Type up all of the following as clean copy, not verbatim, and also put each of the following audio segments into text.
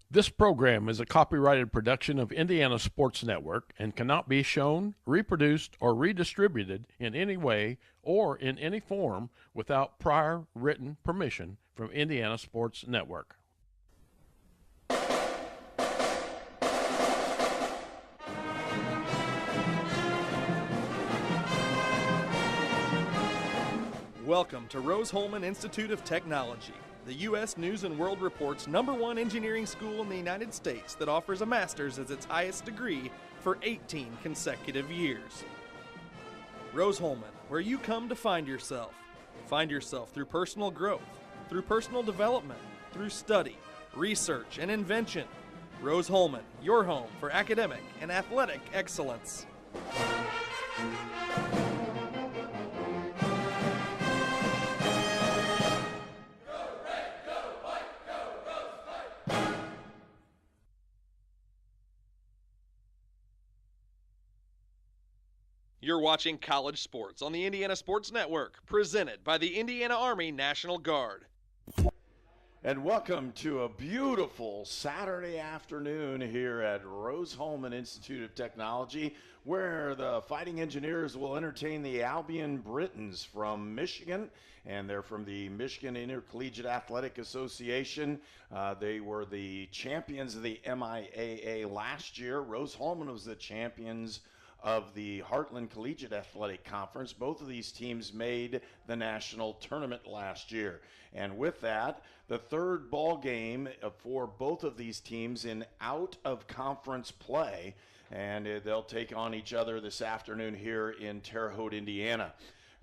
This program is a copyrighted production of Indiana Sports Network and cannot be shown, reproduced, or redistributed in any way or in any form without prior written permission from Indiana Sports Network. Welcome to Rose-Hulman Institute of Technology, the U.S. News & World Report's #1 engineering school in the United States that offers a master's as its highest degree for 18 consecutive years. Rose-Hulman, where you come to find yourself. Find yourself through personal growth, through personal development, through study, research, and invention. Rose-Hulman, your home for academic and athletic excellence. You're watching College Sports on the Indiana Sports Network, presented by the Indiana Army National Guard. And welcome to a beautiful Saturday afternoon here at Rose-Hulman Institute of Technology, where the Fighting Engineers will entertain the Albion Britons from Michigan, and they're from the Michigan Intercollegiate Athletic Association. They were the champions of the MIAA last year. Rose-Hulman was the champions of the Heartland Collegiate Athletic Conference. Both of these teams made the national tournament last year. And with that, the third ball game for both of these teams in out-of-conference play, and they'll take on each other this afternoon here in Terre Haute, Indiana.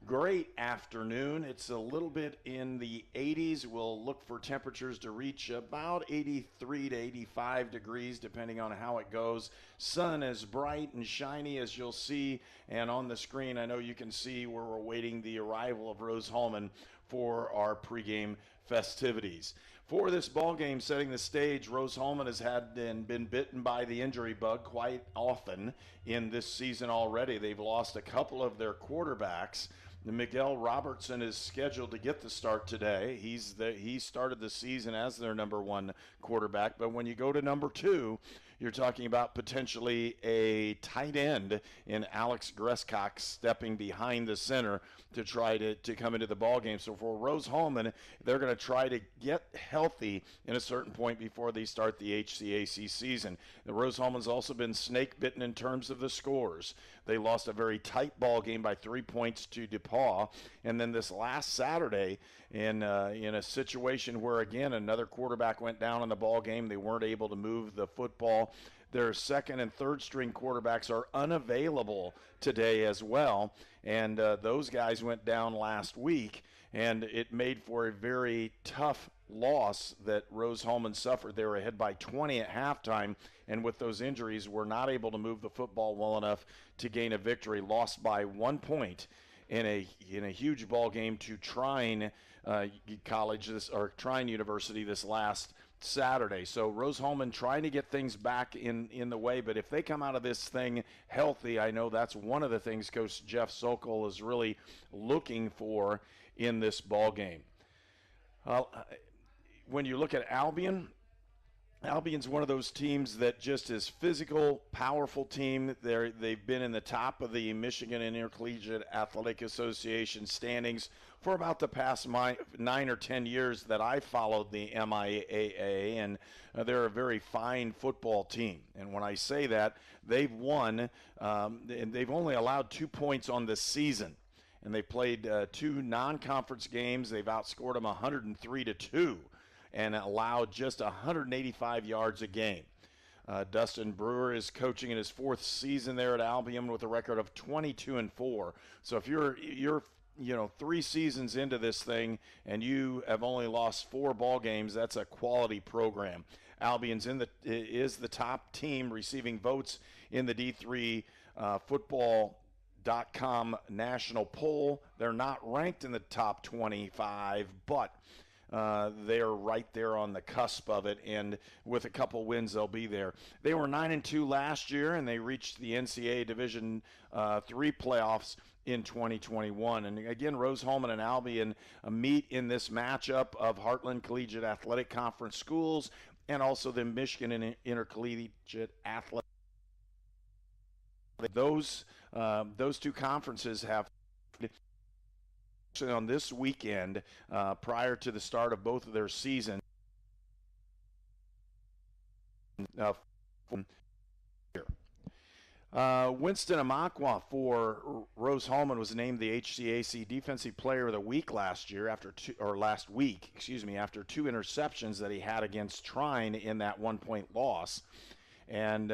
Great afternoon. It's a little bit in the 80s. We'll look for temperatures to reach about 83 to 85 degrees, depending on how it goes. Sun is bright and shiny, as you'll see, and on the screen, I know you can see where we're awaiting the arrival of Rose-Hulman for our pregame festivities. For this ball game, setting the stage, Rose-Hulman has had and been bitten by the injury bug quite often in this season already. They've lost a couple of their quarterbacks. Miguel Robertson is scheduled to get the start today. He started the season as their #1 quarterback, but when you go to #2, you're talking about potentially a tight end in Alex Gresscock stepping behind the center to try to come into the ball game. So for Rose-Hulman, they're going to try to get healthy in a certain point before they start the HCAC season. The Rose-Hulman's also been snake bitten in terms of the scores. They lost a very tight ball game by 3 points to DePaul, and then this last Saturday, in a situation where again another quarterback went down in the ball game, they weren't able to move the football. Their second and third string quarterbacks are unavailable today as well, and those guys went down last week, and it made for a very tough loss that Rose-Hulman suffered. They were ahead by 20 at halftime, and with those injuries were not able to move the football well enough to gain a victory. Lost by 1 point in a huge ball game to Trine Trine University this last Saturday. So Rose-Hulman trying to get things back in the way, but if they come out of this thing healthy, I know that's one of the things Coach Jeff Sokol is really looking for in this ball game. When you look at Albion, Albion's one of those teams that just is physical, powerful team. They've been in the top of the Michigan Intercollegiate Athletic Association standings for about the past 9 or 10 years that I followed the MIAA, and they're a very fine football team. And when I say that, they've won, and they've only allowed 2 points on the season. And they played 2 non-conference games. They've outscored them 103-2. And allowed just 185 yards a game. Dustin Brewer is coaching in his 4th season there at Albion with a record of 22-4. So if you're 3 seasons into this thing and you have only lost 4 ball games, that's a quality program. Albion's is the top team receiving votes in the D3 football.com national poll. They're not ranked in the top 25, but they're right there on the cusp of it, and with a couple wins, they'll be there. They were 9-2 last year, and they reached the NCAA Division III playoffs in 2021. And again, Rose-Hulman and Albion meet in this matchup of Heartland Collegiate Athletic Conference schools and also the Michigan Intercollegiate Athletic. Those two conferences have on this weekend prior to the start of both of their seasons. Winston Amakwa for Rose-Hulman was named the HCAC Defensive Player of the Week last week, after two interceptions that he had against Trine in that 1-point loss. And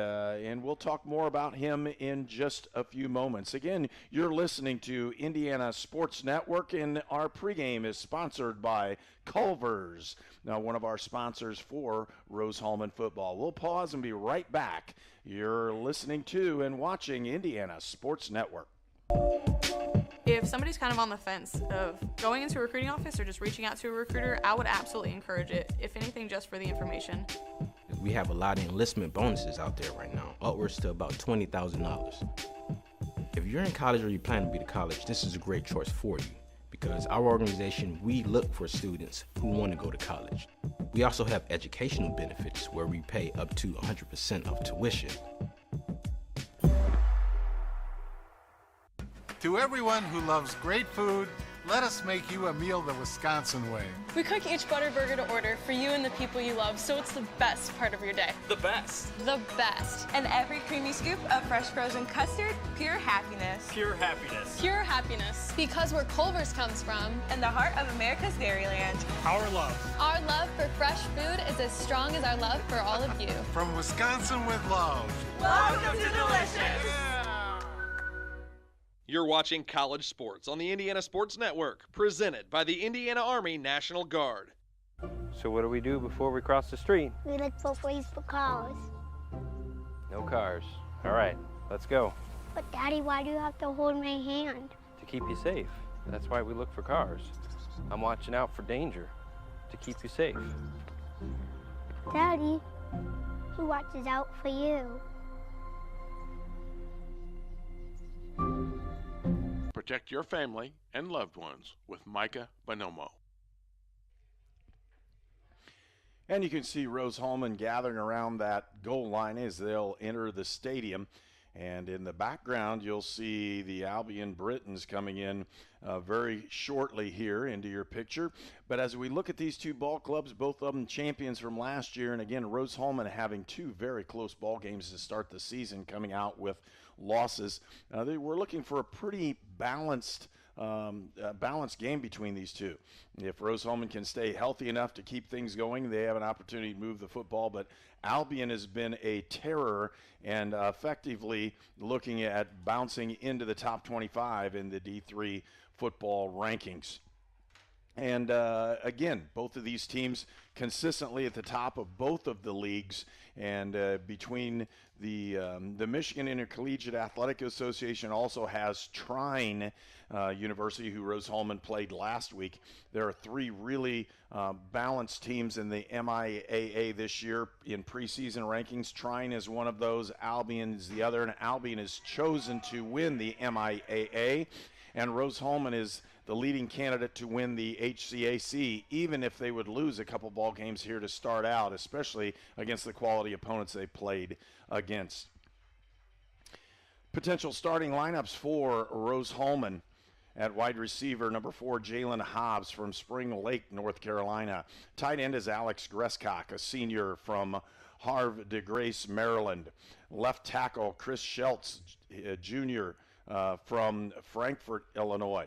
we'll talk more about him in just a few moments. Again, you're listening to Indiana Sports Network, and our pregame is sponsored by Culver's, now one of our sponsors for Rose-Hulman football. We'll pause and be right back. You're listening to and watching Indiana Sports Network. If somebody's kind of on the fence of going into a recruiting office or just reaching out to a recruiter, I would absolutely encourage it, if anything, just for the information. We have a lot of enlistment bonuses out there right now, upwards to about $20,000. If you're in college or you plan to be to college, this is a great choice for you, because our organization, we look for students who want to go to college. We also have educational benefits where we pay up to 100% of tuition. To everyone who loves great food, let us make you a meal the Wisconsin way. We cook each butter burger to order for you and the people you love, so it's the best part of your day. The best. The best. And every creamy scoop of fresh frozen custard, pure happiness. Pure happiness. Pure happiness. Because where Culver's comes from. In the heart of America's Dairyland. Our love. Our love for fresh food is as strong as our love for all of you. From Wisconsin with love. Welcome to Delicious. You're watching College Sports on the Indiana Sports Network, presented by the Indiana Army National Guard. So what do we do before we cross the street? We look both ways for cars. No cars. All right, let's go. But Daddy, why do you have to hold my hand? To keep you safe. That's why we look for cars. I'm watching out for danger to keep you safe. Daddy, who watches out for you? Protect your family and loved ones with Micah Bonomo. And you can see Rose-Hulman gathering around that goal line as they'll enter the stadium. And in the background, you'll see the Albion Britons coming in very shortly here into your picture. But as we look at these two ball clubs, both of them champions from last year, and again, Rose-Hulman having two very close ball games to start the season, coming out with losses. They were looking for a pretty balanced game between these two. If Rose-Hulman can stay healthy enough to keep things going, they have an opportunity to move the football. But Albion has been a terror and effectively looking at bouncing into the top 25 in the D3 football rankings. And again, both of these teams consistently at the top of both of the leagues. And between the Michigan Intercollegiate Athletic Association also has Trine University, who Rose-Hulman played last week. There are three really balanced teams in the MIAA this year in preseason rankings. Trine is one of those. Albion is the other. And Albion is chosen to win the MIAA. And Rose-Hulman is the leading candidate to win the HCAC, even if they would lose a couple ball games here to start out, especially against the quality opponents they played against. Potential starting lineups for Rose-Hulman. At wide receiver, number 4, Jalen Hobbs from Spring Lake, North Carolina. Tight end is Alex Gresscock, a senior from Havre de Grace, Maryland. Left tackle, Chris Schultz, Jr. From Frankfort, Illinois.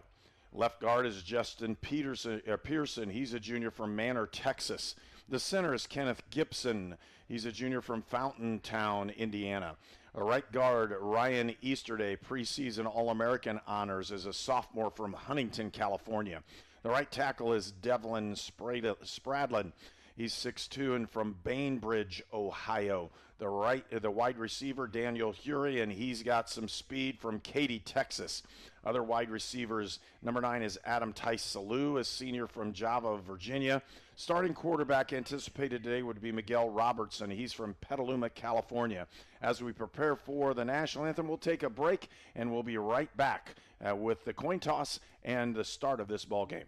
Left guard is Justin Pearson. He's a junior from Manor, Texas. The center is Kenneth Gibson. He's a junior from Fountaintown, Indiana. A right guard, Ryan Easterday, preseason All-American honors as a sophomore from Huntington, California. The right tackle is Devlin Spradlin. He's 6'2" and from Bainbridge, Ohio. The wide receiver, Daniel Hury, and he's got some speed from Katy, Texas. Other wide receivers, number 9 is Adam Tice-Salou, a senior from Java, Virginia. Starting quarterback anticipated today would be Miguel Robertson. He's from Petaluma, California. As we prepare for the national anthem, we'll take a break, and we'll be right back with the coin toss and the start of this ball game.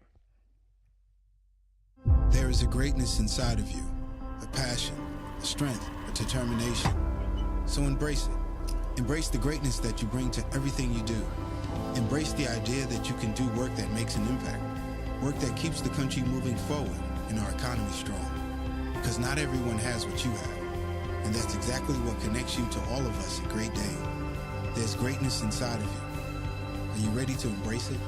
There is a greatness inside of you a passion, a strength, a determination. So embrace it. Embrace the greatness that you bring to everything you do. Embrace the idea that you can do work that makes an impact, work that keeps the country moving forward and our economy strong. Because not everyone has what you have, and that's exactly what connects you to all of us at Great Dane. There's greatness inside of you. Are you ready to embrace it?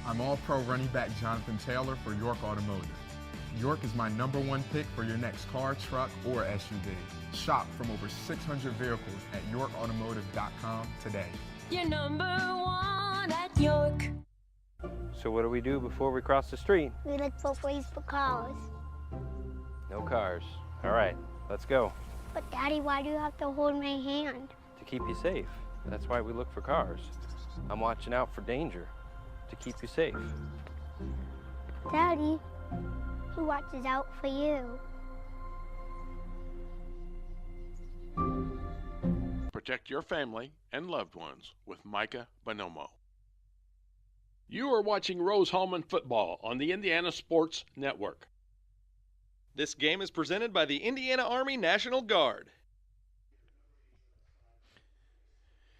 I'm All-Pro running back Jonathan Taylor for York Automotive. York is my #1 pick for your next car, truck, or SUV. Shop from over 600 vehicles at yorkautomotive.com today. You're #1 at York. So what do we do before we cross the street? We look both ways for cars. No cars. All right, let's go. But Daddy, why do you have to hold my hand? To keep you safe. That's why we look for cars. I'm watching out for danger to keep you safe. Daddy, who watches out for you? Protect your family and loved ones with Micah Bonomo. You are watching Rose-Hulman football on the Indiana Sports Network. This game is presented by the Indiana Army National Guard.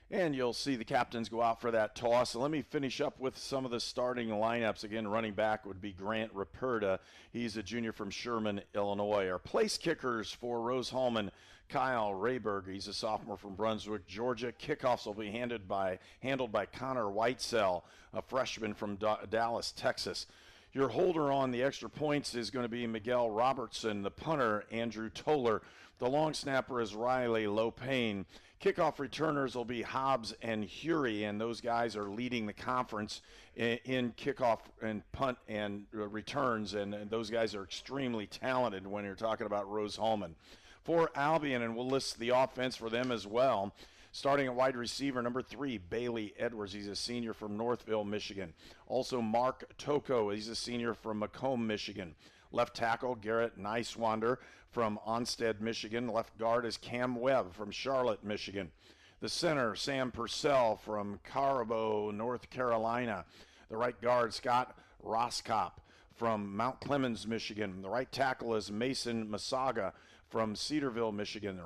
And you'll see the captains go out for that toss. So let me finish up with some of the starting lineups. Again, running back would be Grant Raperda. He's a junior from Sherman, Illinois. Our place kickers for Rose-Hulman, Kyle Rayberg. He's a sophomore from Brunswick, Georgia. Kickoffs will be handled by Connor Whitesell, a freshman from Dallas, Texas. Your holder on the extra points is going to be Miguel Robertson. The punter, Andrew Toller. The long snapper is Riley Lopane. Kickoff returners will be Hobbs and Hury, and those guys are leading the conference in kickoff and punt and returns, and those guys are extremely talented when you're talking about Rose-Hulman. For Albion, and we'll list the offense for them as well, starting at wide receiver, number 3, Bailey Edwards. He's a senior from Northville, Michigan. Also, Mark Toko. He's a senior from Macomb, Michigan. Left tackle, Garrett Neiswander from Onstead, Michigan. Left guard is Cam Webb from Charlotte, Michigan. The center, Sam Purcell from Carabo, North Carolina. The right guard, Scott Roskop from Mount Clemens, Michigan. The right tackle is Mason Masaga from Cedarville, Michigan.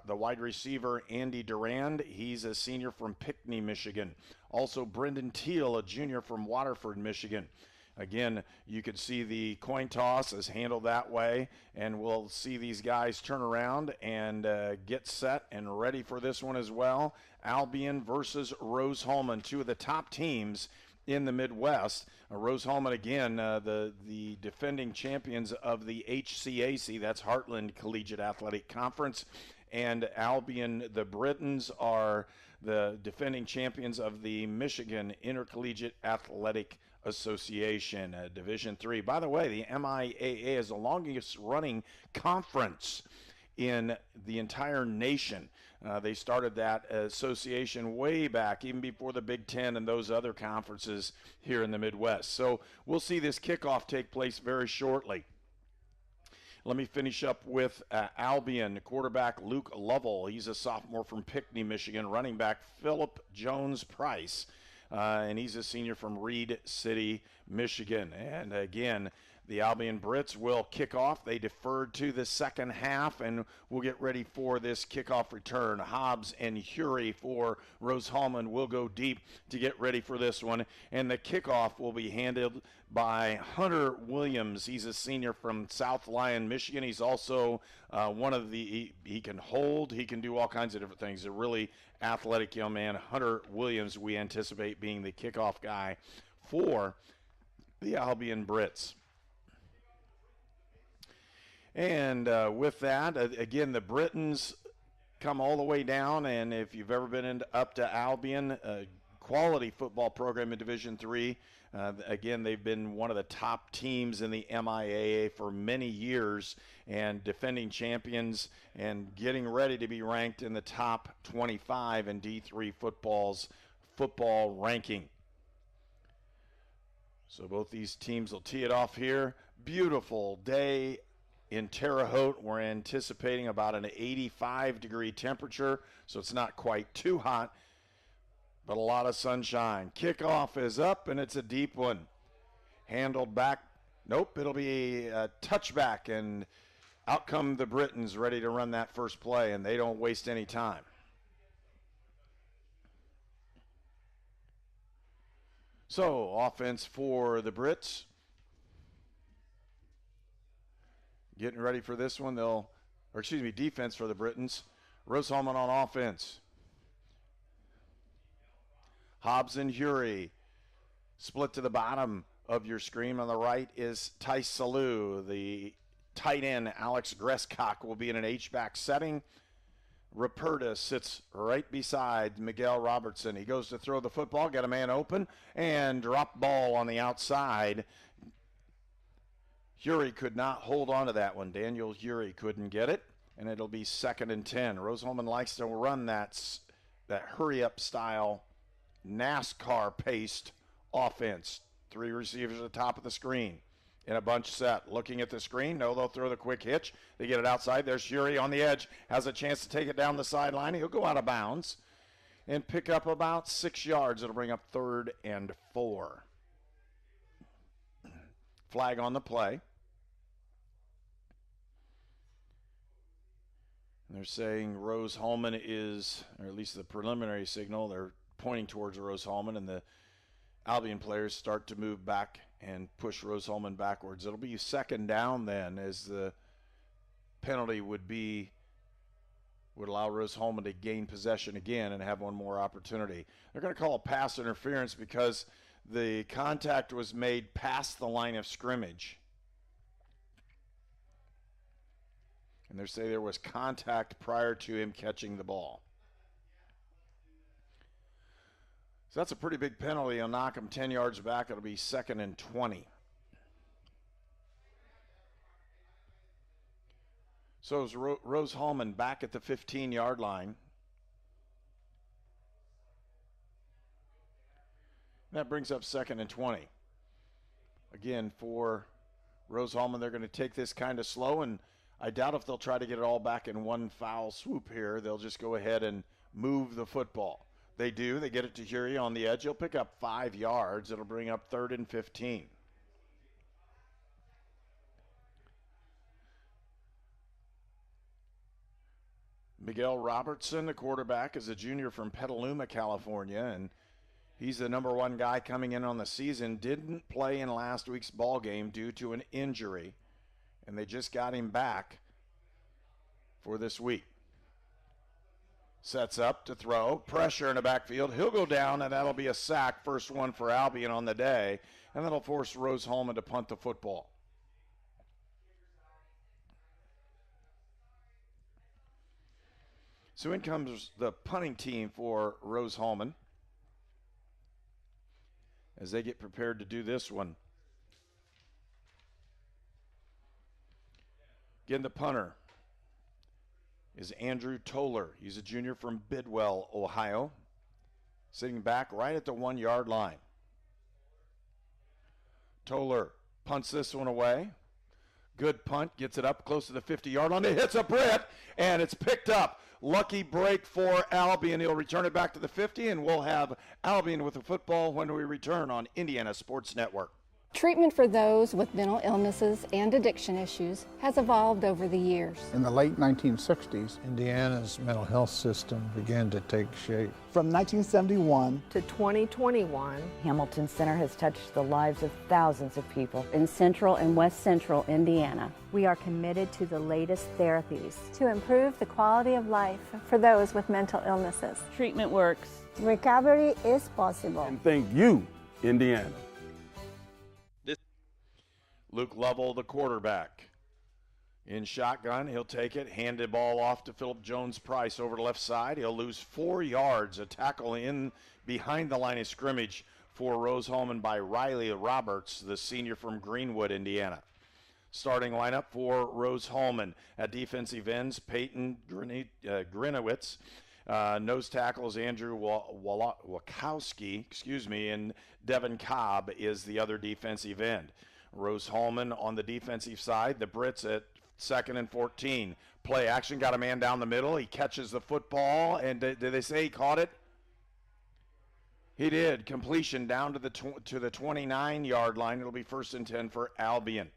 The wide receiver, Andy Durand. He's a senior from Pinckney, Michigan. Also, Brendan Teal, a junior from Waterford, Michigan. Again, you could see the coin toss is handled that way, and we'll see these guys turn around and get set and ready for this one as well. Albion versus Rose-Hulman, two of the top teams in the Midwest. Rose-Hulman, again, the defending champions of the HCAC, that's Heartland Collegiate Athletic Conference, and Albion, the Britons, are the defending champions of the Michigan Intercollegiate Athletic Association, Division III. By the way, the MIAA is the longest running conference in the entire nation. They started that association way back, even before the Big Ten and those other conferences here in the Midwest. So we'll see this kickoff take place very shortly. Let me finish up with Albion, quarterback Luke Lovell. He's a sophomore from Pinckney, Michigan. Running back Philip Jones-Price, and he's a senior from Reed City, Michigan. And again, the Albion Brits will kick off. They deferred to the second half, and we'll get ready for this kickoff return. Hobbs and Hury for Rose-Hulman will go deep to get ready for this one. And the kickoff will be handled by Hunter Williams. He's a senior from South Lyon, Michigan. He's also he can hold, he can do all kinds of different things. A really athletic young man. Hunter Williams, we anticipate being the kickoff guy for the Albion Brits. And with that, again, the Britons come all the way down, and if you've ever been up to Albion, a quality football program in Division III. Again, they've been one of the top teams in the MIAA for many years and defending champions and getting ready to be ranked in the top 25 in D3 football ranking. So both these teams will tee it off here. Beautiful day in Terre Haute. We're anticipating about an 85-degree temperature, so it's not quite too hot, but a lot of sunshine. Kickoff is up, and it's a deep one. handled back. Nope, it'll be a touchback, and out come the Britons ready to run that first play, and they don't waste any time. So, offense for the Brits. Getting ready for this one. Defense for the Britons. Rose-Hulman on offense. Hobbs and Hury. Split to the bottom of your screen. On the right is Tice Salou. The tight end, Alex Gresscock, will be in an H-back setting. Ruperta sits right beside Miguel Robertson. He goes to throw the football, get a man open, and drop ball on the outside. Hury could not hold on to that one. Daniel Hury couldn't get it, and it'll be 2nd and 10. Rose-Hulman likes to run that hurry-up style, NASCAR-paced offense. 3 receivers at the top of the screen in a bunch set. Looking at the screen, no, they'll throw the quick hitch. They get it outside. There's Hury on the edge, has a chance to take it down the sideline. He'll go out of bounds and pick up about 6 yards. It'll bring up 3rd and 4. Flag on the play. They're saying Rose-Hulman is, or at least the preliminary signal, they're pointing towards Rose-Hulman, and the Albion players start to move back and push Rose-Hulman backwards. It'll be 2nd down then, as the penalty would allow Rose-Hulman to gain possession again and have one more opportunity. They're going to call a pass interference because the contact was made past the line of scrimmage. And they say there was contact prior to him catching the ball. So that's a pretty big penalty. He'll knock him 10 yards back. It'll be 2nd and 20. So is Rose-Hulman back at the 15-yard line. That brings up 2nd and 20. Again, for Rose-Hulman, they're going to take this kind of slow, and I doubt if they'll try to get it all back in one foul swoop here. They'll just go ahead and move the football. They do. They get it to Hury on the edge. He'll pick up 5 yards. It'll bring up 3rd and 15. Miguel Robertson, the quarterback, is a junior from Petaluma, California, and he's the number 1 guy coming in on the season. Didn't play in last week's ball game due to an injury, and they just got him back for this week. Sets up to throw. Pressure in the backfield. He'll go down, and that'll be a sack. First one for Albion on the day, and that'll force Rose-Hulman to punt the football. So in comes the punting team for Rose-Hulman as they get prepared to do this one. Again, the punter is Andrew Toller. He's a junior from Bidwell, Ohio. Sitting back right at the 1-yard line. Toller punts this one away. Good punt, gets it up close to the 50-yard line. It hits a Brit, and it's picked up. Lucky break for Albion. He'll return it back to the 50, and we'll have Albion with the football when we return on Indiana Sports Network. Treatment for those with mental illnesses and addiction issues has evolved over the years. In the late 1960s, Indiana's mental health system began to take shape. From 1971 to 2021, Hamilton Center has touched the lives of thousands of people in central and west central Indiana. We are committed to the latest therapies to improve the quality of life for those with mental illnesses. Treatment works. Recovery is possible. And thank you, Indiana. Luke Lovell, the quarterback. In shotgun, he'll take it, hand the ball off to Philip Jones-Price over the left side. He'll lose 4 yards, a tackle in behind the line of scrimmage for Rose-Hulman by Riley Roberts, the senior from Greenwood, Indiana. Starting lineup for Rose-Hulman. At defensive ends, Peyton Grinowitz. Nose tackles, Andrew Wachowski, and Devin Cobb is the other defensive end. Rose-Hulman on the defensive side. The Brits at 2nd and 14. Play action, got a man down the middle. He catches the football, and did they say he caught it? He did. Completion down to the 29-yard line. It'll be 1st and 10 for Albion.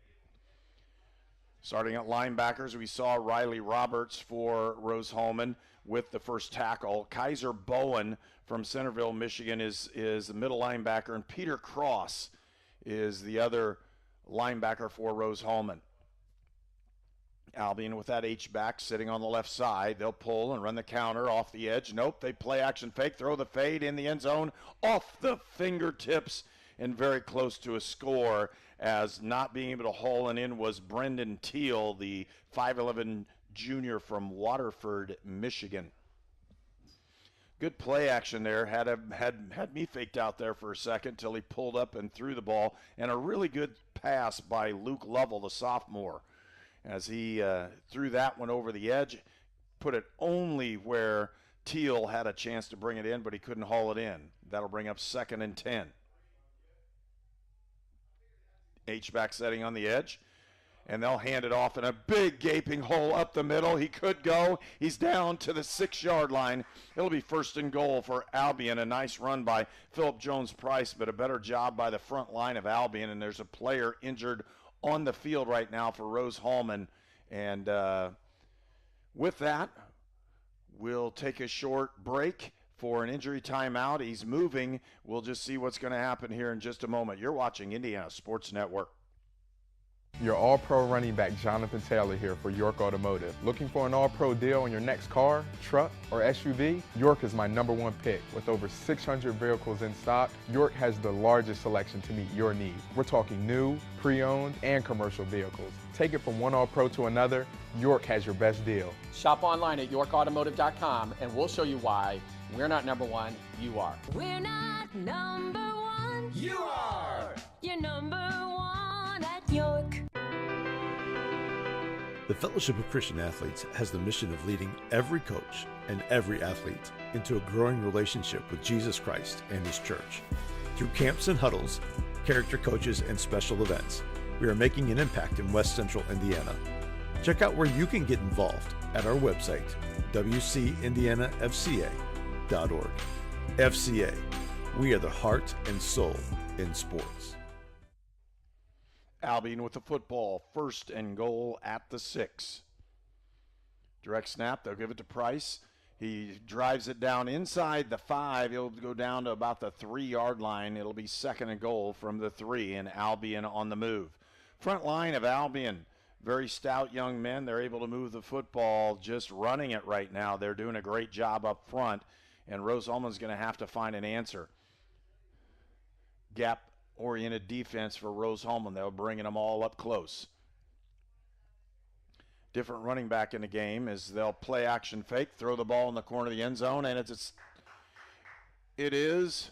Starting at linebackers, we saw Riley Roberts for Rose-Hulman with the first tackle. Kaiser Bowen from Centerville, Michigan is the middle linebacker, and Peter Cross is the other linebacker for Rose-Hulman. Albion with that H-back sitting on the left side. They'll pull and run the counter off the edge. Nope, they play action fake, throw the fade in the end zone, off the fingertips, and very close to a score, as not being able to haul it in was Brendan Teal, the 5'11 junior from Waterford, Michigan. Good play action there. Had me faked out there for a second till he pulled up and threw the ball, and a really good pass by Luke Lovell, the sophomore, as he threw that one over the edge, put it only where Teal had a chance to bring it in, but he couldn't haul it in. That'll bring up 2nd and 10. H-back setting on the edge, and they'll hand it off in a big gaping hole up the middle. He could go. He's down to the 6-yard line. It'll be 1st and goal for Albion. A nice run by Philip Jones-Price, but a better job by the front line of Albion, and there's a player injured on the field right now for Rose-Hulman. And with that, we'll take a short break for an injury timeout. He's moving. We'll just see what's going to happen here in just a moment. You're watching Indiana Sports Network. Your All-Pro running back Jonathan Taylor here for York Automotive. Looking for an All-Pro deal on your next car, truck, or SUV? York is my #1 pick. With over 600 vehicles in stock, York has the largest selection to meet your needs. We're talking new, pre-owned, and commercial vehicles. Take it from one All-Pro to another, York has your best deal. Shop online at yorkautomotive.com and we'll show you why we're not #1, you are. We're not #1. You are. You're #1 at York. The Fellowship of Christian Athletes has the mission of leading every coach and every athlete into a growing relationship with Jesus Christ and His church. Through camps and huddles, character coaches, and special events, we are making an impact in West Central Indiana. Check out where you can get involved at our website, wcindianafca.org. FCA, we are the heart and soul in sports. Albion with the football, 1st and goal at the 6. Direct snap, they'll give it to Price. He drives it down inside the 5. He'll go down to about the 3-yard line. It'll be 2nd and goal from the 3, and Albion on the move. Front line of Albion, very stout young men. They're able to move the football, just running it right now. They're doing a great job up front, and Rose-Hulman's going to have to find an answer. Gap-oriented defense for Rose-Hulman. They're bringing them all up close. Different running back in the game as they'll play action fake, throw the ball in the corner of the end zone, and it is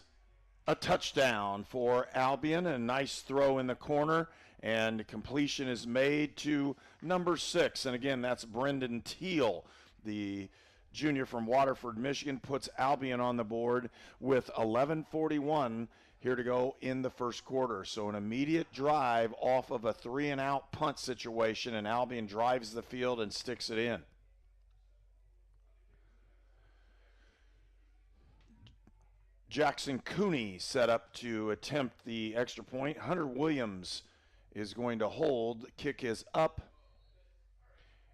a touchdown for Albion. A nice throw in the corner, and completion is made to number 6. And again, that's Brendan Teal, the junior from Waterford, Michigan, puts Albion on the board with 11:41 here to go in the first quarter. So an immediate drive off of a 3-and-out punt situation, and Albion drives the field and sticks it in. Jackson Cooney set up to attempt the extra point. Hunter Williams is going to hold. Kick is up,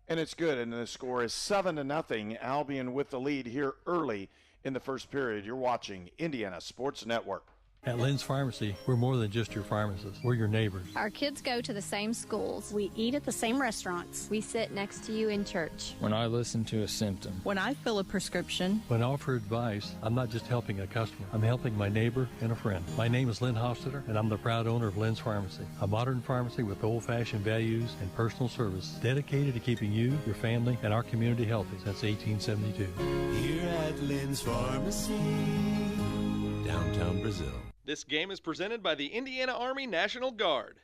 and it's good. And the score is 7-0. Albion with the lead here early in the first period. You're watching Indiana Sports Network. At Lynn's Pharmacy, we're more than just your pharmacist. We're your neighbors. Our kids go to the same schools. We eat at the same restaurants. We sit next to you in church. When I listen to a symptom. When I fill a prescription. When I offer advice, I'm not just helping a customer. I'm helping my neighbor and a friend. My name is Lynn Hofstetter, and I'm the proud owner of Lynn's Pharmacy, a modern pharmacy with old-fashioned values and personal service dedicated to keeping you, your family, and our community healthy since 1872. Here at Lynn's Pharmacy, downtown Brazil. This game is presented by the Indiana Army National Guard.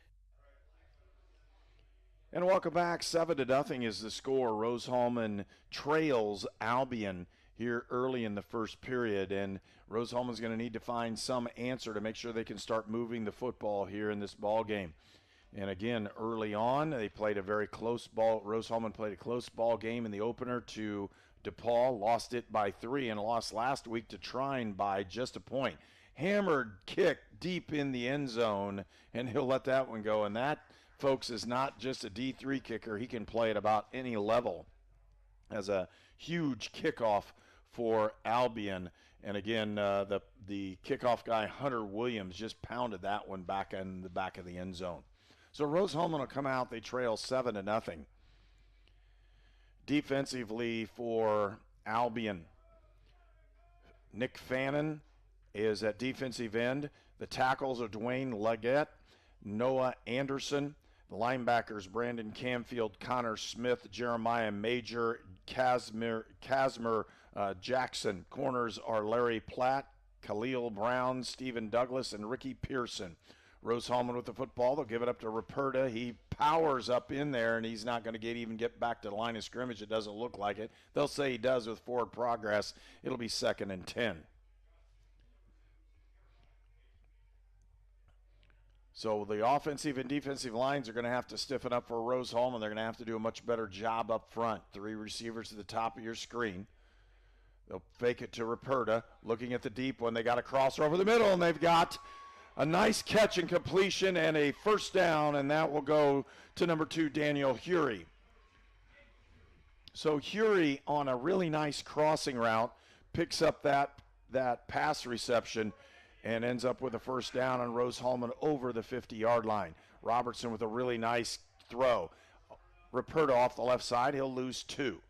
And welcome back. 7-0 is the score. Rose-Hulman trails Albion here early in the first period, and Rose-Hulman's going to need to find some answer to make sure they can start moving the football here in this ball game. And again, early on, they played a very close ball. Rose-Hulman played a close ball game in the opener to DePaul, lost it by 3, and lost last week to Trine by just a point. hammered kick deep in the end zone, and he'll let that one go. And that, folks, is not just a D3 kicker. He can play at about any level as a huge kickoff for Albion. And again, the kickoff guy, Hunter Williams, just pounded that one back in the back of the end zone. So Rose-Hulman will come out. They trail 7-0. Defensively for Albion, Nick Fannin is at defensive end. The tackles are Dwayne Leggett, Noah Anderson. The linebackers, Brandon Camfield, Connor Smith, Jeremiah Major, Casimir Jackson. Corners are Larry Platt, Khalil Brown, Stephen Douglas, and Ricky Pearson. Rose-Hulman with the football. They'll give it up to Ruperta. He powers up in there, and he's not going to even get back to the line of scrimmage. It doesn't look like it. They'll say he does with forward progress. It'll be 2nd and 10. So the offensive and defensive lines are going to have to stiffen up for Rose-Hulman. They're going to have to do a much better job up front. 3 receivers at the top of your screen. They'll fake it to Ruperta. Looking at the deep one. They got a crosser over the middle, and they've got a nice catch and completion and a first down, and that will go to number 2, Daniel Hury. So Hury, on a really nice crossing route, picks up that pass reception and ends up with a first down on Rose-Hulman over the 50-yard line. Robertson with a really nice throw. Ruperta off the left side, he'll lose 2.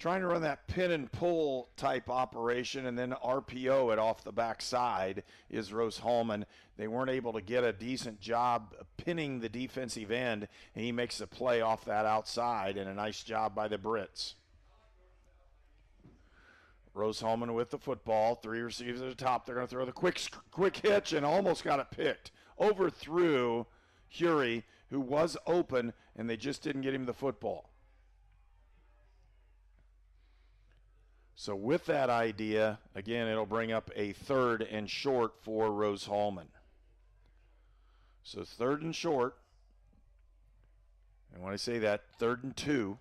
Trying to run that pin and pull type operation and then RPO it off the backside is Rose-Hulman. They weren't able to get a decent job pinning the defensive end, and he makes a play off that outside, and a nice job by the Brits. Rose-Hulman with the football. 3 receivers at the top. They're going to throw the quick hitch and almost got it picked. Overthrew Hury, who was open, and they just didn't get him the football. So with that idea, again, it'll bring up a 3rd and short for Rose-Hulman. So 3rd and short. And when I say that, 3rd and 2.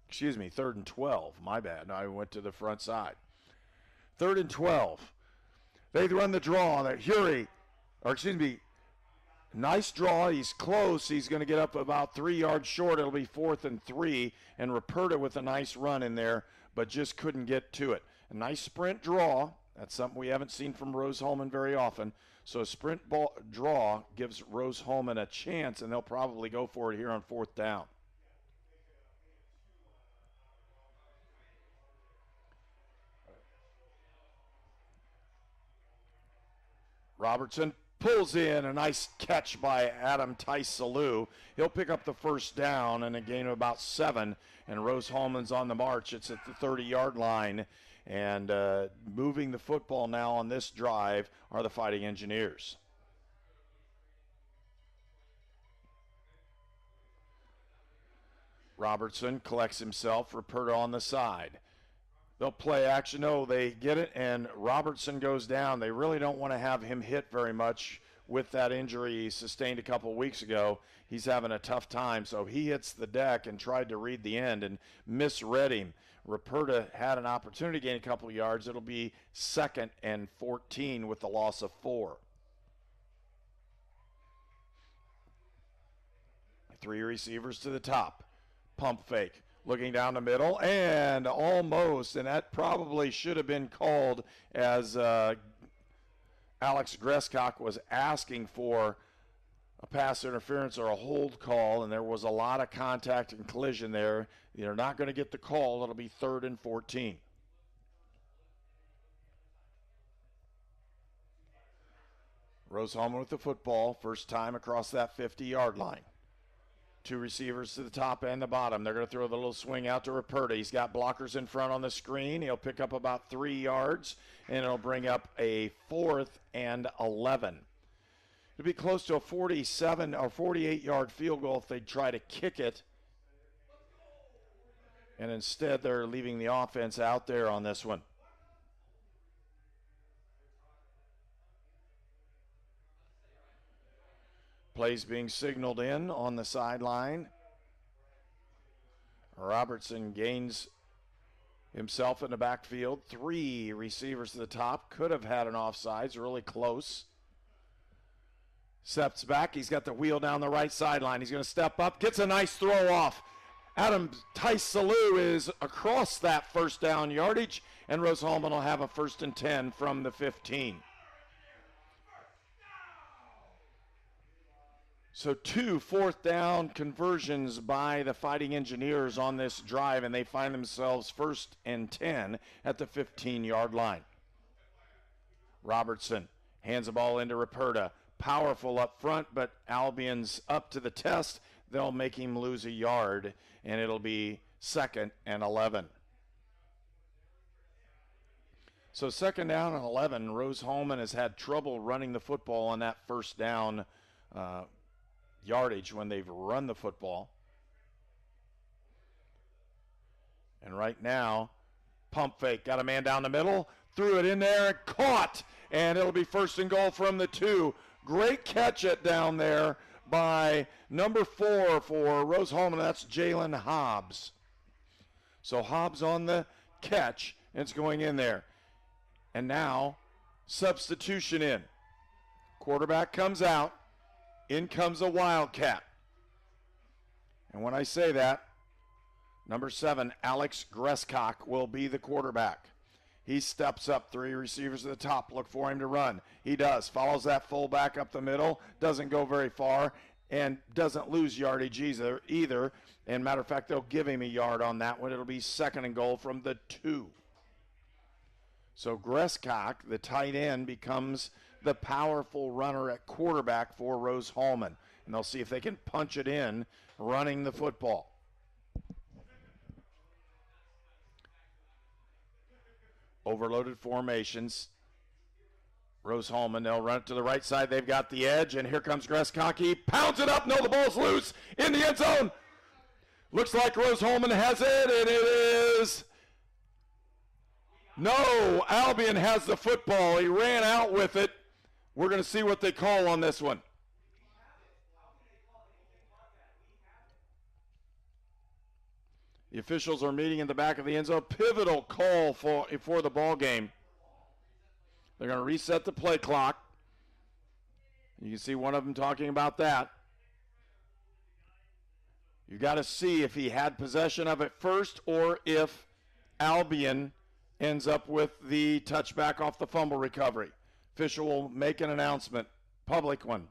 Excuse me, 3rd and 12. My bad. I went to the front side. 3rd and 12. They run the draw on it. Nice draw. He's close. He's going to get up about 3 yards short. It'll be 4th and 3. And Ruperta with a nice run in there, but just couldn't get to it. A nice sprint draw. That's something we haven't seen from Rose-Hulman very often. So a sprint draw gives Rose-Hulman a chance, and they'll probably go for it here on 4th down. Robertson pulls in, a nice catch by Adam Tice-Salou. He'll pick up the first down and a gain of about 7, and Rose-Hulman's on the march. It's at the 30-yard line, and moving the football now on this drive are the Fighting Engineers. Robertson collects himself. Ruperta on the side. They'll play action. No, they get it, and Robertson goes down. They really don't want to have him hit very much with that injury he sustained a couple of weeks ago. He's having a tough time, so he hits the deck and tried to read the end and misread him. Ruperta had an opportunity to gain a couple of yards. It'll be 2nd and 14 with the loss of 4. 3 receivers to the top. Pump fake. Looking down the middle, and almost, and that probably should have been called as Alex Gresscock was asking for a pass interference or a hold call, and there was a lot of contact and collision there. They're not going to get the call. It'll be 3rd and 14. Rose-Hulman with the football, first time across that 50-yard line. 2 receivers to the top and the bottom. They're going to throw the little swing out to Ruperta. He's got blockers in front on the screen. He'll pick up about 3 yards, and it'll bring up a 4th and 11. It'll be close to a 47 or 48-yard field goal if they try to kick it. And instead, they're leaving the offense out there on this one. Plays being signaled in on the sideline. Robertson gains himself in the backfield. 3 receivers to the top. Could have had an offsides, really close. Steps back. He's got the wheel down the right sideline. He's going to step up. Gets a nice throw off. Adam Tice-Salou is across that first down yardage, and Rose-Hulman will have a 1st and 10 from the 15. So 2 4th down conversions by the Fighting Engineers on this drive, and they find themselves 1st and 10 at the 15-yard line. Robertson hands the ball into Ruperta. Powerful up front, but Albion's up to the test. They'll make him lose a yard, and it'll be 2nd and 11. So 2nd down and 11. Rose-Hulman has had trouble running the football on that first down yardage when they've run the football. And right now, pump fake. Got a man down the middle. Threw it in there and caught. And it'll be 1st and goal from the 2. Great catch it down there by number 4 for Rose-Hulman. That's Jalen Hobbs. So Hobbs on the catch. And it's going in there. And now, substitution in. Quarterback comes out. In comes a Wildcat. And when I say that, number 7, Alex Gresscock, will be the quarterback. He steps up, 3 receivers at the top, look for him to run. He does, follows that fullback up the middle, doesn't go very far, and doesn't lose yardage either. And matter of fact, they'll give him a yard on that one. It'll be 2nd and goal from the 2. So Gresscock, the tight end, becomes the powerful runner at quarterback for Rose-Hulman. And they'll see if they can punch it in running the football. Overloaded formations. Rose-Hulman, they'll run it to the right side. They've got the edge, and here comes Gresscock. He pounds it up. No, the ball's loose in the end zone. Looks like Rose-Hulman has it, and it is... No, Albion has the football. He ran out with it. We're going to see what they call on this one. The officials are meeting in the back of the end zone. Pivotal call for the ball game. They're going to reset the play clock. You can see one of them talking about that. You got to see if he had possession of it first or if Albion ends up with the touchback off the fumble recovery. Official will make an announcement. Public one.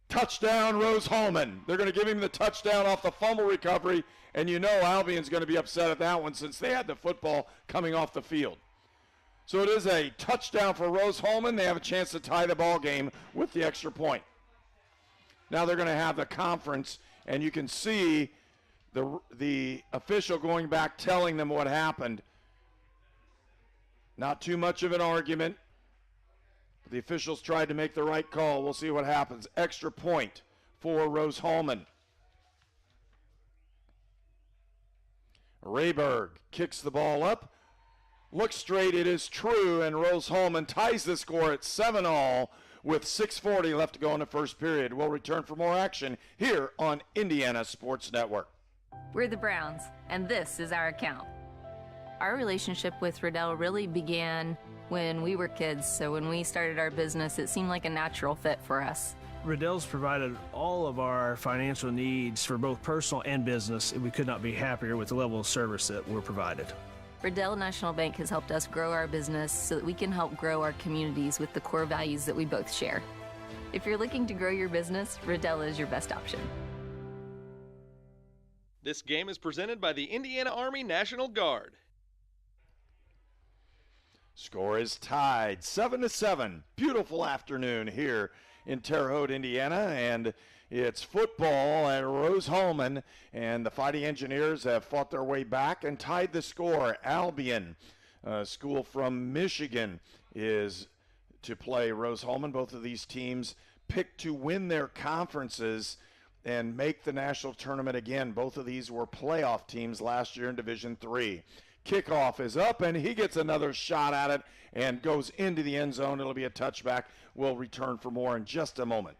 Touchdown, Rose-Hulman. They're going to give him the touchdown off the fumble recovery, and you know Albion's going to be upset at that one since they had the football coming off the field. So it is a touchdown for Rose-Hulman. They have a chance to tie the ball game with the extra point. Now they're going to have the conference, and you can see the official going back telling them what happened. Not too much of an argument. The officials tried to make the right call. We'll see what happens. Extra point for Rose-Hulman. Rayberg kicks the ball up. Looks straight. It is true, and Rose-Hulman ties the score at 7-all with 6:40 left to go in the first period. We'll return for more action here on Indiana Sports Network. We're the Browns, and this is our account. Our relationship with Riddell really began when we were kids, so when we started our business, it seemed like a natural fit for us. Riddell's provided all of our financial needs for both personal and business, and we could not be happier with the level of service that we're provided. Riddell National Bank has helped us grow our business so that we can help grow our communities with the core values that we both share. If you're looking to grow your business, Riddell is your best option. This game is presented by the Indiana Army National Guard. Score is tied 7-7. Beautiful afternoon here in Terre Haute, Indiana, and it's football at Rose-Hulman, and the Fighting Engineers have fought their way back and tied the score. Albion, a school from Michigan, is to play Rose-Hulman. Both of these teams picked to win their conferences and make the national tournament again. Both of these were playoff teams last year in Division III. Kickoff is up, and he gets another shot at it and goes into the end zone. It'll be a touchback. We'll return for more in just a moment.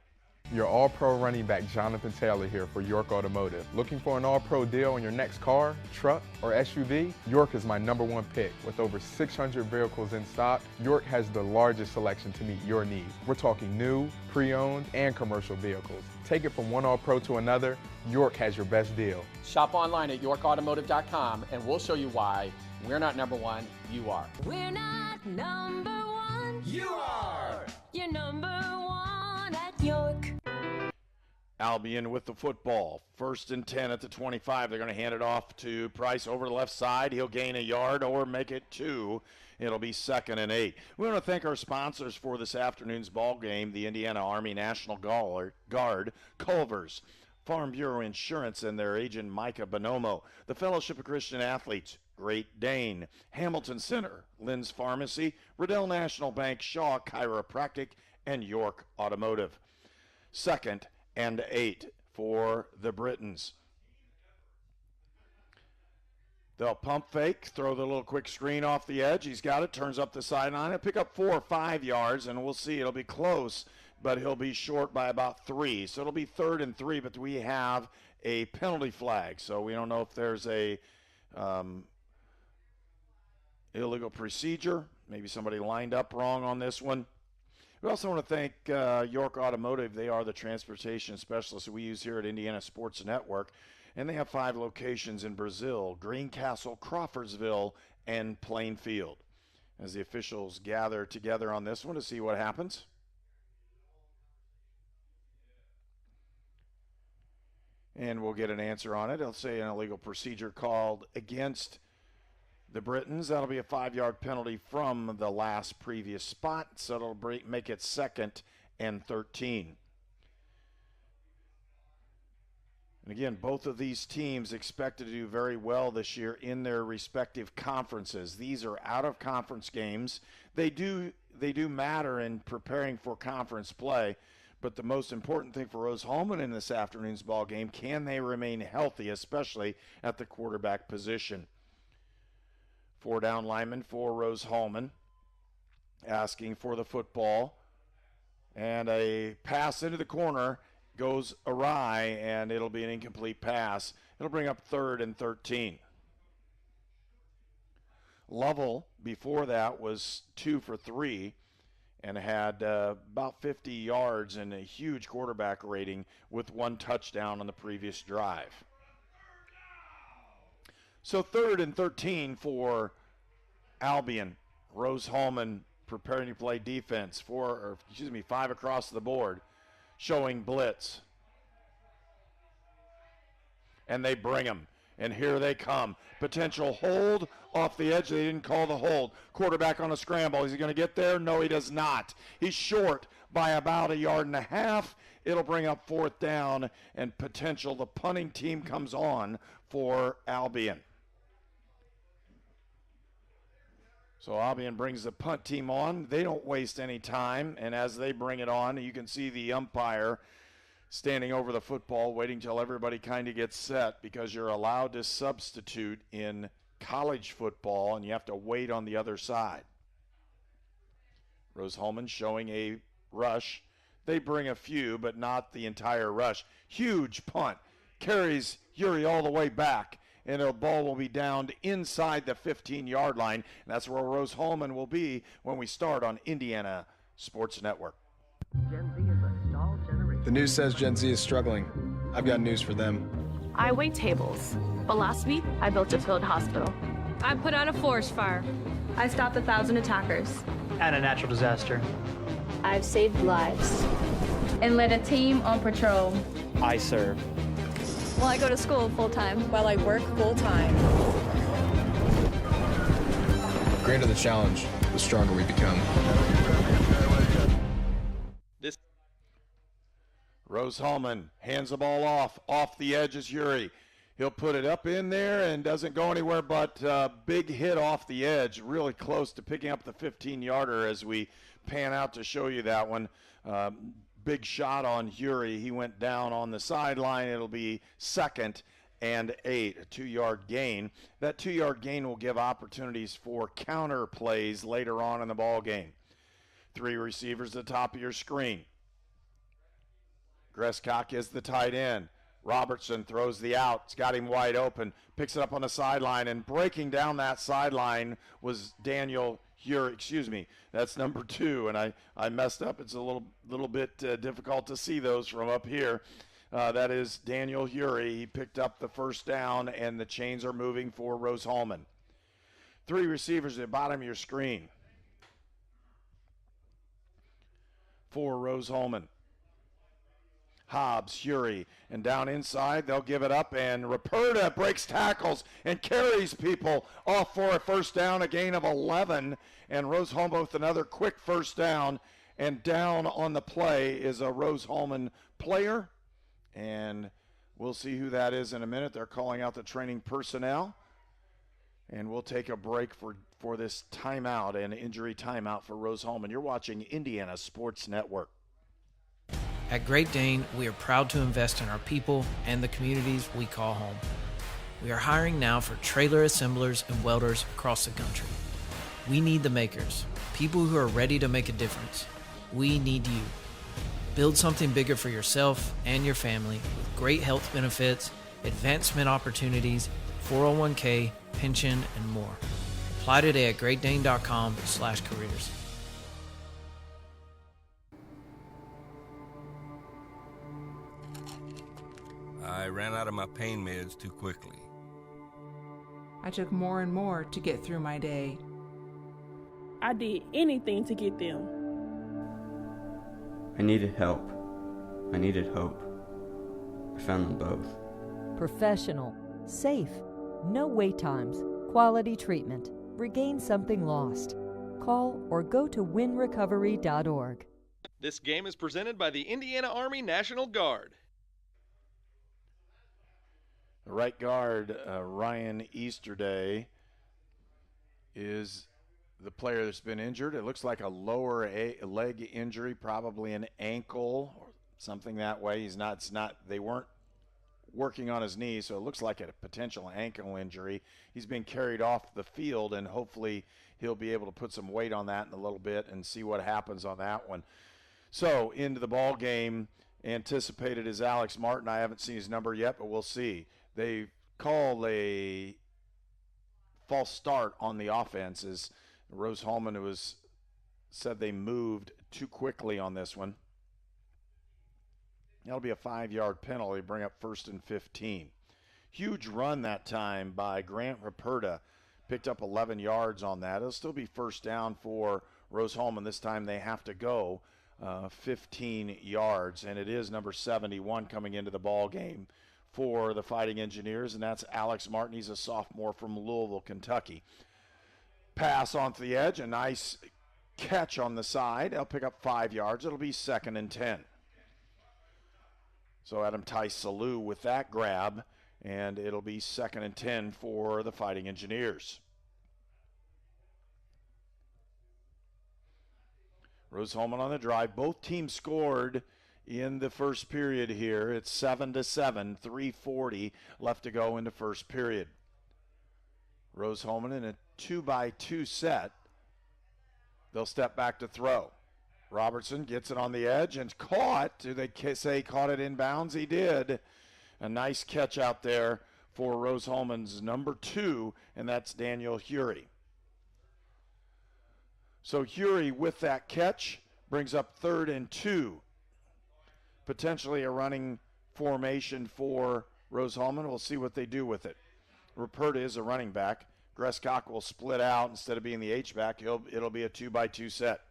Your All-Pro running back Jonathan Taylor here for York Automotive. Looking for an All-Pro deal on your next car, truck, or SUV? York is my #1 pick. With over 600 vehicles in stock, York has the largest selection to meet your needs. We're talking new, pre-owned, and commercial vehicles. Take it from one All-Pro to another, York has your best deal. Shop online at yorkautomotive.com and we'll show you why we're not #1, you are. We're not #1. You are. You're #1 at York. Albion with the football. 1st and 10 at the 25. They're going to hand it off to Price over the left side. He'll gain a yard or make it 2. It'll be 2nd and 8. We want to thank our sponsors for this afternoon's ball game, the Indiana Army National Guard, Culver's, Farm Bureau Insurance and their agent Micah Bonomo, the Fellowship of Christian Athletes, Great Dane, Hamilton Center, Lynn's Pharmacy, Riddell National Bank, Shaw Chiropractic, and York Automotive. 2nd and 8 for the Britons. They'll pump fake, throw the little quick screen off the edge. He's got it, turns up the sideline. He'll pick up 4 or 5 yards, and we'll see. It'll be close, but he'll be short by about 3. So it'll be 3rd and 3, but we have a penalty flag. So we don't know if there's a illegal procedure. Maybe somebody lined up wrong on this one. We also want to thank York Automotive. They are the transportation specialists we use here at Indiana Sports Network. And they have 5 locations in Brazil, Greencastle, Crawfordsville, and Plainfield. As the officials gather together on this one to see what happens. And we'll get an answer on it. It'll say an illegal procedure called against the Britons. That'll be a 5-yard penalty from the last previous spot, so it'll make it 2nd and 13. And again, both of these teams expected to do very well this year in their respective conferences. These are out-of-conference games. They do matter in preparing for conference play, but the most important thing for Rose-Hulman in this afternoon's ball game, can they remain healthy, especially at the quarterback position? 4 down linemen for Rose-Hulman, asking for the football. And a pass into the corner goes awry, and it'll be an incomplete pass. It'll bring up 3rd and 13. Lovell, before that, was 2 for 3 and had about 50 yards and a huge quarterback rating with 1 touchdown on the previous drive. So 3rd and 13 for Albion. Rose-Hulman preparing to play defense. 5 across the board, showing blitz. And they bring them. And here they come. Potential hold off the edge. They didn't call the hold. Quarterback on a scramble. Is he going to get there? No, he does not. He's short by about 1.5 yards. It'll bring up 4th down and potential. The punting team comes on for Albion. So Albion brings the punt team on. They don't waste any time, and as they bring it on, you can see the umpire standing over the football, waiting till everybody kind of gets set, because you're allowed to substitute in college football, and you have to wait on the other side. Rose-Hulman showing a rush. They bring a few, but not the entire rush. Huge punt. Carries Yuri all the way back. And the ball will be downed inside the 15-yard line. And that's where Rose-Hulman will be when we start on Indiana Sports Network. Gen Z is a stall generation. The news says Gen Z is struggling. I've got news for them. I wait tables, but last week I built a field hospital. I put out a forest fire. I stopped 1,000 attackers. And a natural disaster. I've saved lives. And led a team on patrol. I serve. Well, I go to school full-time. While I work full-time. The greater the challenge, the stronger we become. Rose-Hulman hands the ball off the edge is Yuri. He'll put it up in there and doesn't go anywhere, but big hit off the edge, really close to picking up the 15-yarder as we pan out to show you that one. Big shot on Yuri. He went down on the sideline. It'll be 2nd and 8, a 2-yard gain. That 2-yard gain will give opportunities for counter plays later on in the ball game. 3 receivers at the top of your screen. Gresscock is the tight end. Robertson throws the out. It's got him wide open. Picks it up on the sideline, and breaking down that sideline was Daniel Hure. Excuse me, that's number 2, and I messed up. It's a little bit difficult to see those from up here. That is Daniel Hure. He picked up the first down, and the chains are moving for Rose-Hulman. 3 receivers at the bottom of your screen for Rose-Hulman. Hobbs, Hure, and down inside, they'll give it up, and Ruperta breaks tackles and carries people off for a first down, a gain of 11, and Rose-Hulman with another quick first down, and down on the play is a Rose-Hulman player, and we'll see who that is in a minute. They're calling out the training personnel, and we'll take a break for this timeout, an injury timeout for Rose-Hulman. You're watching Indiana Sports Network. At Great Dane, we are proud to invest in our people and the communities we call home. We are hiring now for trailer assemblers and welders across the country. We need the makers, people who are ready to make a difference. We need you. Build something bigger for yourself and your family with great health benefits, advancement opportunities, 401k, pension, and more. Apply today at greatdane.com/careers. I ran out of my pain meds too quickly. I took more and more to get through my day. I did anything to get them. I needed help. I needed hope. I found them both. Professional, safe, no wait times, quality treatment. Regain something lost. Call or go to winrecovery.org. This game is presented by the Indiana Army National Guard. Right guard Ryan Easterday is the player that's been injured. It looks like a lower leg injury, probably an ankle or something that way. They weren't working on his knee, so it looks like a potential ankle injury. He's been carried off the field, and hopefully he'll be able to put some weight on that in a little bit and see what happens on that one. So into the ball game, anticipated is Alex Martin. I haven't seen his number yet, but we'll see. They call a false start on the offenses. Rose-Hulman said they moved too quickly on this one. That'll be a 5-yard penalty, bring up 1st and 15. Huge run that time by Grant Ruperta. Picked up 11 yards on that. It'll still be first down for Rose-Hulman. This time they have to go 15 yards, and it is number 71 coming into the ball game for the Fighting Engineers, and that's Alex Martin. He's a sophomore from Louisville, Kentucky. Pass onto the edge, a nice catch on the side. They'll pick up 5 yards. It'll be 2nd and 10. So Adam Tice-Salou with that grab, and it'll be 2nd and 10 for the Fighting Engineers. Rose-Hulman on the drive. Both teams scored in the first period here. It's 7-7, 3:40 left to go in the first period. Rose-Hulman in a 2-by-2 set. They'll step back to throw. Robertson gets it on the edge and caught. Do they say caught it in bounds? He did. A nice catch out there for Rose-Hulman's number 2, and that's Daniel Hure. So Hure with that catch brings up 3rd and 2. Potentially a running formation for Rose-Hulman. We'll see what they do with it. Ruperta is a running back. Gresscock will split out. Instead of being the H-back, it'll be a 2-by-2 set.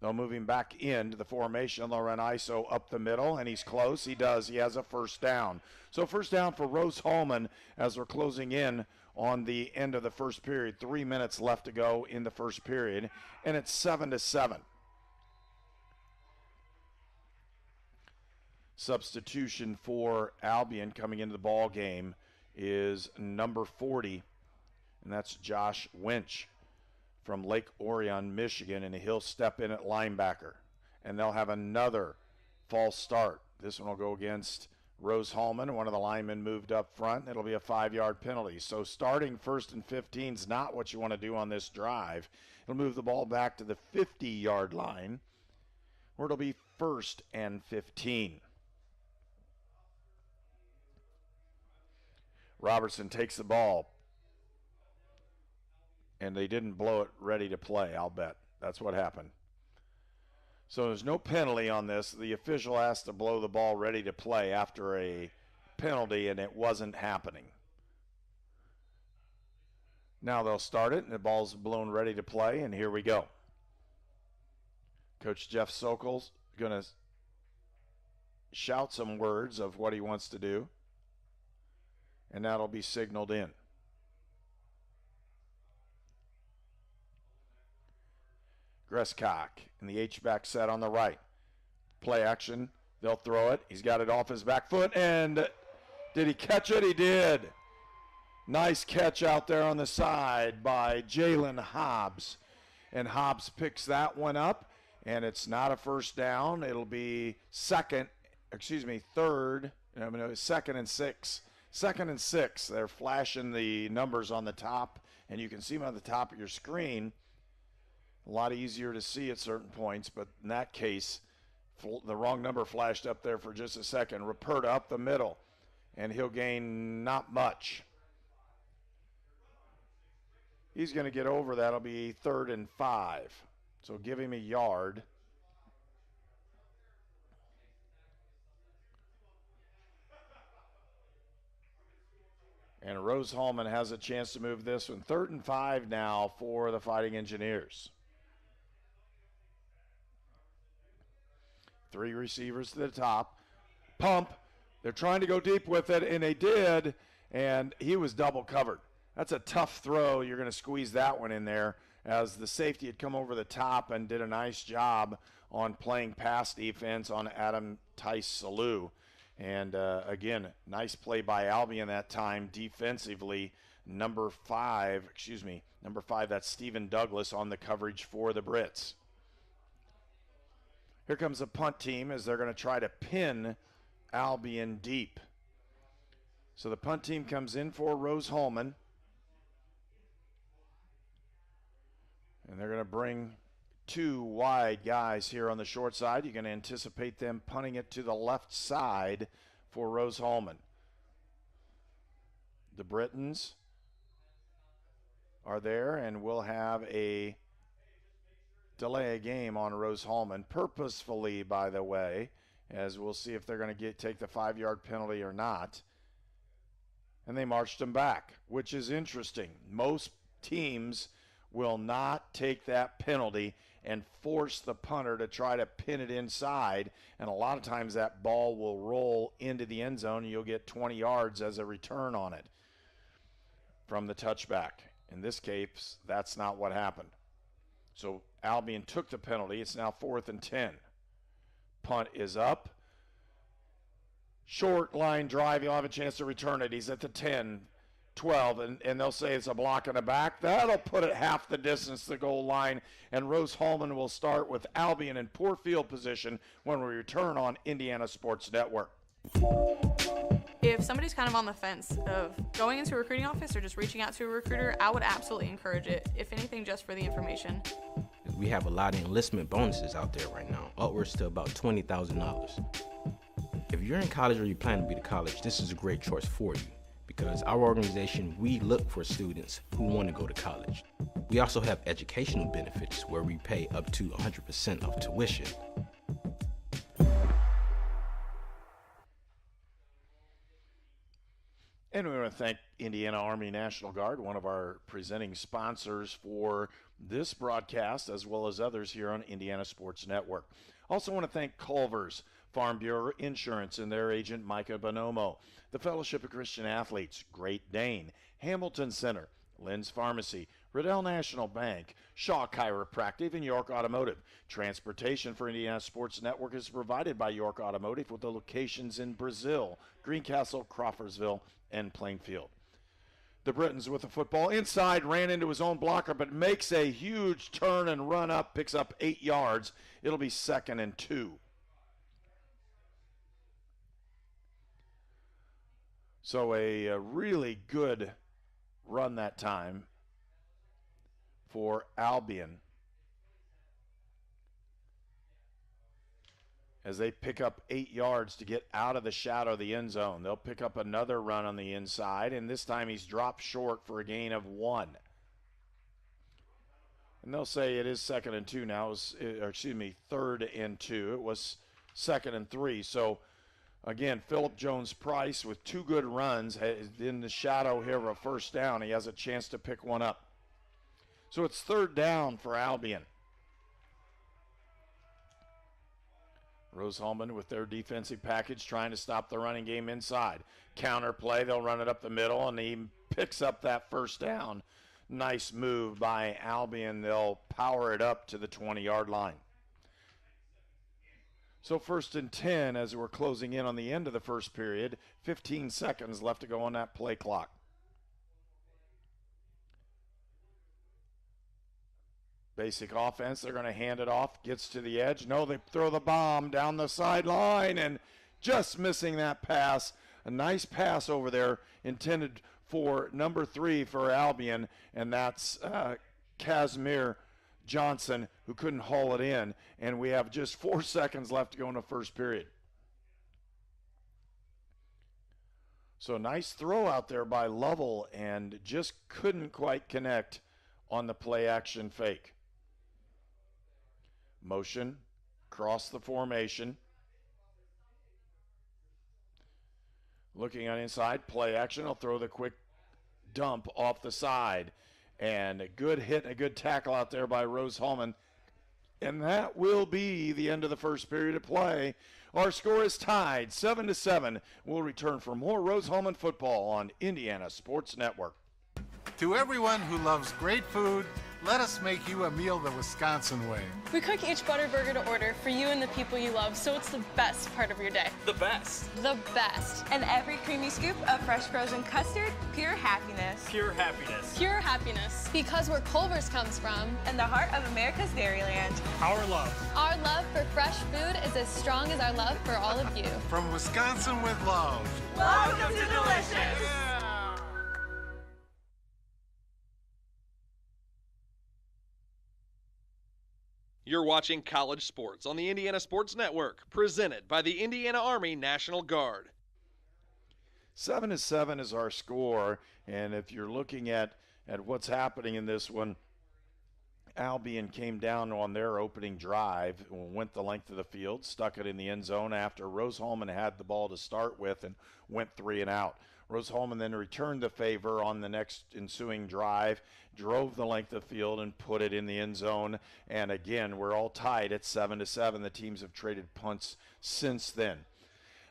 They'll move him back into the formation. They'll run ISO up the middle, and he's close. He does. He has a first down. So first down for Rose-Hulman as we're closing in on the end of the first period. 3 minutes left to go in the first period, and it's 7-7. Substitution for Albion coming into the ball game is number 40, and that's Josh Winch from Lake Orion, Michigan, and he'll step in at linebacker. And they'll have another false start. This one will go against Rose-Hulman. One of the linemen moved up front. It'll be a 5-yard penalty. So starting 1st and 15 is not what you want to do on this drive. It'll move the ball back to the 50-yard line where it'll be 1st and 15. Robertson takes the ball, and they didn't blow it ready to play, I'll bet. That's what happened. So there's no penalty on this. The official has to blow the ball ready to play after a penalty, and it wasn't happening. Now they'll start it, and the ball's blown ready to play, and here we go. Coach Jeff Sokol's going to shout some words of what he wants to do, and that'll be signaled in. Gresscock in the H-back set on the right. Play action. They'll throw it. He's got it off his back foot, and did he catch it? He did. Nice catch out there on the side by Jalen Hobbs. And Hobbs picks that one up, and it's not a first down. It'll be second and 6. 2nd and 6. They're flashing the numbers on the top, and you can see them on the top of your screen. A lot easier to see at certain points, but in that case, the wrong number flashed up there for just a second. Ruperta up the middle, and he'll gain not much. He's going to get over. That'll be 3rd and 5. So give him a yard. And Rose-Hulman has a chance to move this one. 3rd and 5 now for the Fighting Engineers. 3 receivers to the top. Pump. They're trying to go deep with it, and they did, and he was double covered. That's a tough throw. You're going to squeeze that one in there, as the safety had come over the top and did a nice job on playing pass defense on Adam Tice-Salou. And again, nice play by Albion that time defensively. Number 5, that's Stephen Douglas on the coverage for the Brits. Here comes the punt team as they're going to try to pin Albion deep. So the punt team comes in for Rose-Hulman. And they're going to bring 2 wide guys here on the short side. You can anticipate them punting it to the left side for Rose-Hulman. The Britons are there, and we'll have a delay a game on Rose-Hulman, purposefully, by the way, as we'll see if they're going to take the 5-yard penalty or not. And they marched them back, which is interesting. Most teams will not take that penalty and force the punter to try to pin it inside, and a lot of times that ball will roll into the end zone, and you'll get 20 yards as a return on it from the touchback. In this case, that's not what happened. So Albion took the penalty. It's now 4th and 10. Punt is up. Short line drive. He'll have a chance to return it. He's at the 10, 12, and they'll say it's a block in the back. That'll put it half the distance to the goal line, and Rose-Hulman will start with Albion in poor field position when we return on Indiana Sports Network. If somebody's kind of on the fence of going into a recruiting office or just reaching out to a recruiter, I would absolutely encourage it, if anything, just for the information. We have a lot of enlistment bonuses out there right now, upwards to about $20,000. If you're in college or you plan to be to college, this is a great choice for you, because our organization, we look for students who want to go to college. We also have educational benefits where we pay up to 100% of tuition. And we want to thank Indiana Army National Guard, one of our presenting sponsors for this broadcast, as well as others here on Indiana Sports Network. Also want to thank Culver's Farm Bureau Insurance and their agent Micah Bonomo, the Fellowship of Christian Athletes, Great Dane, Hamilton Center, Lynn's Pharmacy, Riddell National Bank, Shaw Chiropractic, and York Automotive. Transportation for Indiana Sports Network is provided by York Automotive with the locations in Brazil, Greencastle, Crawfordsville, and Plainfield. The Britons with the football inside, ran into his own blocker, but makes a huge turn and run up, picks up 8 yards. It'll be 2nd and 2. So a really good run that time for Albion. as they pick up 8 yards to get out of the shadow of the end zone. They'll pick up another run on the inside, and this time he's dropped short for a gain of 1. And they'll say it is 2nd and 2 now, or excuse me, 3rd and 2. It was 2nd and 3. So, again, Phillip Jones-Price with 2 good runs in the shadow here of a first down. He has a chance to pick one up. So it's 3rd down for Albion. Rose-Hulman with their defensive package trying to stop the running game inside. Counter play, they'll run it up the middle, and he picks up that first down. Nice move by Albion. They'll power it up to the 20-yard line. So 1st and 10 as we're closing in on the end of the first period. 15 seconds left to go on that play clock. Basic offense, they're going to hand it off, gets to the edge. No, they throw the bomb down the sideline and just missing that pass. A nice pass over there intended for number 3 for Albion, and that's Casimir Johnson, who couldn't haul it in. And we have just 4 seconds left to go in the first period. So nice throw out there by Lovell, and just couldn't quite connect on the play action fake. Motion, cross the formation. Looking on inside, play action. I'll throw the quick dump off the side. And a good hit and a good tackle out there by Rose-Hulman. And that will be the end of the first period of play. Our score is tied 7-7. We'll return for more Rose-Hulman football on Indiana Sports Network. To everyone who loves great food, let us make you a meal the Wisconsin way. We cook each butter burger to order for you and the people you love, so it's the best part of your day. The best. The best. And every creamy scoop of fresh frozen custard, pure happiness. Pure happiness. Pure happiness. Because where Culver's comes from. And the heart of America's Dairyland. Our love. Our love for fresh food is as strong as our love for all of you. From Wisconsin with love. Welcome to Delicious. Yeah. You're watching College Sports on the Indiana Sports Network, presented by the Indiana Army National Guard. 7-7 is our score, and if you're looking at what's happening in this one, Albion came down on their opening drive, went the length of the field, stuck it in the end zone after Rose-Hulman had the ball to start with and went 3 and out. Rose-Hulman then returned the favor on the next ensuing drive, drove the length of field and put it in the end zone. And again, we're all tied at 7-7. The teams have traded punts since then.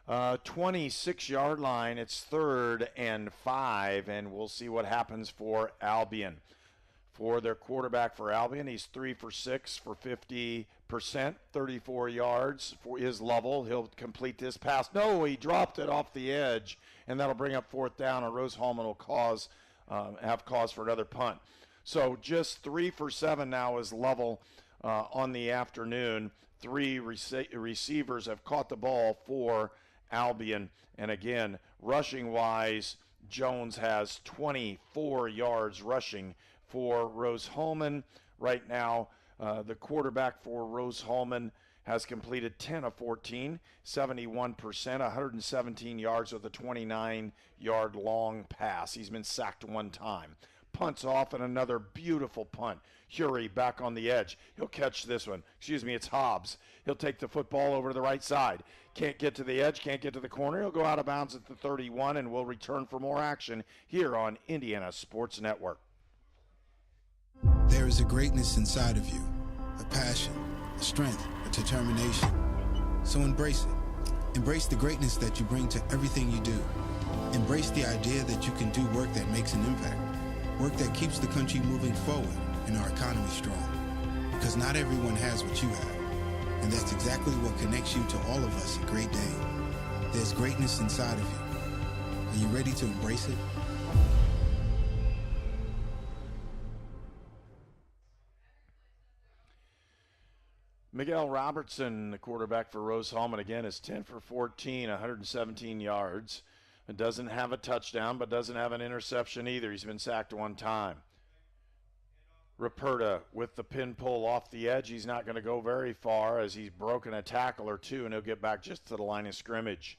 26-yard line, it's 3rd and 5, and we'll see what happens for Albion. For their quarterback for Albion, he's 3 for 6 for 50%, 34 yards for his Lovell. He'll complete this pass. No, he dropped it off the edge, and that'll bring up 4th down, and Rose-Hulman will have cause for another punt. So just 3 for 7 now is Lovell on the afternoon. 3 receivers have caught the ball for Albion. And again, rushing-wise, Jones has 24 yards rushing for Rose-Hulman. Right now, the quarterback for Rose-Hulman has completed 10 of 14, 71%, 117 yards with a 29-yard long pass. He's been sacked 1 time. Punts off, and another beautiful punt. Hury back on the edge. He'll catch this one. It's Hobbs. He'll take the football over to the right side. Can't get to the edge, can't get to the corner. He'll go out of bounds at the 31, and we'll return for more action here on Indiana Sports Network. There is a greatness inside of you, a passion, a strength, a determination. So embrace it. Embrace the greatness that you bring to everything you do. Embrace the idea that you can do work that makes an impact, work that keeps the country moving forward and our economy strong. Because not everyone has what you have, and that's exactly what connects you to all of us at Great Dane. There's greatness inside of you. Are you ready to embrace it? Miguel Robertson, the quarterback for Rose-Hulman, again is 10 for 14, 117 yards. It doesn't have a touchdown, but doesn't have an interception either. He's been sacked 1 time. Ruperta with the pin pull off the edge. He's not going to go very far as he's broken a tackle or two, and he'll get back just to the line of scrimmage.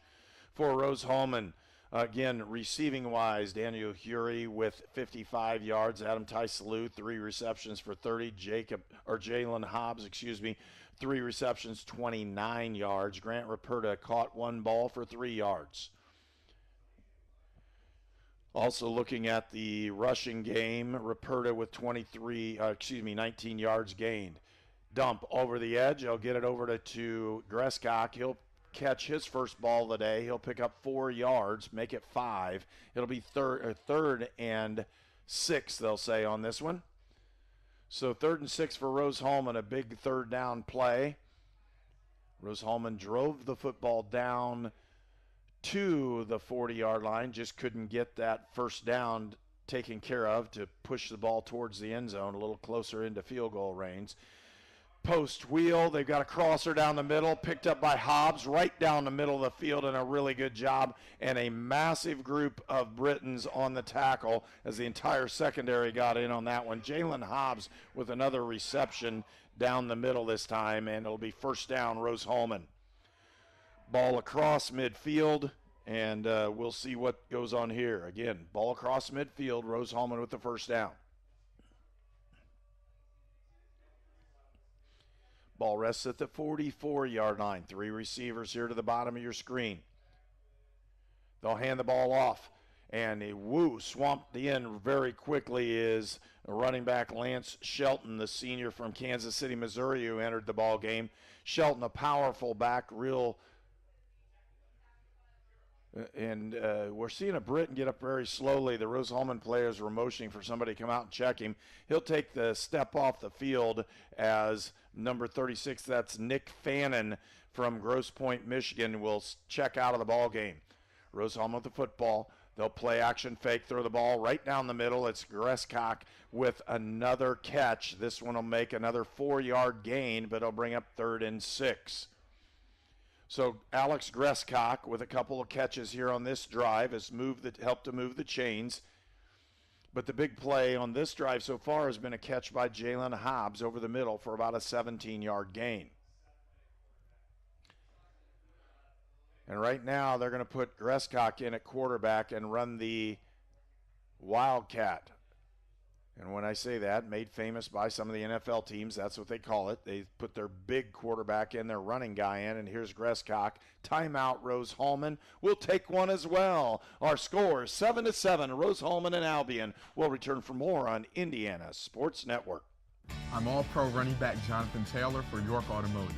For Rose-Hulman, again, receiving-wise, Daniel Hury with 55 yards. Adam Taisalou, 3 receptions for 30. Jalen Hobbs, 3 receptions, 29 yards. Grant Ruperta caught 1 ball for 3 yards. Also looking at the rushing game, Ruperta with 19 yards gained. Dump over the edge. He'll get it over to Gresscock. He'll catch his first ball of the day. He'll pick up 4 yards, make it 5. It'll be third and 6, they'll say, on this one. So 3rd and 6 for Rose-Hulman, a big 3rd down play. Rose-Hulman drove the football down to the 40-yard line, just couldn't get that first down taken care of to push the ball towards the end zone, a little closer into field goal range. Post wheel, they've got a crosser down the middle, picked up by Hobbs right down the middle of the field, and a really good job, and a massive group of Britons on the tackle as the entire secondary got in on that one. Jalen Hobbs with another reception down the middle this time, and it'll be first down, Rose-Hulman. Ball across midfield, and we'll see what goes on here. Again, ball across midfield, Rose-Hulman with the first down. Ball rests at the 44-yard line. 3 receivers here to the bottom of your screen. They'll hand the ball off, and swamped in very quickly is running back Lance Shelton, the senior from Kansas City, Missouri, who entered the ball game. Shelton, a powerful back, and we're seeing a Briton get up very slowly. The Rose-Hulman players were motioning for somebody to come out and check him. He'll take the step off the field as number 36, that's Nick Fannin from Grosse Pointe, Michigan, will check out of the ball game. Rose-Hulman with the football. They'll play action fake, throw the ball right down the middle. It's Gresscock with another catch. This one will make another 4-yard gain, but it'll bring up 3rd and 6. So Alex Gresscock with a couple of catches here on this drive has helped to move the chains. But the big play on this drive so far has been a catch by Jalen Hobbs over the middle for about a 17-yard gain. And right now they're going to put Gresscock in at quarterback and run the Wildcat. And when I say that, made famous by some of the NFL teams, that's what they call it. They put their big quarterback in, their running guy in, and here's Gresscock. Timeout, Rose-Hulman. We'll take one as well. Our score is 7-7, Rose-Hulman and Albion. We'll return for more on Indiana Sports Network. I'm All-Pro running back Jonathan Taylor for York Automotive.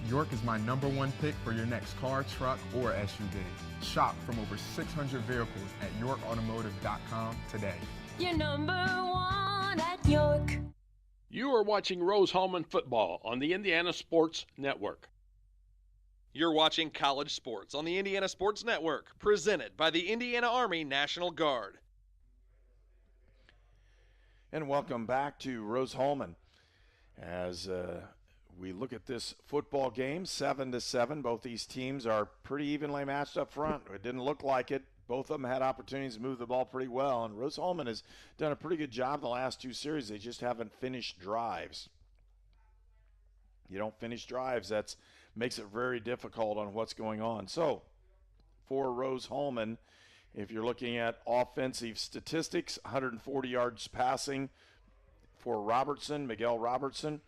York is my #1 pick for your next car, truck, or SUV. Shop from over 600 vehicles at yorkautomotive.com today. You're #1 at York. You are watching Rose-Hulman football on the Indiana Sports Network. You're watching college sports on the Indiana Sports Network, presented by the Indiana Army National Guard. And welcome back to Rose-Hulman as we look at this football game, 7-7. Both these teams are pretty evenly matched up front. It didn't look like it. Both of them had opportunities to move the ball pretty well, and Rose-Hulman has done a pretty good job the last 2 series. They just haven't finished drives. You don't finish drives, that makes it very difficult on what's going on. So, for Rose-Hulman, if you're looking at offensive statistics, 140 yards passing for Miguel Robertson.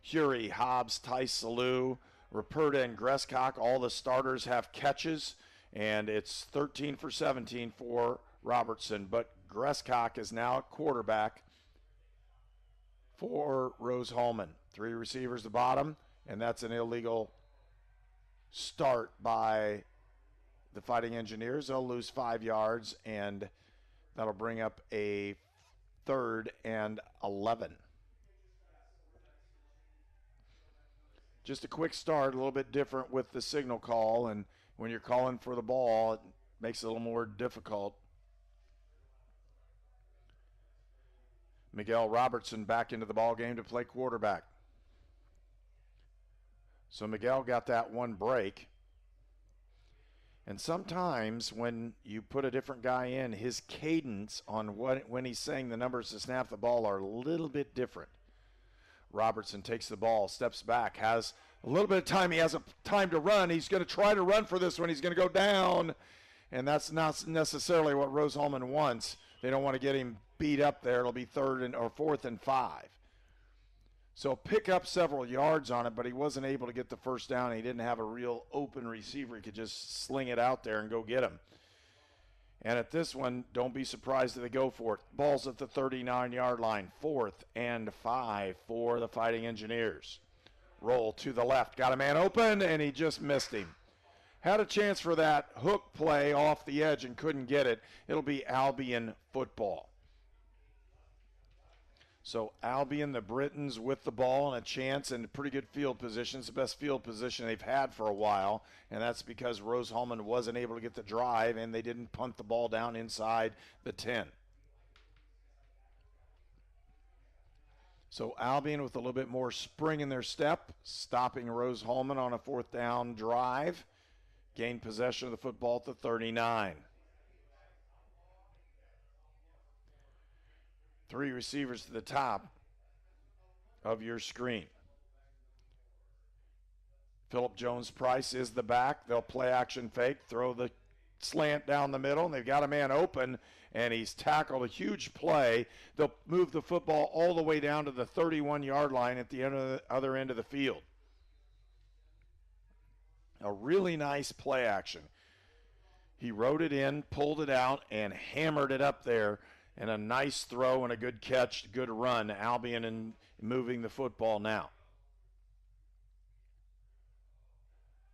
Hury, Hobbs, Taisalou, Ruperta, and Gresscock, all the starters have catches. And it's 13 for 17 for Robertson. But Gresscock is now at quarterback for Rose-Hulman. 3 receivers at the bottom, and that's an illegal start by the Fighting Engineers. They'll lose 5 yards, and that'll bring up a 3rd and 11. Just a quick start, a little bit different with the signal call, and when you're calling for the ball, it makes it a little more difficult. Miguel Robertson back into the ball game to play quarterback. So Miguel got that one break. And sometimes when you put a different guy in, his cadence on when he's saying the numbers to snap the ball are a little bit different. Robertson takes the ball, steps back, has a little bit of time. He has a time to run. He's going to try to run for this one. He's going to go down, and that's not necessarily what Rose-Hulman wants. They don't want to get him beat up there. It'll be 4th and 5. So pick up several yards on it, but he wasn't able to get the first down. He didn't have a real open receiver. He could just sling it out there and go get him. And at this one, don't be surprised if they go for it. Ball's at the 39-yard line. 4th and 5 for the Fighting Engineers. Roll to the left. Got a man open, and he just missed him. Had a chance for that hook play off the edge and couldn't get it. It'll be Albion football. So Albion, the Britons, with the ball and a chance and pretty good field position. It's the best field position they've had for a while, and that's because Rose-Hulman wasn't able to get the drive, and they didn't punt the ball down inside the 10. So Albion with a little bit more spring in their step, stopping Rose-Hulman on a 4th down drive. Gained possession of the football at the 39. 3 receivers to the top of your screen. Phillip Jones-Price is the back. They'll play action fake, throw the slant down the middle, and they've got a man open, and he's tackled a huge play. They'll move the football all the way down to the 31-yard line at the other end of the field. A really nice play action. He wrote it in, pulled it out, and hammered it up there. And a nice throw and a good catch, good run. Albion in moving the football now.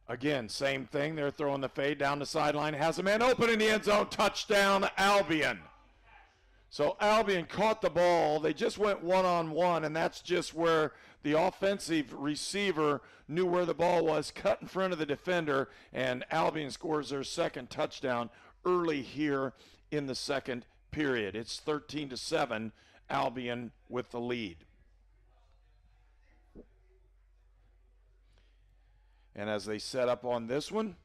Again, same thing. They're throwing the fade down the sideline. Has a man open in the end zone. Touchdown, Albion. So Albion caught the ball. They just went one-on-one, and that's just where the offensive receiver knew where the ball was, cut in front of the defender, and Albion scores their second touchdown early here in the second period. It's 13-7, Albion with the lead. And as they set up on this one,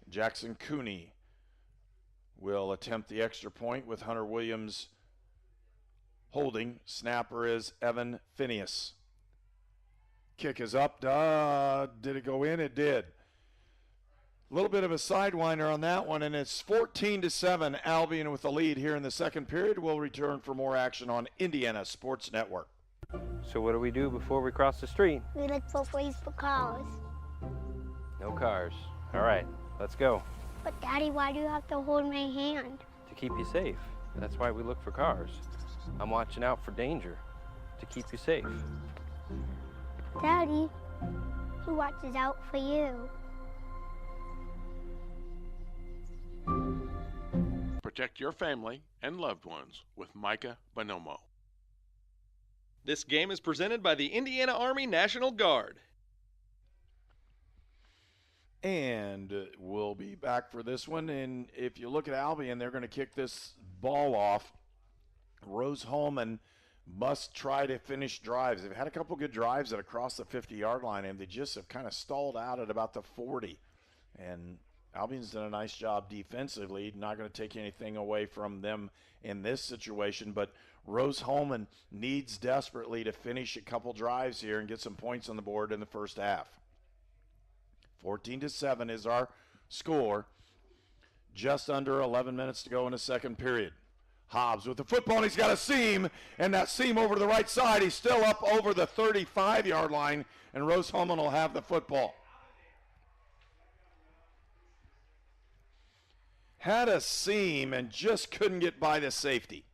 Jackson Cooney will attempt the extra point with Hunter Williams holding. Snapper is Evan Phineas. Kick is up. Did it go in? It did. A little bit of a sidewinder on that one, and it's 14-7, Albion with the lead here in the second period. We'll return for more action on Indiana Sports Network. So what do we do before we cross the street? We look for ways for cars. No cars. All right, let's go. But Daddy, why do you have to hold my hand? To keep you safe. That's why we look for cars. I'm watching out for danger to keep you safe. Daddy, who watches out for you? Protect your family and loved ones with Micah Bonomo. This game is presented by the Indiana Army National Guard. And we'll be back for this one. And if you look at Albion, they're going to kick this ball off. Rose-Hulman must try to finish drives. They've had a couple good drives that across the 50-yard line, and they just have kind of stalled out at about the 40. And Albion's done a nice job defensively. Not going to take anything away from them in this situation, but Rose-Hulman needs desperately to finish a couple drives here and get some points on the board in the first half. 14-7 is our score. Just under 11 minutes to go in the second period. Hobbs with the football, and he's got a seam, and that seam over to the right side. He's still up over the 35-yard line, and Rose-Hulman will have the football. Had a seam and just couldn't get by the safety.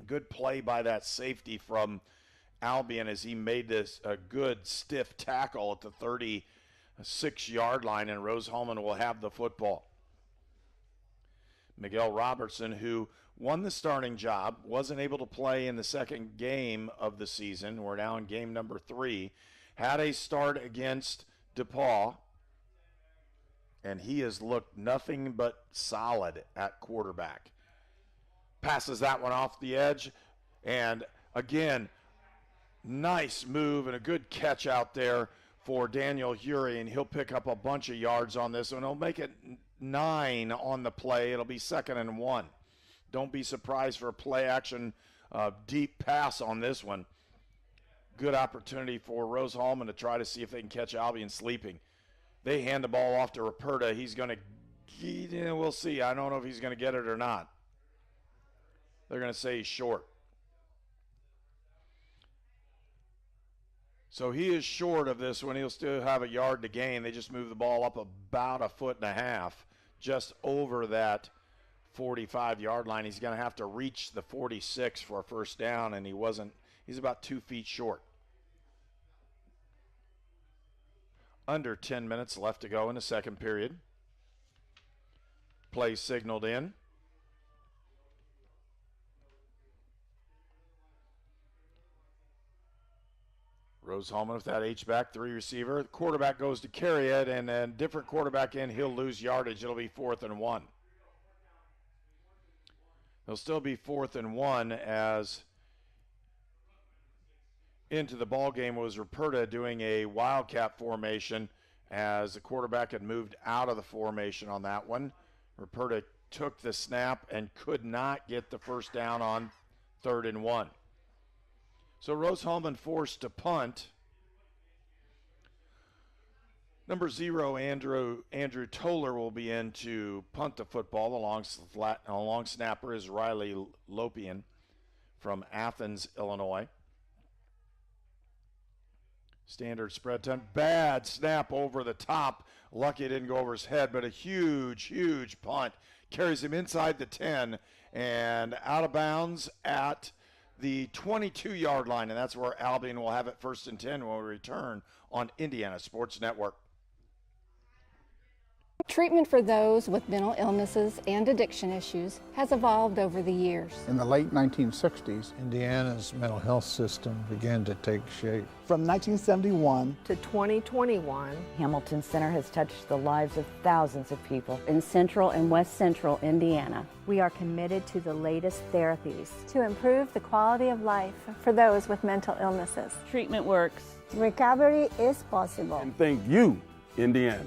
Good play by that safety from Albion as he made this a good stiff tackle at the 36-yard line, and Rose-Hulman will have the football. Miguel Robertson, who won the starting job, wasn't able to play in the second game of the season. We're now in game number 3. Had a start against DePaul, and he has looked nothing but solid at quarterback. Passes that one off the edge, and again, nice move and a good catch out there for Daniel Hury, and he'll pick up a bunch of yards on this one. He'll make it 9 on the play. It'll be 2nd and 1. Don't be surprised for a play action deep pass on this one. Good opportunity for Rose-Hulman to try to see if they can catch Albion sleeping. They hand the ball off to Ruperta. He's going to, we'll see. I don't know if he's going to get it or not. They're going to say he's short. So he is short of this one. He'll still have a yard to gain. They just move the ball up about 1.5 feet, just over that 45-yard line. He's going to have to reach the 46 for a first down, and he's about 2 feet short. Under 10 minutes left to go in the second period. Play signaled in. Rose-Hulman with that H-back, 3 receiver. The quarterback goes to carry it, and then different quarterback in, he'll lose yardage. It'll be 4th and 1. It'll still be 4th and 1 as into the ball game was Ruperta doing a wildcat formation as the quarterback had moved out of the formation on that one. Ruperta took the snap and could not get the first down on 3rd and 1. So Rose-Hulman forced to punt. Number 0, Andrew Toller will be in to punt the football. The long snapper is Riley Lopian from Athens, Illinois. Standard spread time. Bad snap over the top. Lucky it didn't go over his head, but a huge, huge punt. Carries him inside the 10 and out of bounds at the 22-yard line, and that's where Albion will have it 1st and 10 when we return on Indiana Sports Network. Treatment for those with mental illnesses and addiction issues has evolved over the years. In the late 1960s, Indiana's mental health system began to take shape. From 1971 to 2021, Hamilton Center has touched the lives of thousands of people in central and west central Indiana. We are committed to the latest therapies to improve the quality of life for those with mental illnesses. Treatment works. Recovery is possible. And thank you, Indiana.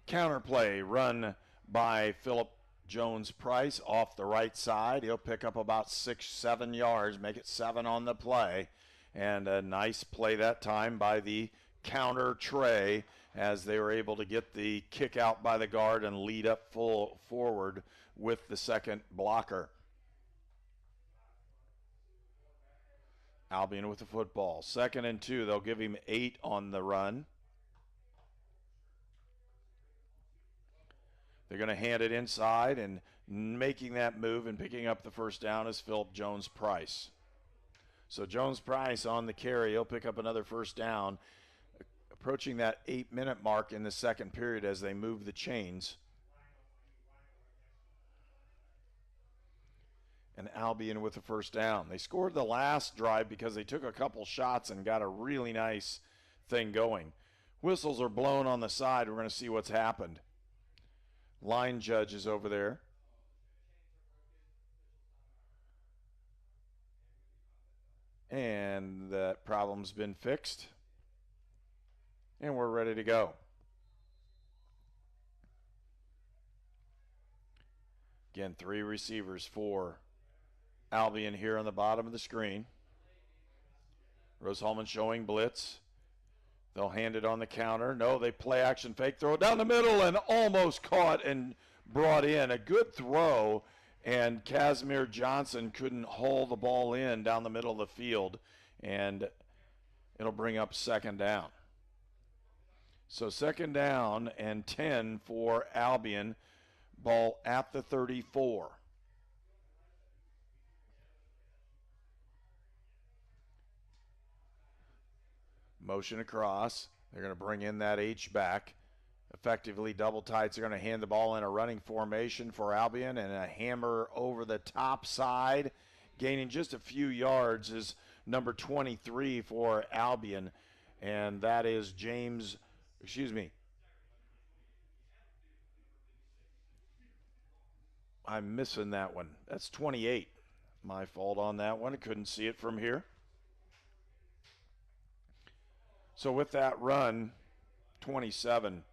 Counterplay run by Philip Jones-Price off the right side. He'll pick up about 6-7 yards, make it 7 on the play. And a nice play that time by the counter Trey as they were able to get the kick out by the guard and lead up full forward with the second blocker. Albion with the football. 2nd and 2. They'll give him 8 on the run. They're going to hand it inside, and making that move and picking up the first down is Philip Jones-Price. So Jones-Price on the carry. He'll pick up another first down, approaching that 8-minute mark in the second period as they move the chains. And Albion with the first down. They scored the last drive because they took a couple shots and got a really nice thing going. Whistles are blown on the side. We're going to see what's happened. Line judge is over there. And that problem's been fixed. And we're ready to go. Again, 3 receivers for Albion here on the bottom of the screen. Rose-Hulman showing blitz. They'll hand it on the counter. No, they play action fake, throw it down the middle, and almost caught and brought in. A good throw, and Casimir Johnson couldn't haul the ball in down the middle of the field, and it'll bring up 2nd down. So 2nd down and 10 for Albion. Ball at the 34. Motion across. They're going to bring in that H-back. Effectively double tights. They're going to hand the ball in a running formation for Albion, and a hammer over the top side. Gaining just a few yards is number 23 for Albion, and that is I'm missing that one. That's 28. My fault on that one. I couldn't see it from here. So with that run, 27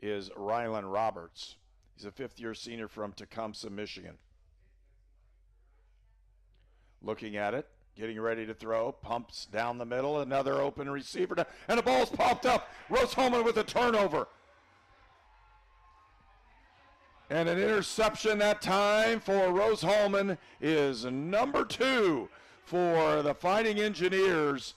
is Rylan Roberts. He's a fifth-year senior from Tecumseh, Michigan. Looking at it, getting ready to throw, pumps down the middle, another open receiver, and the ball's popped up. Rose-Hulman with a turnover. And an interception that time for Rose-Hulman is number 2 for the Fighting Engineers,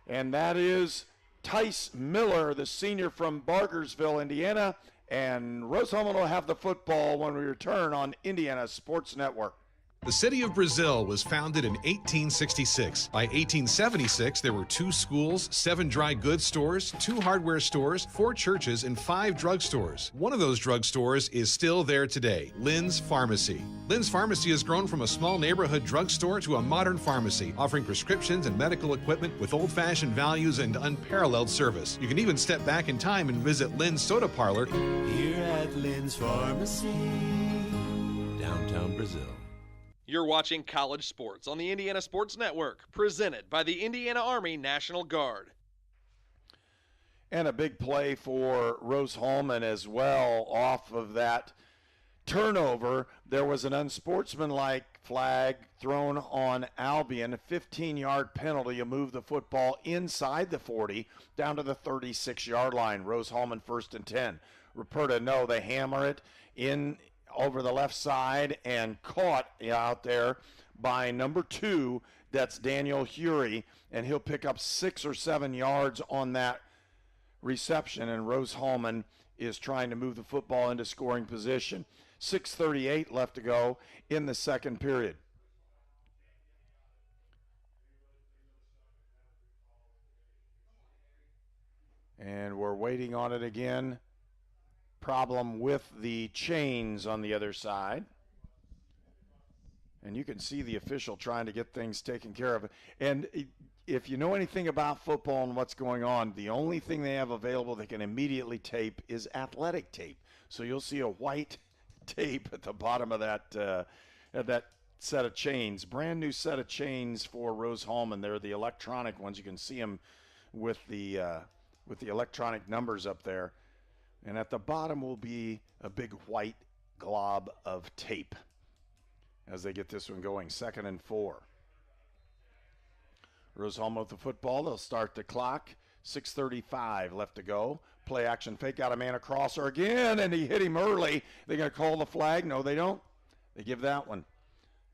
and that is Tice Miller, the senior from Bargersville, Indiana, and Rose-Hulman will have the football when we return on Indiana Sports Network. The city of Brazil was founded in 1866. By 1876, there were 2 schools, 7 dry goods stores, 2 hardware stores, 4 churches, and 5 drugstores. One of those drugstores is still there today, Lynn's Pharmacy. Lynn's Pharmacy has grown from a small neighborhood drugstore to a modern pharmacy, offering prescriptions and medical equipment with old-fashioned values and unparalleled service. You can even step back in time and visit Lynn's Soda Parlor here at Lynn's Pharmacy, downtown Brazil. You're watching College Sports on the Indiana Sports Network, presented by the Indiana Army National Guard. And a big play for Rose-Hulman as well off of that turnover. There was an unsportsmanlike flag thrown on Albion, a 15-yard penalty to move the football inside the 40 down to the 36-yard line. Rose-Hulman 1st and 10. Ruperta, no, they hammer it in over the left side and caught out there by number 2. That's Daniel Hury, and he'll pick up 6 or 7 yards on that reception, and Rose-Hulman is trying to move the football into scoring position. 6:38 left to go in the second period. And we're waiting on it again. Problem with the chains on the other side. And you can see the official trying to get things taken care of. And if you know anything about football and what's going on, the only thing they have available they can immediately tape is athletic tape. So you'll see a white tape at the bottom of that set of chains. Brand new set of chains for Rose-Hulman. They're the electronic ones. You can see them with the electronic numbers up there. And at the bottom will be a big white glob of tape as they get this one going. 2nd and 4. Rose-Hulman with the football. They'll start the clock. 6:35 left to go. Play action fake out a man across her again, and he hit him early. They're going to call the flag. No, they don't. They give that one.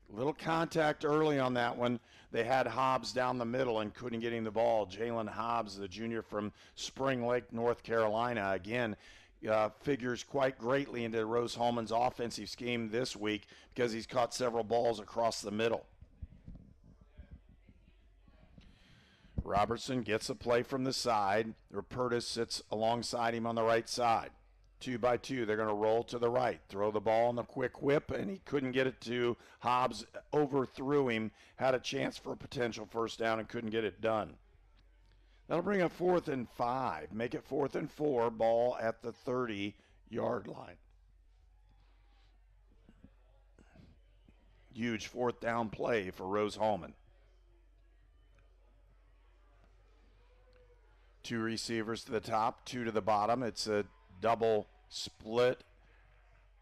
Little contact early on that one. They had Hobbs down the middle and couldn't get him the ball. Jalen Hobbs, the junior from Spring Lake, North Carolina, again, figures quite greatly into Rose-Hulman's offensive scheme this week because he's caught several balls across the middle. Robertson gets a play from the side. Ruperta sits alongside him on the right side. 2 by 2, they're going to roll to the right. Throw the ball on the quick whip, and he couldn't get it to Hobbs. Overthrew him, had a chance for a potential first down and couldn't get it done. That'll bring up 4th and 5. Make it 4th and 4, ball at the 30-yard line. Huge 4th down play for Rose-Hulman. 2 receivers to the top, 2 to the bottom. It's a double split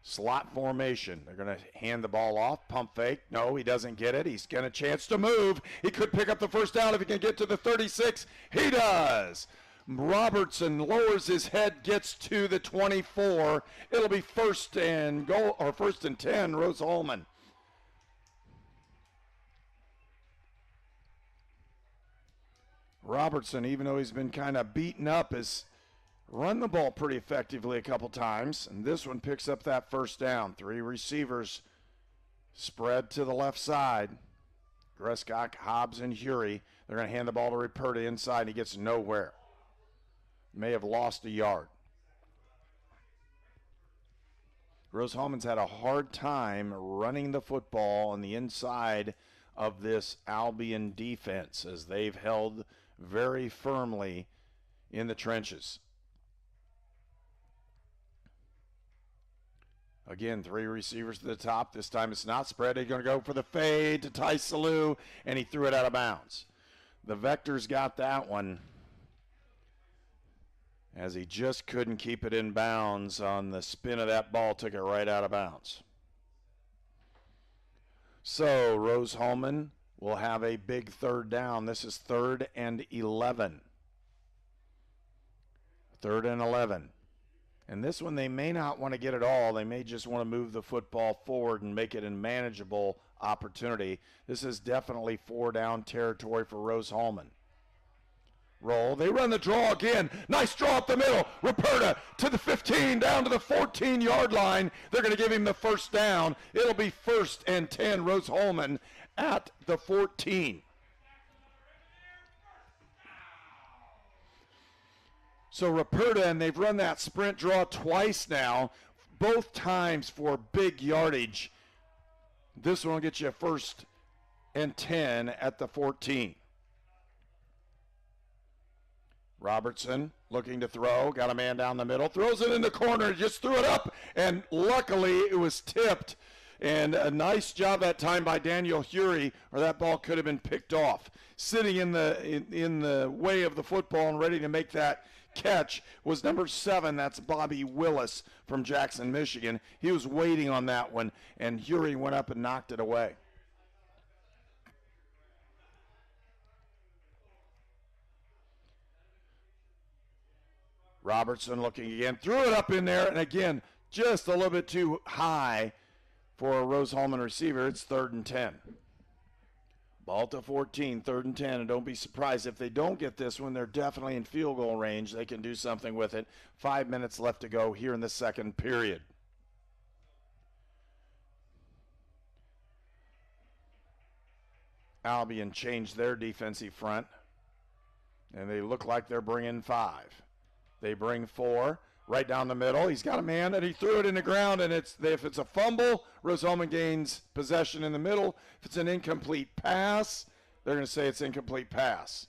slot formation. They're going to hand the ball off, pump fake. No, he doesn't get it. He's got a chance to move. He could pick up the first down if he can get to the 36. He does. Robertson lowers his head, gets to the 24. It'll be 1st and goal, or 1st and 10, Rose-Hulman. Robertson, even though he's been kind of beaten up, has run the ball pretty effectively a couple times, and this one picks up that first down. 3 receivers spread to the left side. Grescock, Hobbs, and Hury. They're going to hand the ball to Ruperta inside, and he gets nowhere. May have lost a yard. Rose-Hulman's had a hard time running the football on the inside of this Albion defense as they've held very firmly in the trenches. Again, 3 receivers to the top. This time it's not spread. They're going to go for the fade to Tice Salou, and he threw it out of bounds. The Vectors got that one. as he just couldn't keep it in bounds on the spin of that ball, took it right out of bounds. So Rose-Hulman will have a big third down. This is 3rd and 11. 3rd and 11. And this one they may not want to get it all. They may just want to move the football forward and make it a manageable opportunity. This is definitely 4-down territory for Rose-Hulman. Roll. They run the draw again. Nice draw up the middle. Ruperta to the 15, down to the 14-yard line. They're going to give him the first down. It'll be 1st and 10, Rose-Hulman at the 14. So Ruperta, and they've run that sprint draw twice now, both times for big yardage. This one will get you 1st and 10 at the 14. Robertson looking to throw, got a man down the middle, throws it in the corner, just threw it up, and luckily it was tipped. And a nice job that time by Daniel Hury, or that ball could have been picked off. Sitting in the way of the football and ready to make that catch was number 7. That's Bobby Willis from Jackson, Michigan. He was waiting on that one, and Hury went up and knocked it away. Robertson looking again, threw it up in there, and again, just a little bit too high for a Rose-Hulman receiver. It's 3rd and 10. Ball to 14, 3rd and 10, and don't be surprised if they don't get this one. They're definitely in field goal range. They can do something with it. 5 minutes left to go here in the second period. Albion changed their defensive front, and they look like they're bringing 5. They bring 4 right down the middle. He's got a man, and he threw it in the ground, and if it's a fumble, Rose-Hulman gains possession in the middle. If it's an incomplete pass, they're going to say it's incomplete pass.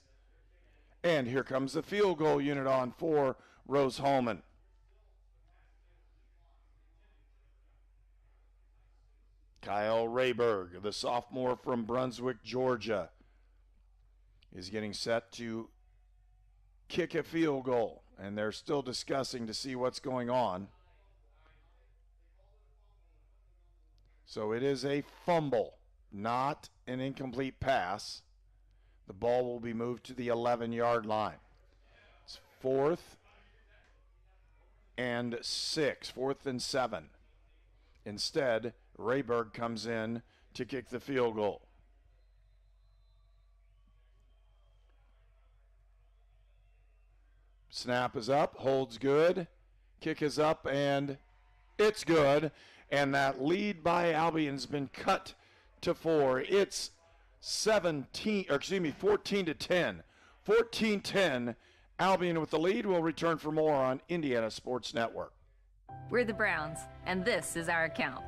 And here comes the field goal unit on for Rose-Hulman. Kyle Rayberg, the sophomore from Brunswick, Georgia, is getting set to kick a field goal. And they're still discussing to see what's going on. So it is a fumble, not an incomplete pass. The ball will be moved to the 11-yard line. It's 4th and 6, 4th and 7. Instead, Rayberg comes in to kick the field goal. Snap is up, holds good, kick is up, and it's good. And that lead by Albion's been cut to 4. It's 14 to 10. 14-10. Albion with the lead. Will return for more on Indiana Sports Network. We're the Browns, and this is our account.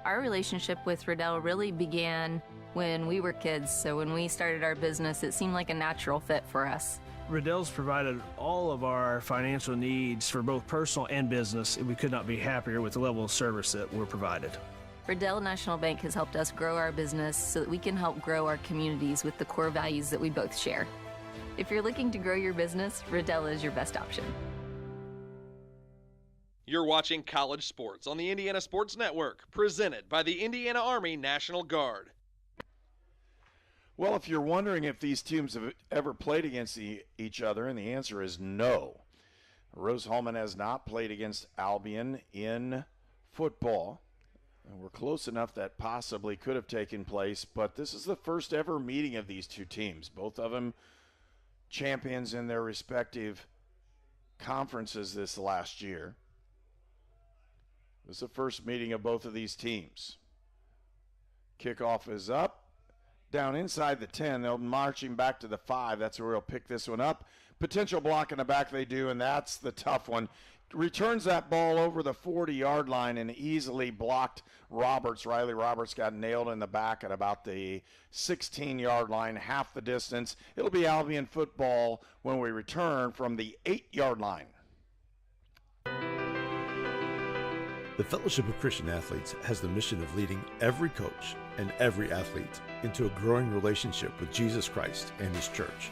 Our relationship with Riddell really began when we were kids, so when we started our business, it seemed like a natural fit for us. Riddell's provided all of our financial needs for both personal and business, and we could not be happier with the level of service that we're provided. Riddell National Bank has helped us grow our business so that we can help grow our communities with the core values that we both share. If you're looking to grow your business, Riddell is your best option. You're watching College Sports on the Indiana Sports Network, presented by the Indiana Army National Guard. Well, if you're wondering if these teams have ever played against each other, and the answer is no. Rose-Hulman has not played against Albion in football. And we're close enough that possibly could have taken place, but this is the first ever meeting of these two teams. Both of them champions in their respective conferences this last year. This is the first meeting of both of these teams. Kickoff is up. Down inside the 10, they'll march him back to the 5. That's where he'll pick this one up. Potential block in the back they do, and that's the tough one. Returns that ball over the 40-yard line and easily blocked Roberts. Riley Roberts got nailed in the back at about the 16-yard line, half the distance. It'll be Albion football when we return from the 8-yard line. The Fellowship of Christian Athletes has the mission of leading every coach and every athlete into a growing relationship with Jesus Christ and His church.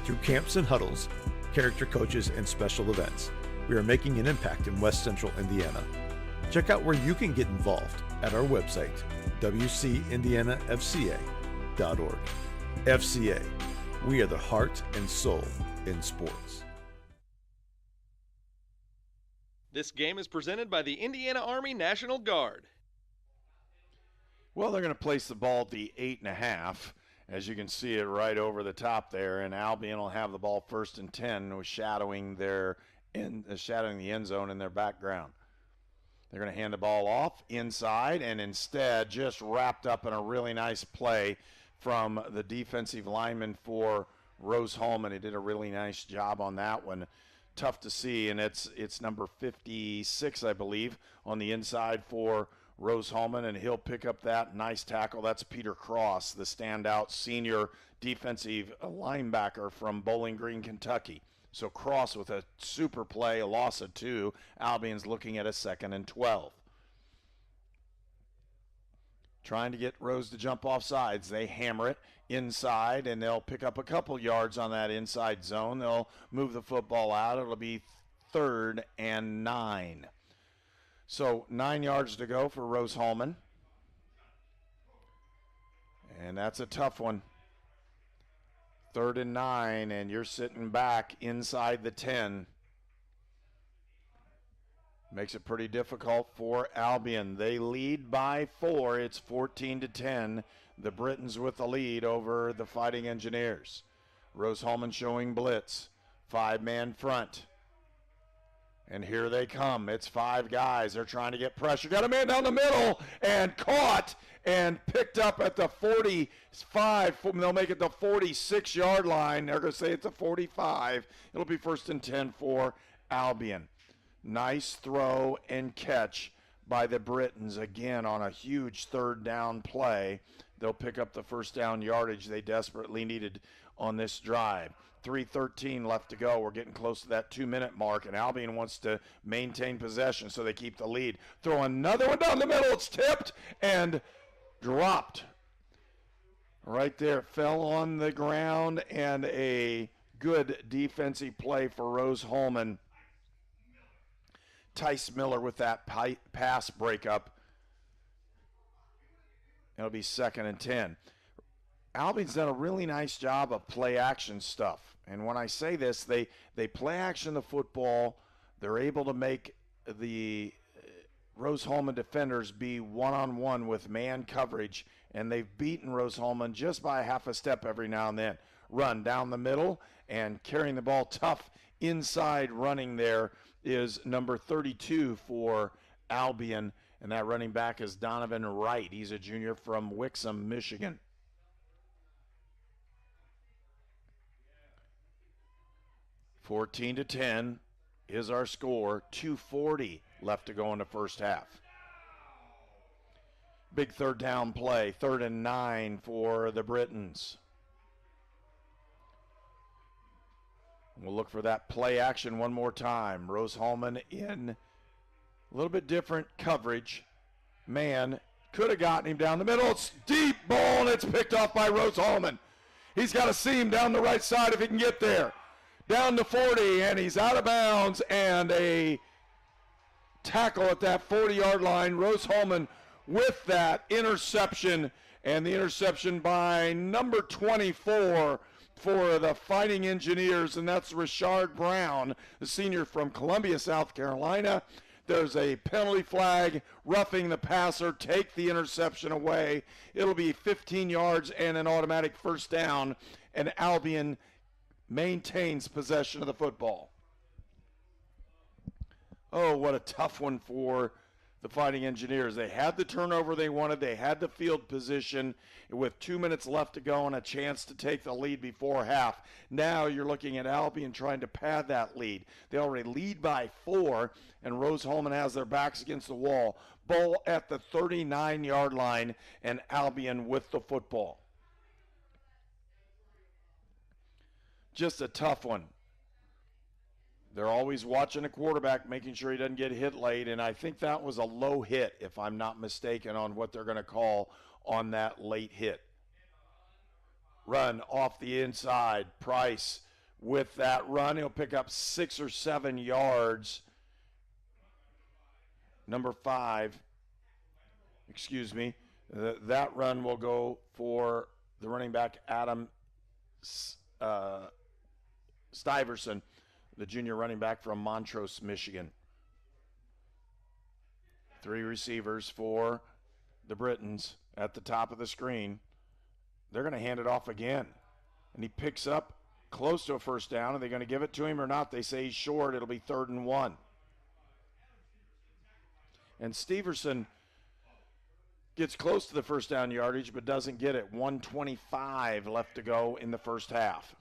Through camps and huddles, character coaches, and special events. We are making an impact in West Central Indiana. Check out where you can get involved at our website, wcindianafca.org. FCA, we are the heart and soul in sports. This game is presented by the Indiana Army National Guard. Well, they're going to place the ball at the 8.5. As you can see it right over the top there, and Albion will have the ball 1st and 10, with shadowing the end zone in their background. They're going to hand the ball off inside, and instead just wrapped up in a really nice play from the defensive lineman for Rose-Hulman. He did a really nice job on that one. Tough to see, and it's number 56, I believe, on the inside for Rose-Hulman, and he'll pick up that nice tackle. That's Peter Cross, the standout senior defensive linebacker from Bowling Green, Kentucky. So Cross with a super play, a loss of 2. Albion's looking at a 2nd and 12. Trying to get Rose to jump off sides. They hammer it inside, and they'll pick up a couple yards on that inside zone. They'll move the football out. It'll be 3rd and 9. So 9 yards to go for Rose-Hulman. And that's a tough one. 3rd and 9, and you're sitting back inside the 10. Makes it pretty difficult for Albion. They lead by 4. It's 14-10. The Britons with the lead over the Fighting Engineers. Rose-Hulman showing blitz. 5-man front. And here they come. It's 5 guys. They're trying to get pressure. Got a man down the middle and caught and picked up at the 45. They'll make it the 46-yard line. They're going to say it's a 45. It'll be 1st and 10 for Albion. Nice throw and catch by the Britons again on a huge 3rd down play. They'll pick up the 1st down yardage they desperately needed on this drive. 3:13 left to go. We're getting close to that 2-minute mark, and Albion wants to maintain possession, so they keep the lead. Throw another one down the middle. It's tipped and dropped. Right there. Fell on the ground, and a good defensive play for Rose-Hulman. Tice Miller with that pass breakup. It'll be 2nd and 10. Albion's done a really nice job of play action stuff. And when I say this, they play action the football. They're able to make the Rose-Hulman defenders be one-on-one with man coverage, and they've beaten Rose-Hulman just by half a step every now and then. Run down the middle and carrying the ball tough inside running there is number 32 for Albion, and that running back is Donovan Wright. He's a junior from Wixom, Michigan. (14-10) is our score. 2:40 left to go in the first half. Big 3rd down play. 3rd and 9 for the Britons. We'll look for that play action one more time. Rose-Hulman in a little bit different coverage. Man, could have gotten him down the middle. It's deep ball, and it's picked off by Rose-Hulman. He's got to see him down the right side if he can get there. Down to 40, and he's out of bounds, and a tackle at that 40-yard line. Rose-Hulman with that interception, and the interception by number 24 for the Fighting Engineers, and that's Richard Brown, the senior from Columbia, South Carolina. There's a penalty flag, roughing the passer, take the interception away. It'll be 15 yards and an automatic 1st down, and Albion maintains possession of the football. Oh, what a tough one for the Fighting Engineers. They had the turnover they wanted. They had the field position with 2 minutes left to go and a chance to take the lead before half. Now you're looking at Albion trying to pad that lead. They already lead by 4, and Rose-Hulman has their backs against the wall. Ball at the 39-yard line, and Albion with the football. Just a tough one. They're always watching a quarterback, making sure he doesn't get hit late, and I think that was a low hit, if I'm not mistaken, on what they're going to call on that late hit. Run off the inside. Price with that run. He'll pick up 6 or 7 yards. Number 5, that run will go for the running back Adam Stuyvesant, the junior running back from Montrose, Michigan. 3 receivers for the Britons at the top of the screen. They're going to hand it off again. And he picks up close to a first down. Are they going to give it to him or not? They say he's short. It'll be 3rd and 1. And Steverson gets close to the first down yardage but doesn't get it. 1:25 left to go in the first half.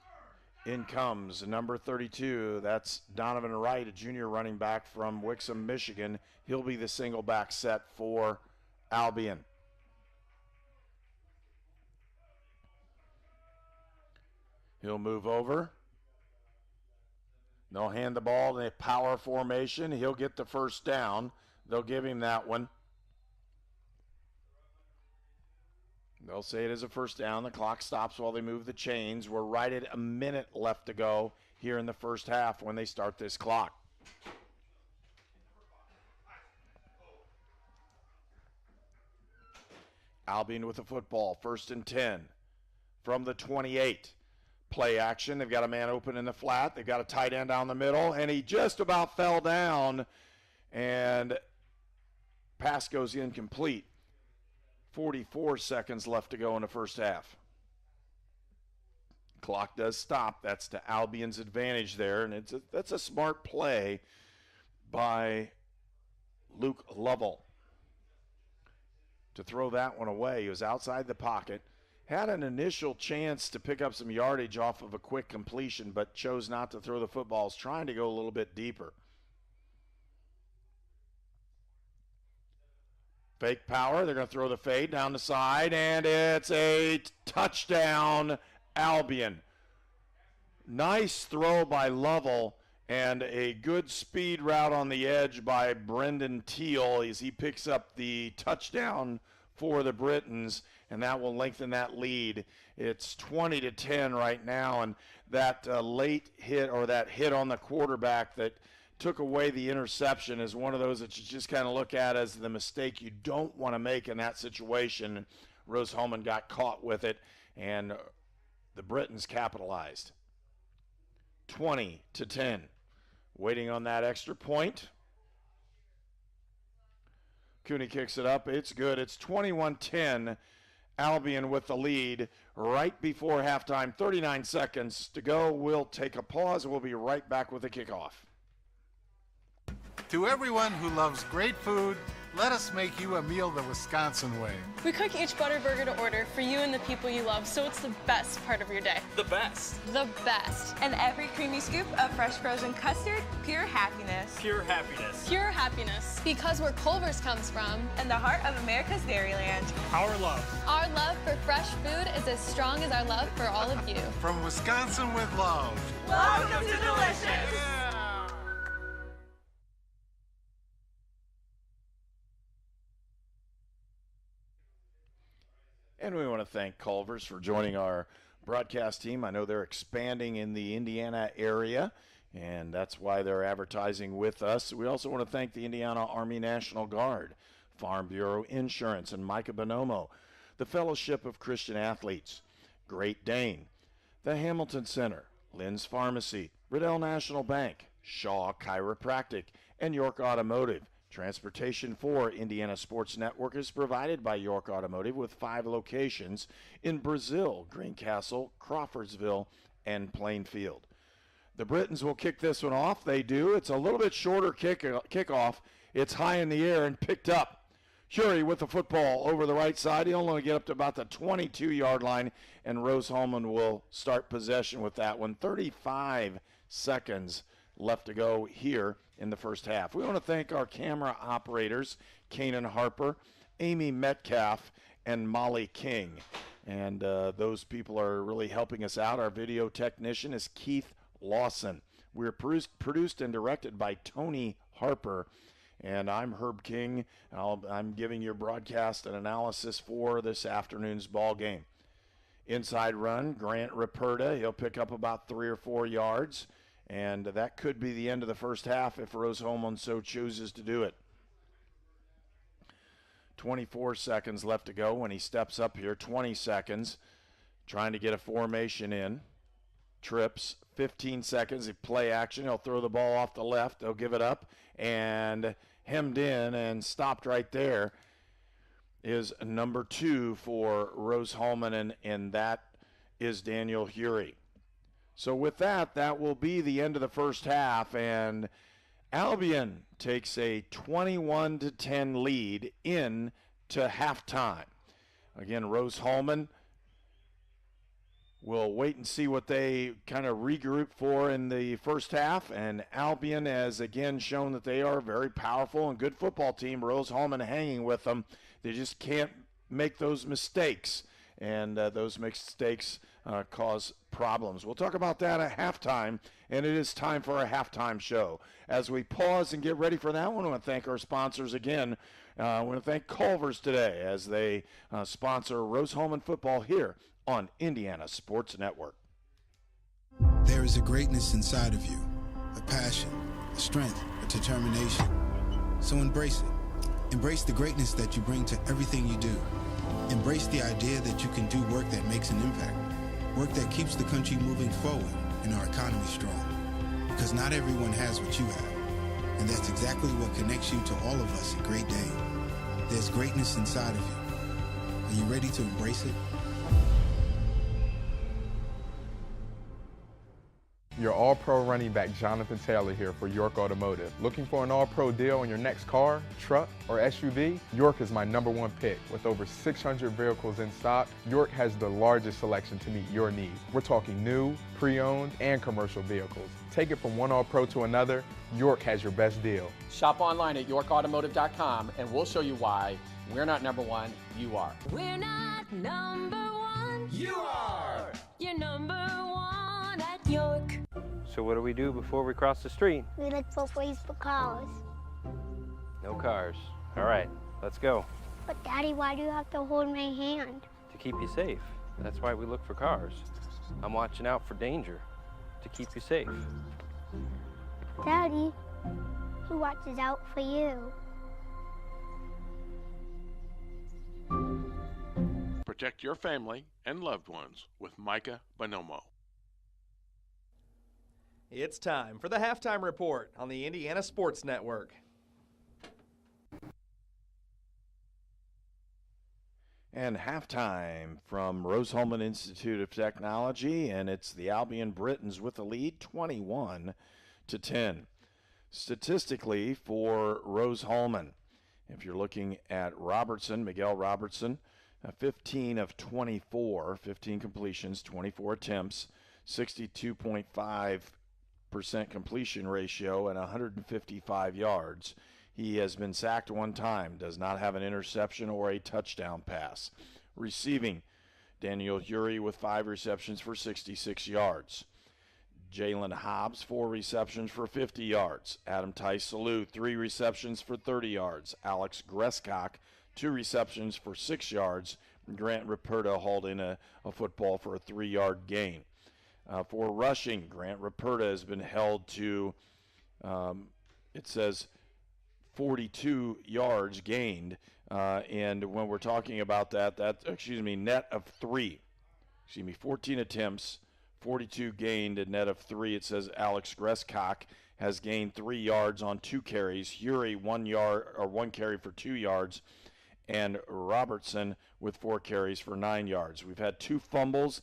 In comes number 32. That's Donovan Wright, a junior running back from Wixom, Michigan. He'll be the single back set for Albion. He'll move over. They'll hand the ball in a power formation. He'll get the first down. They'll give him that one. They'll say it is a first down. The clock stops while they move the chains. We're right at a minute left to go here in the first half when they start this clock. Albion with the football, 1st and 10 from the 28. Play action. They've got a man open in the flat. They've got a tight end down the middle, and he just about fell down, and pass goes incomplete. 44 seconds left to go in the first half. Clock does stop. That's to Albion's advantage there, and that's a smart play by Luke Lovell to throw that one away. He was outside the pocket, had an initial chance to pick up some yardage off of a quick completion, but chose not to throw the footballs, trying to go a little bit deeper. Fake power. They're going to throw the fade down the side, and it's a touchdown, Albion. Nice throw by Lovell, and a good speed route on the edge by Brendan Teal as he picks up the touchdown for the Britons, and that will lengthen that lead. It's 20-10 right now, and that late hit, or that hit on the quarterback that took away the interception, is one of those that you just kind of look at as the mistake you don't want to make in that situation. Rose-Hulman got caught with it, and the Britons capitalized. 20-10. Waiting on that extra point. Cooney kicks it up. It's good. It's 21-10. Albion with the lead right before halftime. 39 seconds to go. We'll take a pause. We'll be right back with the kickoff. To everyone who loves great food, let us make you a meal the Wisconsin way. We cook each butter burger to order for you and the people you love, so it's the best part of your day. The best. The best. And every creamy scoop of fresh frozen custard, pure happiness. Pure happiness. Pure happiness. Because where Culver's comes from. And the heart of America's Dairyland. Our love. Our love for fresh food is as strong as our love for all of you. From Wisconsin with love. Welcome to Delicious. And we want to thank Culver's for joining our broadcast team. I know they're expanding in the Indiana area, and that's why they're advertising with us. We also want to thank the Indiana Army National Guard, Farm Bureau Insurance, and Micah Bonomo, the Fellowship of Christian Athletes, Great Dane, the Hamilton Center, Lynn's Pharmacy, Riddell National Bank, Shaw Chiropractic, and York Automotive. Transportation for Indiana Sports Network is provided by York Automotive with 5 locations in Brazil, Greencastle, Crawfordsville, and Plainfield. The Britons will kick this one off. They do. It's a little bit shorter kickoff. It's high in the air and picked up. Curie with the football over the right side. He'll only get up to about the 22-yard line, and Rose-Hulman will start possession with that one. 35 seconds left to go here in the first half. We want to thank our camera operators, Kanan Harper, Amy Metcalf, and Molly King. And those people are really helping us out. Our video technician is Keith Lawson. We're produced and directed by Tony Harper. And I'm Herb King. I'm giving your broadcast and analysis for this afternoon's ball game. Inside run, Grant Ruperta. He'll pick up about 3 or 4 yards, and that could be the end of the first half if Rose-Hulman so chooses to do it. 24 seconds left to go when he steps up here. 20 seconds, trying to get a formation in. Trips, 15 seconds, play action. He'll throw the ball off the left. They'll give it up, and hemmed in and stopped right there is number 2 for Rose-Hulman, and that is Daniel Hury. So with that, that will be the end of the first half, and Albion takes a 21-10 lead into halftime. Again, Rose-Hulman will wait and see what they kind of regroup for in the first half, and Albion has again shown that they are a very powerful and good football team. Rose-Hulman hanging with them. They just can't make those mistakes, and those mistakes cause problems. We'll talk about that at halftime, and it is time for our halftime show. As we pause and get ready for that one, I want to thank our sponsors again. I want to thank Culver's today as they sponsor Rose-Hulman football here on Indiana Sports Network. There is a greatness inside of you, a passion, a strength, a determination. So embrace it. Embrace the greatness that you bring to everything you do. Embrace the idea that you can do work that makes an impact, work that keeps the country moving forward and our economy strong. Because not everyone has what you have, and that's exactly what connects you to all of us at Great Dane. There's greatness inside of you. Are you ready to embrace it? Your All-Pro running back Jonathan Taylor here for York Automotive. Looking for an All-Pro deal on your next car, truck, or SUV? York is my #1 pick. With over 600 vehicles in stock, York has the largest selection to meet your needs. We're talking new, pre-owned, and commercial vehicles. Take it from one All-Pro to another, York has your best deal. Shop online at yorkautomotive.com and we'll show you why we're not #1, you are. We're not #1. You are! You're #1 at York. So what do we do before we cross the street? We look for ways for cars. No cars. All right, let's go. But Daddy, why do you have to hold my hand? To keep you safe. That's why we look for cars. I'm watching out for danger to keep you safe. Daddy, who watches out for you? Protect your family and loved ones with Micah Bonomo. It's time for the halftime report on the Indiana Sports Network. And halftime from Rose-Hulman Institute of Technology, and it's the Albion Britons with the lead, 21-10. Statistically for Rose-Hulman, if you're looking at Robertson, Miguel Robertson, 15 of 24, 15 completions, 24 attempts, 62.5% completion ratio, and 155 yards. He has been sacked 1 time, does not have an interception or a touchdown pass. Receiving, Daniel Hury with 5 receptions for 66 yards. Jalen Hobbs, 4 receptions for 50 yards. Adam Tice-Salou, 3 receptions for 30 yards. Alex Gresscock, 2 receptions for 6 yards. Grant Ruperta hauled in a football for a 3-yard gain. For rushing, Grant Ruperta has been held to, it says, 42 yards gained, and when we're talking about that, net of 3. 14 attempts, 42 gained, a net of 3. It says Alex Gresscock has gained 3 yards on 2 carries. Hury 1 carry for 2 yards, and Robertson with 4 carries for 9 yards. We've had 2 fumbles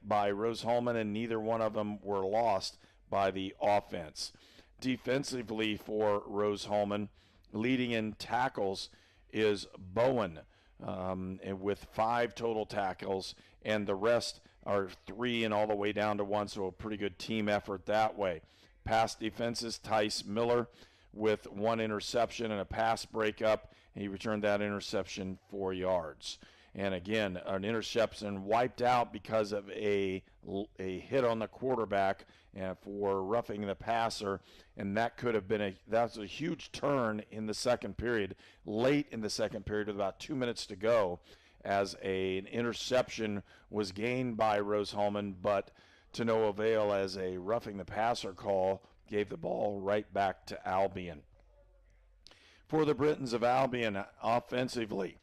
by Rose-Hulman, and neither one of them were lost by the offense. Defensively for Rose-Hulman, leading in tackles is Bowen with 5 total tackles, and the rest are 3 and all the way down to 1, so a pretty good team effort that way. Pass defenses, Tice Miller with 1 interception and a pass breakup. He returned that interception 4 yards. And again, an interception wiped out because of a hit on the quarterback for roughing the passer, and that could have been that's a huge turn in the second period, late in the second period with about 2 minutes to go, as an interception was gained by Rose-Hulman, but to no avail as a roughing the passer call gave the ball right back to Albion. For the Britons of Albion, offensively,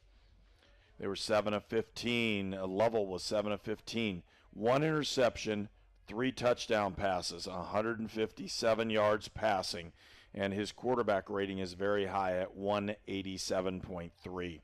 they were 7 of 15. Lovell was 7 of 15. 1 interception, 3 touchdown passes, 157 yards passing, and his quarterback rating is very high at 187.3.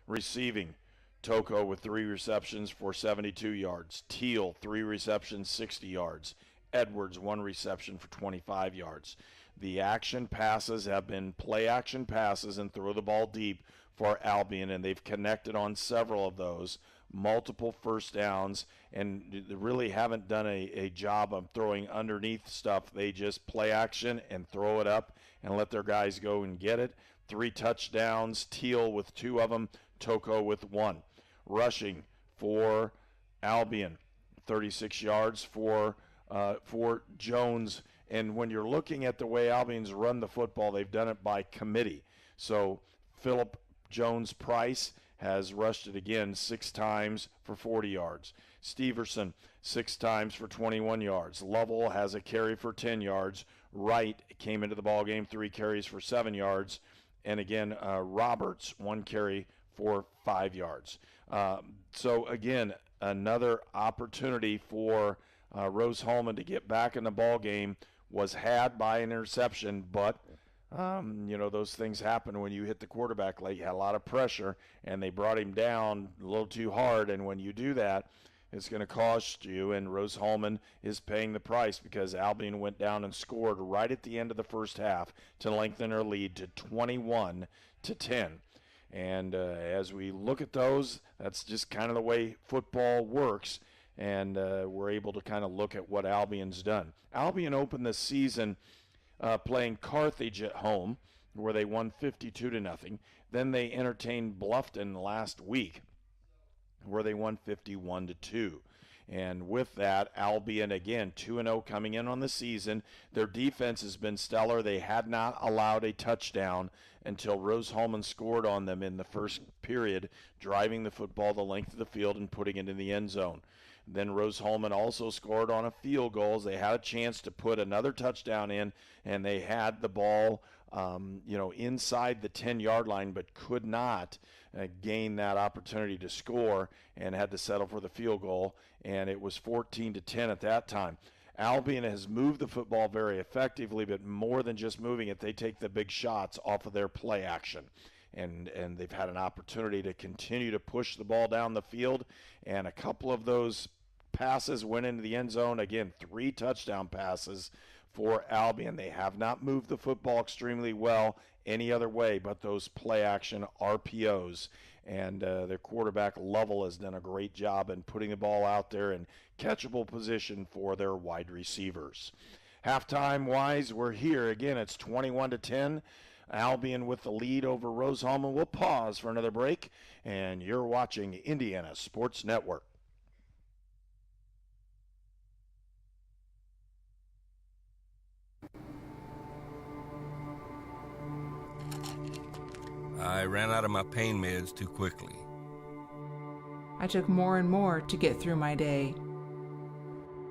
Receiving, Toko with 3 receptions for 72 yards. Teal, 3 receptions, 60 yards. Edwards, 1 reception for 25 yards. The action passes have been play action passes and throw the ball deep for Albion, and they've connected on several of those. Multiple first downs, and really haven't done a job of throwing underneath stuff. They just play action and throw it up and let their guys go and get it. 3 touchdowns, Teal with 2 of them, Toko with 1. Rushing for Albion, 36 yards for Jones. And when you're looking at the way Albion's run the football, they've done it by committee. So Philip Jones-Price has rushed it again 6 times for 40 yards. Steverson, 6 times for 21 yards. Lovell has a carry for 10 yards. Wright came into the ballgame, 3 carries for 7 yards. And again, Roberts, 1 carry for 5 yards. So again, another opportunity for Rose-Hulman to get back in the ballgame was had by an interception, but those things happen when you hit the quarterback late. You had a lot of pressure, and they brought him down a little too hard, and when you do that, it's going to cost you, and Rose-Hulman is paying the price because Albion went down and scored right at the end of the first half to lengthen their lead to 21-10. And as we look at those, that's just kind of the way football works, and we're able to kind of look at what Albion's done. Albion opened the season playing Carthage at home, where they won 52-0. Then they entertained Bluffton last week, where they won 51-2. And with that, Albion, again, 2-0 coming in on the season. Their defense has been stellar. They had not allowed a touchdown until Rose-Hulman scored on them in the first period, driving the football the length of the field and putting it in the end zone. Then Rose-Hulman also scored on a field goal. They had a chance to put another touchdown in, and they had the ball inside the 10-yard line, but could not gain that opportunity to score and had to settle for the field goal, and it was 14-10 at that time. Albion has moved the football very effectively, but more than just moving it, they take the big shots off of their play action. And they've had an opportunity to continue to push the ball down the field, and a couple of those passes went into the end zone. Again, 3 touchdown passes for Albion. They have not moved the football extremely well any other way but those play action RPOs, and their quarterback Lovell has done a great job in putting the ball out there in catchable position for their wide receivers. Halftime wise, we're here again. It's 21-10. Albion with the lead over Rose-Hulman. We'll pause for another break, and you're watching Indiana Sports Network. I ran out of my pain meds too quickly. I took more and more to get through my day.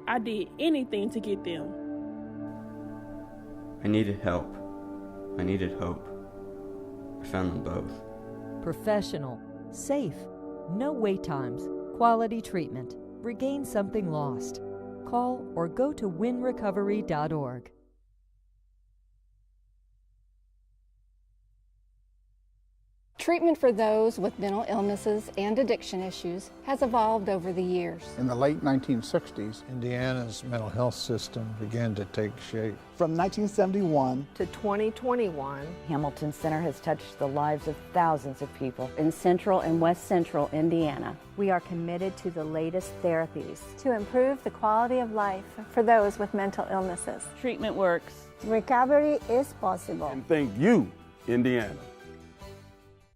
I did anything to get them. I needed help. I needed hope. I found them both. Professional, safe, no wait times, quality treatment. Regain something lost. Call or go to winrecovery.org. Treatment for those with mental illnesses and addiction issues has evolved over the years. In the late 1960s, Indiana's mental health system began to take shape. From 1971 to 2021, Hamilton Center has touched the lives of thousands of people in central and west central Indiana. We are committed to the latest therapies to improve the quality of life for those with mental illnesses. Treatment works. Recovery is possible. And thank you, Indiana.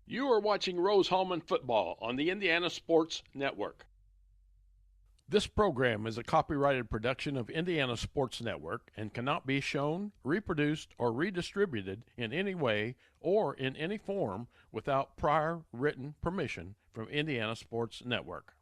You are watching Rose-Hulman football on the Indiana Sports Network. This program is a copyrighted production of Indiana Sports Network and cannot be shown, reproduced, or redistributed in any way or in any form without prior written permission from Indiana Sports Network.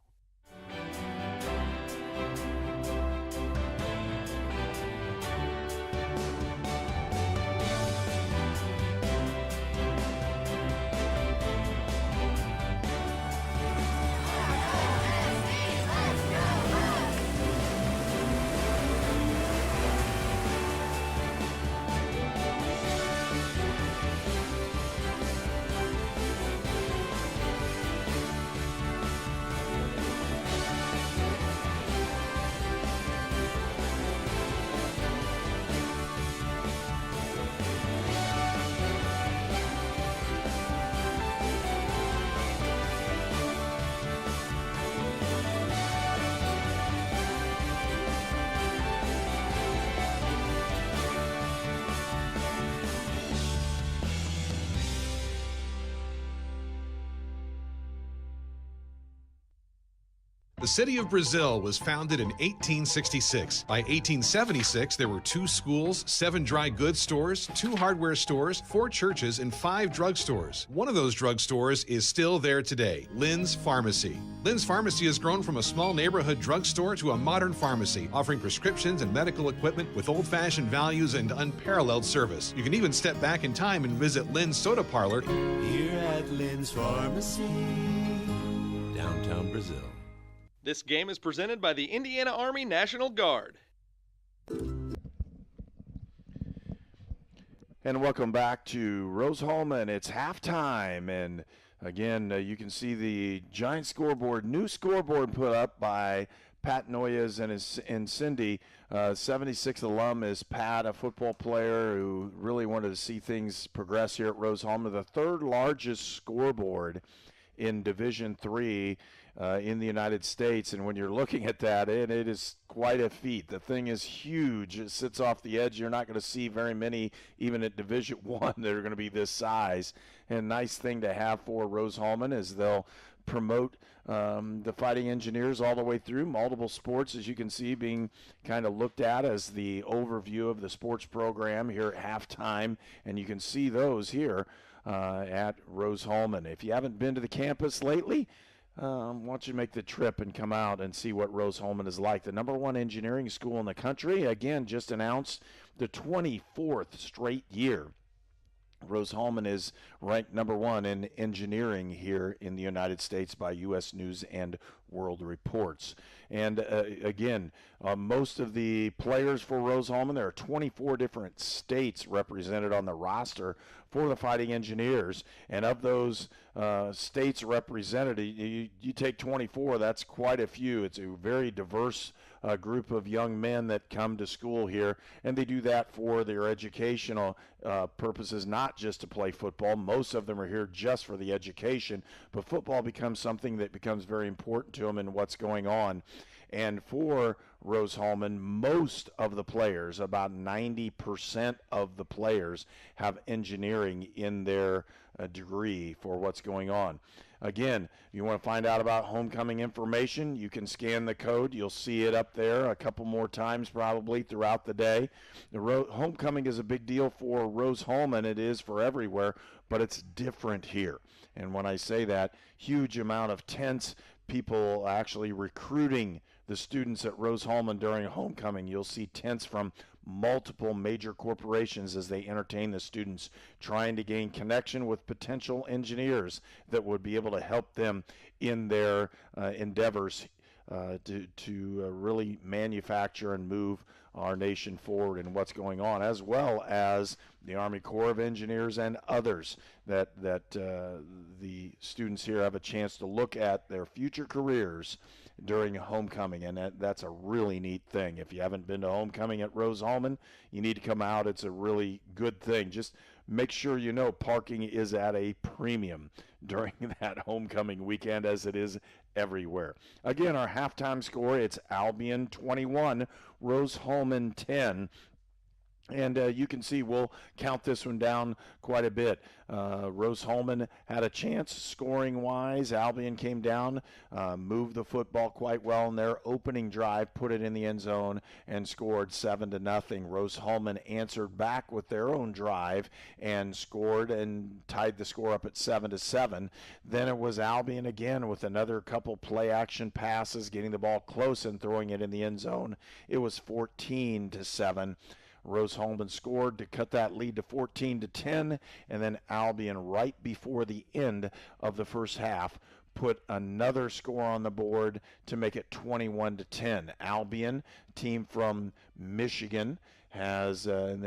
The city of Brazil was founded in 1866. By 1876, there were 2 schools, 7 dry goods stores, 2 hardware stores, 4 churches, and 5 drugstores. One of those drugstores is still there today, Lynn's Pharmacy. Lynn's Pharmacy has grown from a small neighborhood drugstore to a modern pharmacy, offering prescriptions and medical equipment with old-fashioned values and unparalleled service. You can even step back in time and visit Lynn's Soda Parlor here at Lynn's Pharmacy, downtown Brazil. This game is presented by the Indiana Army National Guard. And welcome back to Rose-Hulman. It's halftime, and again, you can see the giant scoreboard, new scoreboard put up by Pat Noyes and Cindy. 76 alum is Pat, a football player who really wanted to see things progress here at Rose-Hulman. The third largest scoreboard in Division III in the United States, and when you're looking at that, it is quite a feat. The thing is huge. It sits off the edge. You're not going to see very many, even at Division I, that are going to be this size. And nice thing to have for Rose-Hulman is they'll promote the Fighting Engineers all the way through. Multiple sports, as you can see, being kind of looked at as the overview of the sports program here at halftime, and you can see those here at Rose-Hulman. If you haven't been to the campus lately, why don't you make the trip and come out and see what Rose-Hulman is like. The #1 engineering school in the country, again, just announced the 24th straight year. Rose-Hulman is ranked #1 in engineering here in the United States by U.S. News and World Reports. And again, most of the players for Rose-Hulman, there are 24 different states represented on the roster for the Fighting Engineers. And of those states represented, you take 24, that's quite a few. It's a very diverse group of young men that come to school here, and they do that for their educational purposes, not just to play football. Most of them are here just for the education, but football becomes something that becomes very important to them and what's going on. And for Rose-Hulman, most of the players, about 90% of the players, have engineering in their degree for what's going on. Again, you want to find out about homecoming information, you can scan the code. You'll see it up there a couple more times probably throughout the day. Homecoming is a big deal for Rose-Hulman. It is for everywhere, but it's different here. And when I say that, huge amount of tents, people actually recruiting the students at Rose-Hulman during homecoming. You'll see tents from multiple major corporations as they entertain the students, trying to gain connection with potential engineers that would be able to help them in their endeavors to really manufacture and move our nation forward and what's going on, as well as the Army Corps of Engineers and others that the students here have a chance to look at their future careers during homecoming, and that's a really neat thing. If you haven't been to homecoming at Rose-Hulman, you need to come out. It's a really good thing. Just make sure you know parking is at a premium during that homecoming weekend, as it is everywhere. Again, our halftime score, it's Albion 21, Rose-Hulman 10. And you can see we'll count this one down quite a bit. Rose-Hulman had a chance scoring-wise. Albion came down, moved the football quite well in their opening drive, put it in the end zone, and scored 7-0. Rose-Hulman answered back with their own drive and scored and tied the score up at 7-7. Then it was Albion again with another couple play-action passes, getting the ball close and throwing it in the end zone. It was 14-7. Rose-Hulman scored to cut that lead to 14-10, and then Albion, right before the end of the first half, put another score on the board to make it 21-10. Albion, team from Michigan, has in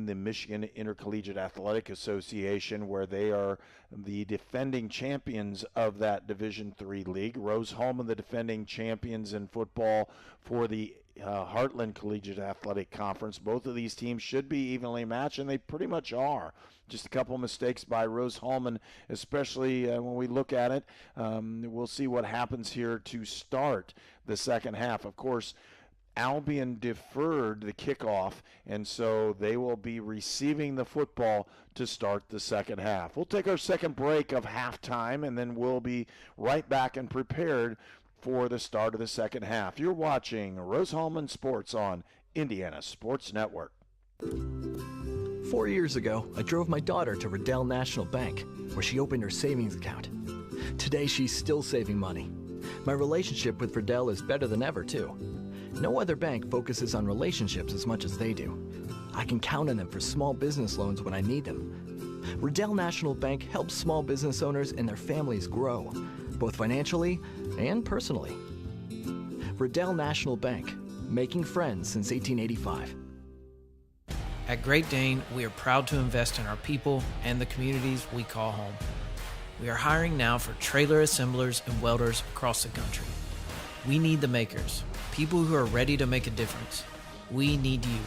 the Michigan Intercollegiate Athletic Association, where they are the defending champions of that Division III league. Rose-Hulman, the defending champions in football for the Heartland Collegiate Athletic Conference. Both of these teams should be evenly matched, and they pretty much are. Just a couple mistakes by Rose-Hulman, especially when we look at it. We'll see what happens here to start the second half. Of course, Albion deferred the kickoff, and so they will be receiving the football to start the second half. We'll take our second break of halftime, and then we'll be right back and prepared for the start of the second half. You're watching Rose-Hulman Sports on Indiana Sports Network. 4 years ago, I drove my daughter to Riddell National Bank, where she opened her savings account. Today, she's still saving money. My relationship with Riddell is better than ever, too. No other bank focuses on relationships as much as they do. I can count on them for small business loans when I need them. Riddell National Bank helps small business owners and their families grow, both financially and personally. Riddell National Bank, making friends since 1885. At Great Dane, we are proud to invest in our people and the communities we call home. We are hiring now for trailer assemblers and welders across the country. We need the makers, people who are ready to make a difference. We need you.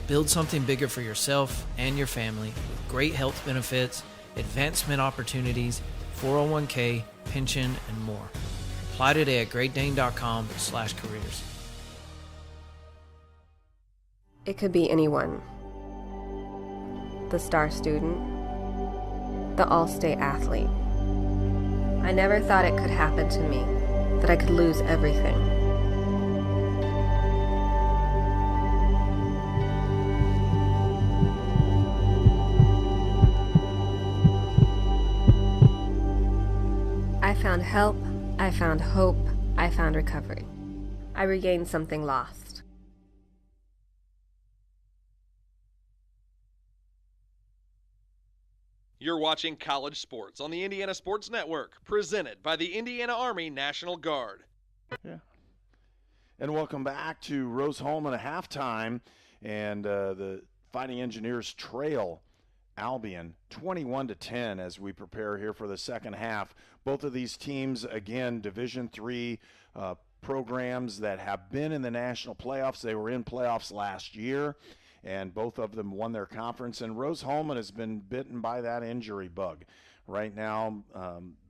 Build something bigger for yourself and your family with great health benefits, advancement opportunities, 401k, pension, and more. Apply today at greatdane.com/careers. It could be anyone. The star student, the all-state athlete. I never thought it could happen to me, that I could lose everything. I found help, I found hope, I found recovery. I regained something lost. You're watching College Sports on the Indiana Sports Network, presented by the Indiana Army National Guard. Yeah. And welcome back to Rose-Hulman at halftime, and the Fighting Engineers trail Albion 21-10 as we prepare here for the second half. Both of these teams, again, Division III programs that have been in the national playoffs. They were in playoffs last year, and both of them won their conference. And Rose-Hulman has been bitten by that injury bug. Right now,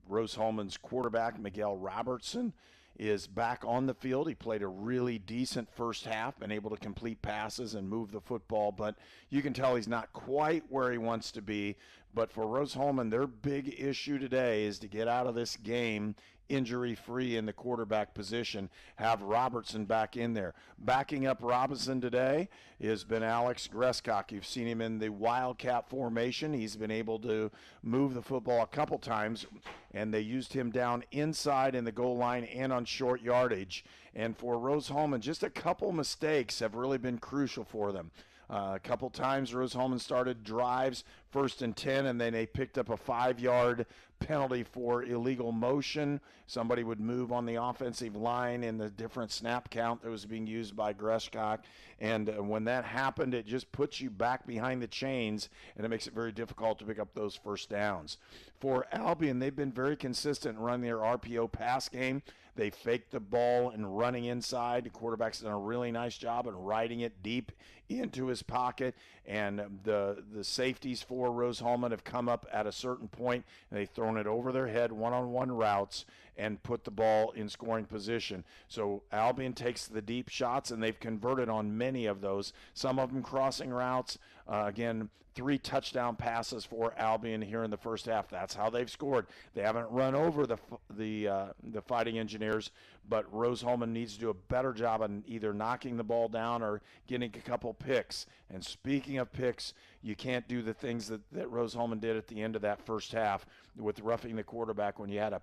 Rose-Hulman's quarterback, Miguel Robertson, is back on the field. He played a really decent first half, been able to complete passes and move the football, but you can tell he's not quite where he wants to be. But for Rose-Hulman, their big issue today is to get out of this game injury-free in the quarterback position, have Robertson back in there. Backing up Robinson today has been Alex Greskok. You've seen him in the Wildcat formation. He's been able to move the football a couple times, and they used him down inside in the goal line and on short yardage. And for Rose-Hulman, just a couple mistakes have really been crucial for them. A couple times Rose-Hulman started drives 1st and 10, and then they picked up a 5-yard penalty for illegal motion. Somebody would move on the offensive line in the different snap count that was being used by Greskok. And when that happened, it just puts you back behind the chains, and it makes it very difficult to pick up those first downs. For Albion, they've been very consistent in running their RPO pass game. They faked the ball and running inside. The quarterback's done a really nice job in riding it deep into his pocket. And the safeties for Rose-Hulman have come up at a certain point, and they've thrown it over their head, one-on-one routes. and put the ball in scoring position. So Albion takes the deep shots, and they've converted on many of those, some of them crossing routes. Again, 3 touchdown passes for Albion here in the first half. That's how they've scored. They haven't run over the Fighting Engineers, but Rose-Hulman needs to do a better job on either knocking the ball down or getting a couple picks. And speaking of picks, you can't do the things that Rose-Hulman did at the end of that first half with roughing the quarterback when you had a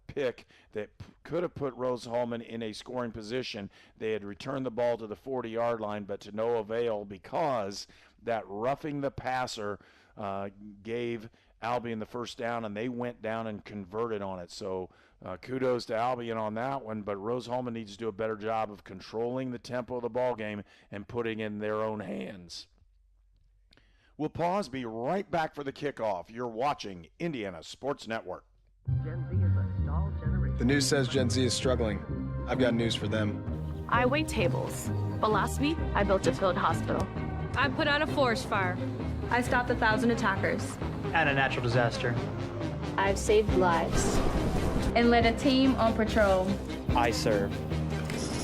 pick that could have put Rose-Hulman in a scoring position. They had returned the ball to the 40-yard line, but to no avail because that roughing the passer gave Albion the first down, and they went down and converted on it. So kudos to Albion on that one, but Rose-Hulman needs to do a better job of controlling the tempo of the ball game and putting it in their own hands. We'll pause, be right back for the kickoff. You're watching Indiana Sports Network. Gen Z is a stalled generation. The news says Gen Z is struggling. I've got news for them. I wait tables, but last week I built a field hospital. I put out a forest fire. I stopped 1,000 attackers. And a natural disaster. I've saved lives. And led a team on patrol. I serve.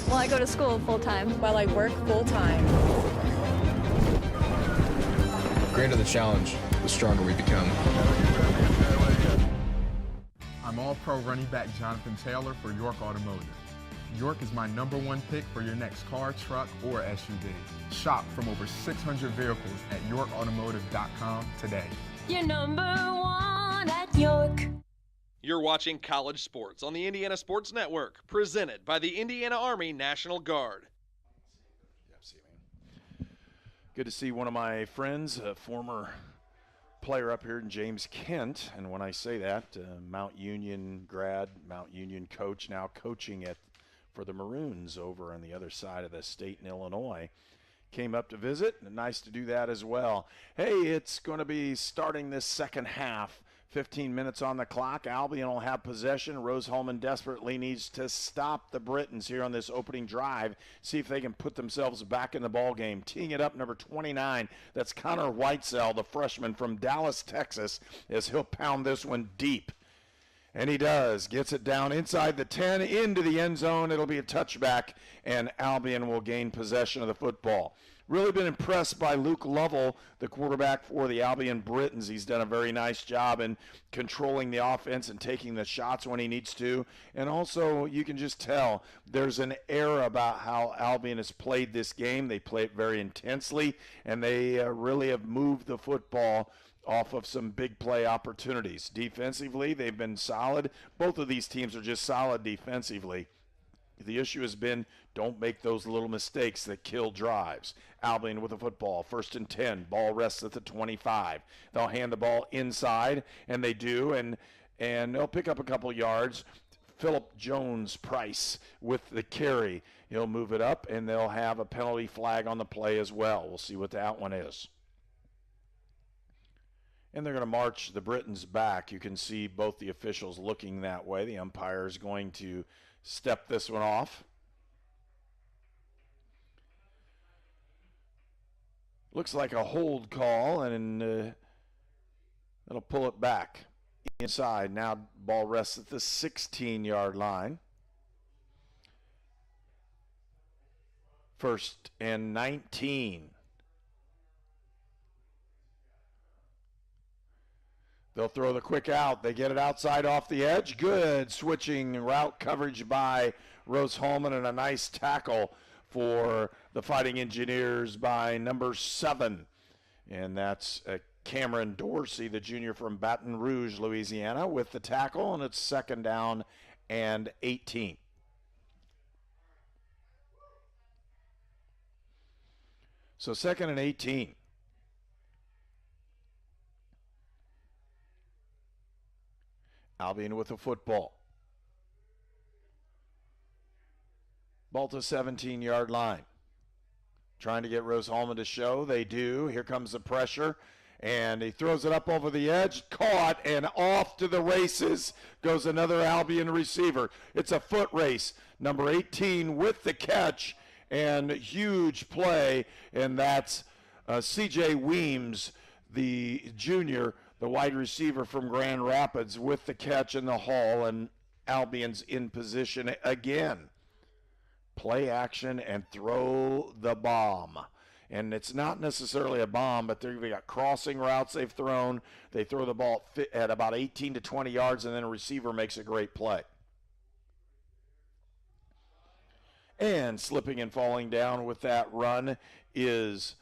Well, I go to school full-time. While I work full-time. The greater the challenge, the stronger we become. I'm All-Pro running back Jonathan Taylor for York Automotive. York is my #1 pick for your next car, truck, or SUV. Shop from over 600 vehicles at yorkautomotive.com today. You're #1 at York. You're watching College Sports on the Indiana Sports Network, presented by the Indiana Army National Guard. Good to see one of my friends, a former player up here, James Kent. And when I say that, Mount Union grad, Mount Union coach, now coaching for the Maroons over on the other side of the state in Illinois. Came up to visit, and nice to do that as well. Hey, it's going to be starting this second half. 15 minutes on the clock. Albion will have possession. Rose-Hulman desperately needs to stop the Britons here on this opening drive, see if they can put themselves back in the ball game. Teeing it up, number 29. That's Connor Whitesell, the freshman from Dallas, Texas, as he'll pound this one deep. And he does. Gets it down inside the 10, into the end zone. It'll be a touchback, and Albion will gain possession of the football. Really been impressed by Luke Lovell, the quarterback for the Albion Britons. He's done a very nice job in controlling the offense and taking the shots when he needs to. And also, you can just tell there's an air about how Albion has played this game. They play it very intensely, and they really have moved the football off of some big play opportunities. Defensively, they've been solid. Both of these teams are just solid defensively. The issue has been don't make those little mistakes that kill drives. Albion with the football, 1st and 10. Ball rests at the 25. They'll hand the ball inside, and they do, and they'll pick up a couple yards. Philip Jones-Price with the carry. He'll move it up, and they'll have a penalty flag on the play as well. We'll see what that one is. And they're going to march the Britons back. You can see both the officials looking that way. The umpire is going to step this one off. Looks like a hold call, and it'll pull it back inside. Now ball rests at the 16-yard line. 1st and 19. They'll throw the quick out. They get it outside off the edge. Good switching route coverage by Rose-Hulman, and a nice tackle for the Fighting Engineers by number 7. And that's Cameron Dorsey, the junior from Baton Rouge, Louisiana, with the tackle, and it's 2nd down and 18. So 2nd and 18. Albion with the football. Ball to 17-yard line. Trying to get Rose-Hulman to show. They do. Here comes the pressure. And he throws it up over the edge. Caught, and off to the races goes another Albion receiver. It's a foot race. Number 18 with the catch. And huge play. And that's C.J. Weems, the junior, the wide receiver from Grand Rapids, with the catch in the haul. And Albion's in position again. Play action and throw the bomb. And it's not necessarily a bomb, but they've got crossing routes they've thrown. They throw the ball at about 18 to 20 yards, and then a receiver makes a great play. And slipping and falling down with that run is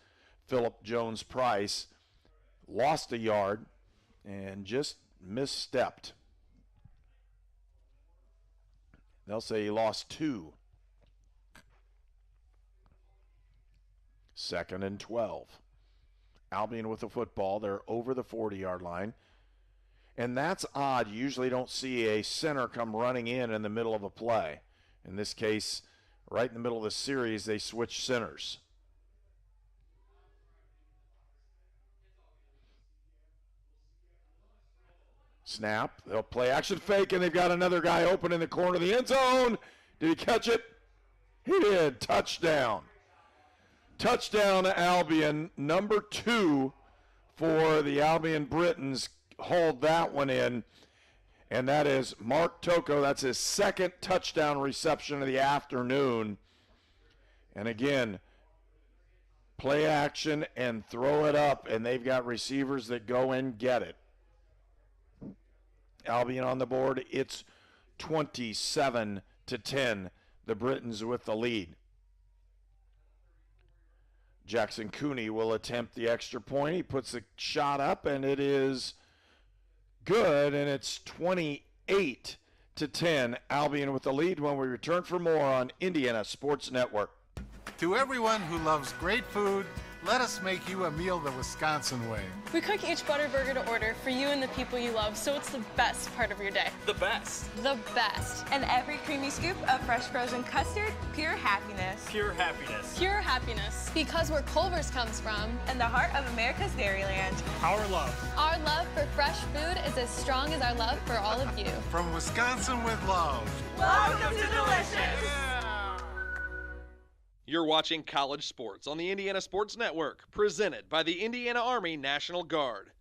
Phillip Jones-Price. Lost a yard and just misstepped. They'll say he lost 2. 2nd and 12. Albion with the football. They're over the 40-yard line. And that's odd. You usually don't see a center come running in the middle of a play. In this case, right in the middle of the series, they switch centers. Snap. They'll play action fake, and they've got another guy open in the corner of the end zone. Did he catch it? He did. Touchdown. Touchdown to Albion. Number 2 for the Albion Britons. Hold that one in. And that is Mark Toko. That's his 2nd touchdown reception of the afternoon. And again, play action and throw it up. And they've got receivers that go and get it. Albion on the board. It's 27-10. The Britons with the lead. Jackson Cooney will attempt the extra point. He puts the shot up, and it is good, and it's 28-10. Albion with the lead when we return for more on Indiana Sports Network. To everyone who loves great food, let us make you a meal the Wisconsin way. We cook each butter burger to order for you and the people you love, so it's the best part of your day. The best. The best. And every creamy scoop of fresh frozen custard, pure happiness. Pure happiness. Pure happiness. Because where Culver's comes from. And the heart of America's Dairyland. Our love. Our love for fresh food is as strong as our love for all of you. From Wisconsin with love. Welcome to Delicious. You're watching College Sports on the Indiana Sports Network, presented by the Indiana Army National Guard.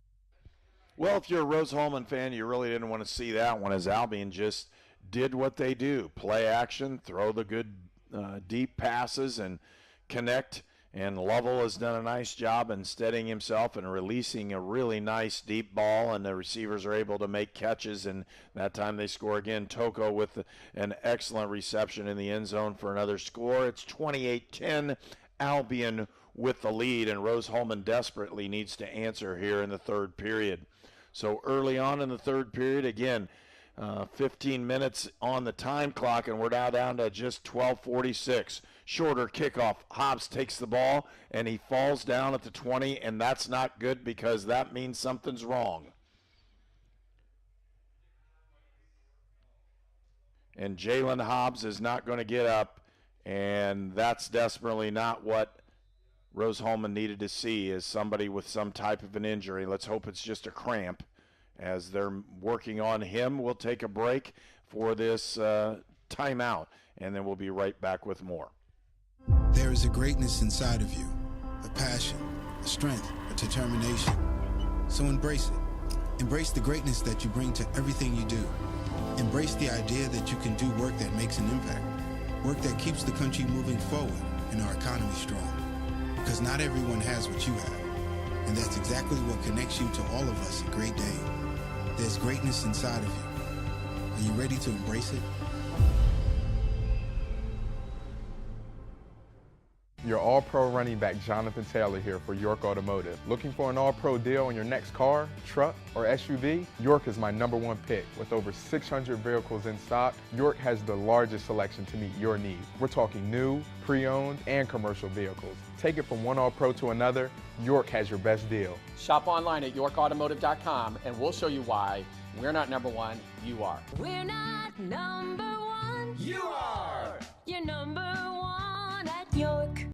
Well, if you're a Rose-Hulman fan, you really didn't want to see that one, as Albion just did what they do. Play action, throw the good deep passes, and connect. And Lovell has done a nice job in steadying himself and releasing a really nice deep ball, and the receivers are able to make catches, and that time they score again. Toko with an excellent reception in the end zone for another score. It's 28-10, Albion with the lead, and Rose-Hulman desperately needs to answer here in the third period. So early on in the third period, again, 15 minutes on the time clock, and we're now down to just 12:46. Shorter kickoff. Hobbs takes the ball, and he falls down at the 20, and that's not good because that means something's wrong. And Jalen Hobbs is not going to get up, and that's desperately not what Rose-Hulman needed to see, is somebody with some type of an injury. Let's hope it's just a cramp. As they're working on him, we'll take a break for this timeout, and then we'll be right back with more. There is a greatness inside of you, a passion, a strength, a determination. So embrace it. Embrace the greatness that you bring to everything you do. Embrace the idea that you can do work that makes an impact, work that keeps the country moving forward and our economy strong. Because not everyone has what you have, and that's exactly what connects you to all of us at Great Dane. There's greatness inside of you. Are you ready to embrace it? Your All-Pro running back Jonathan Taylor here for York Automotive. Looking for an All-Pro deal on your next car, truck, or SUV? York is my #1 pick. With over 600 vehicles in stock, York has the largest selection to meet your needs. We're talking new, pre-owned, and commercial vehicles. Take it from one All-Pro to another, York has your best deal. Shop online at yorkautomotive.com and we'll show you why we're not #1, you are. We're not #1. You are! You're #1 at York.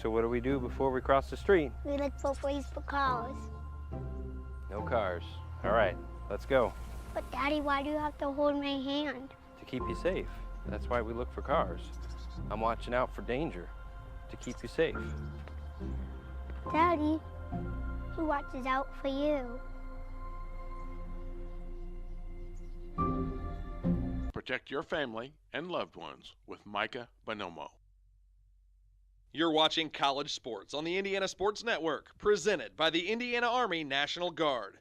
So what do we do before we cross the street? We look for ways for cars. No cars. All right, let's go. But Daddy, why do you have to hold my hand? To keep you safe. That's why we look for cars. I'm watching out for danger to keep you safe. Daddy, who watches out for you? Protect your family and loved ones with Micah Bonomo. You're watching College Sports on the Indiana Sports Network, presented by the Indiana Army National Guard.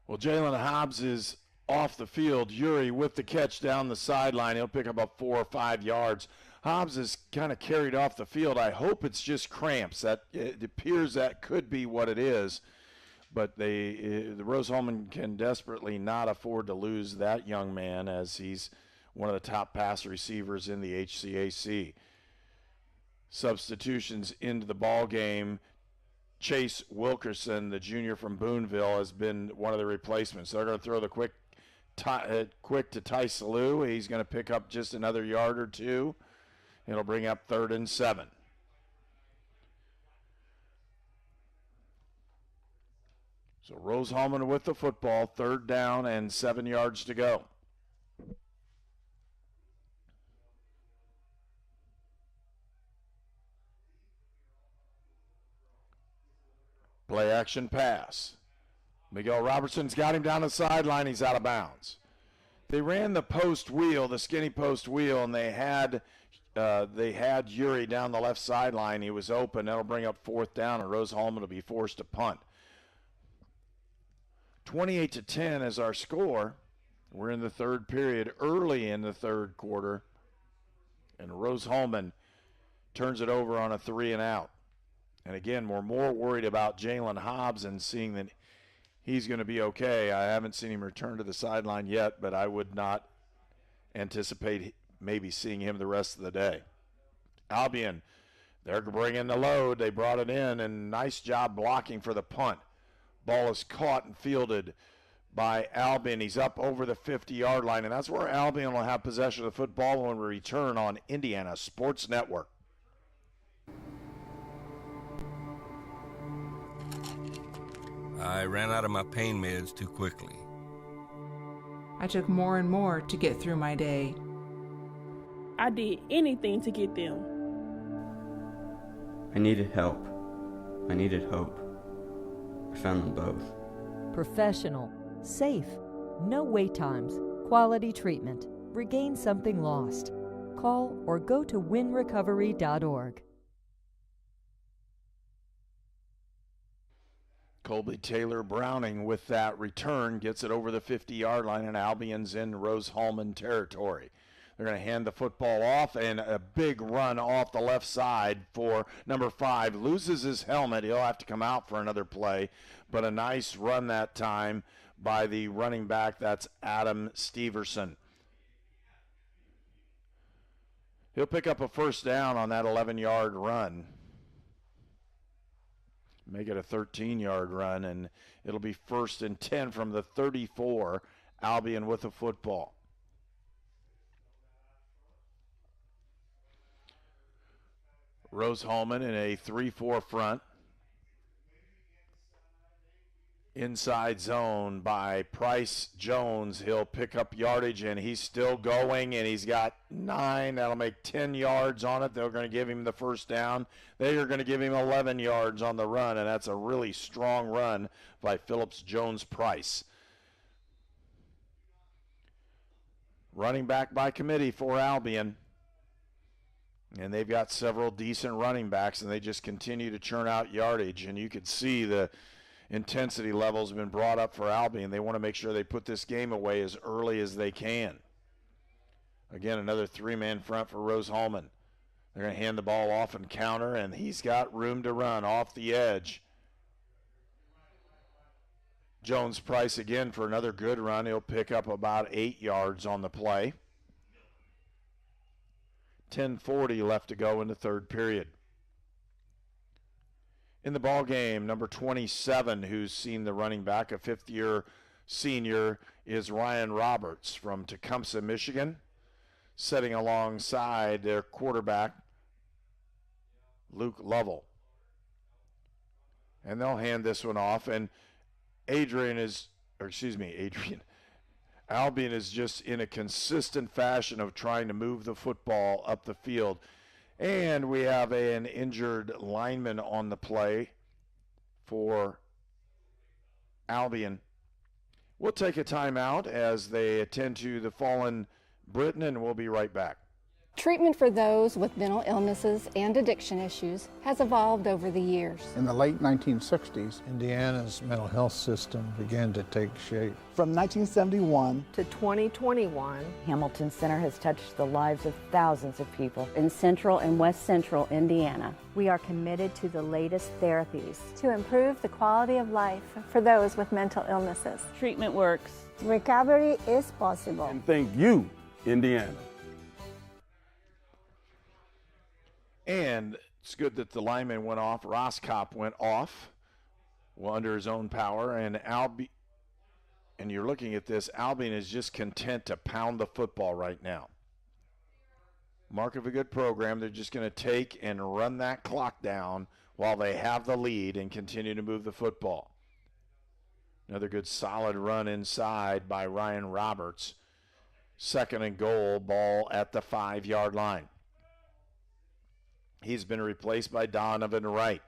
Well, Jalen Hobbs is off the field. Yuri with the catch down the sideline. He'll pick up about 4 or 5 yards. Hobbs is kind of carried off the field. I hope it's just cramps. It appears that could be what it is. But the Rose-Hulman can desperately not afford to lose that young man, as he's one of the top pass receivers in the HCAC. Substitutions into the ball game. Chase Wilkerson, the junior from Boonville, has been one of the replacements. They're going to throw the quick to Ty Salou. He's going to pick up just another yard or two. It'll bring up 3rd and 7. So Rose-Hulman with the football, 3rd down and 7 yards to go. Play action pass. Miguel Robertson's got him down the sideline. He's out of bounds. They ran the post wheel, the skinny post wheel, and they had Yuri down the left sideline. He was open. That'll bring up 4th down, and Rose-Hulman will be forced to punt. 28-10 is our score. We're in the 3rd period, early in the 3rd quarter, and Rose-Hulman turns it over on a 3 and out. And again, we're more worried about Jalen Hobbs and seeing that he's going to be okay. I haven't seen him return to the sideline yet, but I would not anticipate maybe seeing him the rest of the day. Albion, they're bringing the load. They brought it in, and nice job blocking for the punt. Ball is caught and fielded by Albion. He's up over the 50-yard line, and that's where Albion will have possession of the football when we return on Indiana Sports Network. I ran out of my pain meds too quickly. I took more and more to get through my day. I did anything to get them. I needed help. I needed hope. I found them both. Professional, safe, no wait times, quality treatment. Regain something lost. Call or go to winrecovery.org. Colby Taylor Browning with that return gets it over the 50-yard line, and Albion's in Rose-Hulman territory. They're going to hand the football off, and a big run off the left side for number 5. Loses his helmet. He'll have to come out for another play, but a nice run that time by the running back. That's Adam Steverson. He'll pick up a 1st down on that 11-yard run. Make it a 13-yard run, and it'll be 1st and 10 from the 34. Albion with the football. Rose-Hulman in a 3-4 front. Inside zone by Price Jones. He'll pick up yardage, and he's still going, and he's got 9. That'll make 10 yards on it. They're going to give him the 1st down. They are going to give him 11 yards on the run, and that's a really strong run by Phillips Jones Price. Running back by committee for Albion. And they've got several decent running backs, and they just continue to churn out yardage. And you could see the intensity levels have been brought up for Albion. They want to make sure they put this game away as early as they can. Again, another 3-man front for Rose-Hulman. They're going to hand the ball off and counter, and he's got room to run off the edge. Jones Price again for another good run. He'll pick up about 8 yards on the play. 10:40 left to go in the 3rd period. In the ball game, number 27, who's seen the running back, a 5th-year senior, is Ryan Roberts from Tecumseh, Michigan, sitting alongside their quarterback, Luke Lovell. And they'll hand this one off, and Albion is just in a consistent fashion of trying to move the football up the field. And we have an injured lineman on the play for Albion. We'll take a timeout as they attend to the fallen Britton, and we'll be right back. Treatment for those with mental illnesses and addiction issues has evolved over the years. In the late 1960s, Indiana's mental health system began to take shape. From 1971 to 2021, Hamilton Center has touched the lives of thousands of people in Central and West Central Indiana. We are committed to the latest therapies to improve the quality of life for those with mental illnesses. Treatment works. Recovery is possible. And thank you, Indiana. And it's good that the lineman went off. Roscop went off under his own power. And you're looking at this, Albion is just content to pound the football right now. Mark of a good program. They're just going to take and run that clock down while they have the lead and continue to move the football. Another good solid run inside by Ryan Roberts. 2nd and goal, ball at the 5-yard line. He's been replaced by Donovan Wright.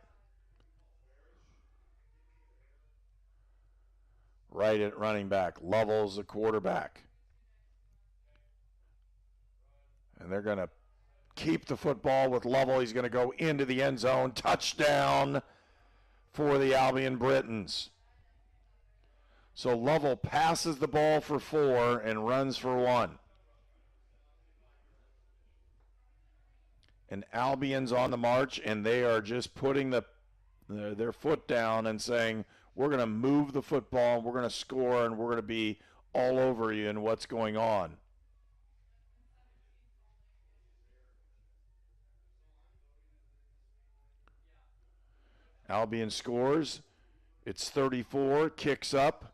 Right at running back. Lovell's the quarterback. And they're going to keep the football with Lovell. He's going to go into the end zone. Touchdown for the Albion Britons. So Lovell passes the ball for 4 and runs for 1. And Albion's on the march, and they are just putting their foot down and saying, we're going to move the football, we're going to score, and we're going to be all over you in what's going on. Albion scores. It's 34, kicks up,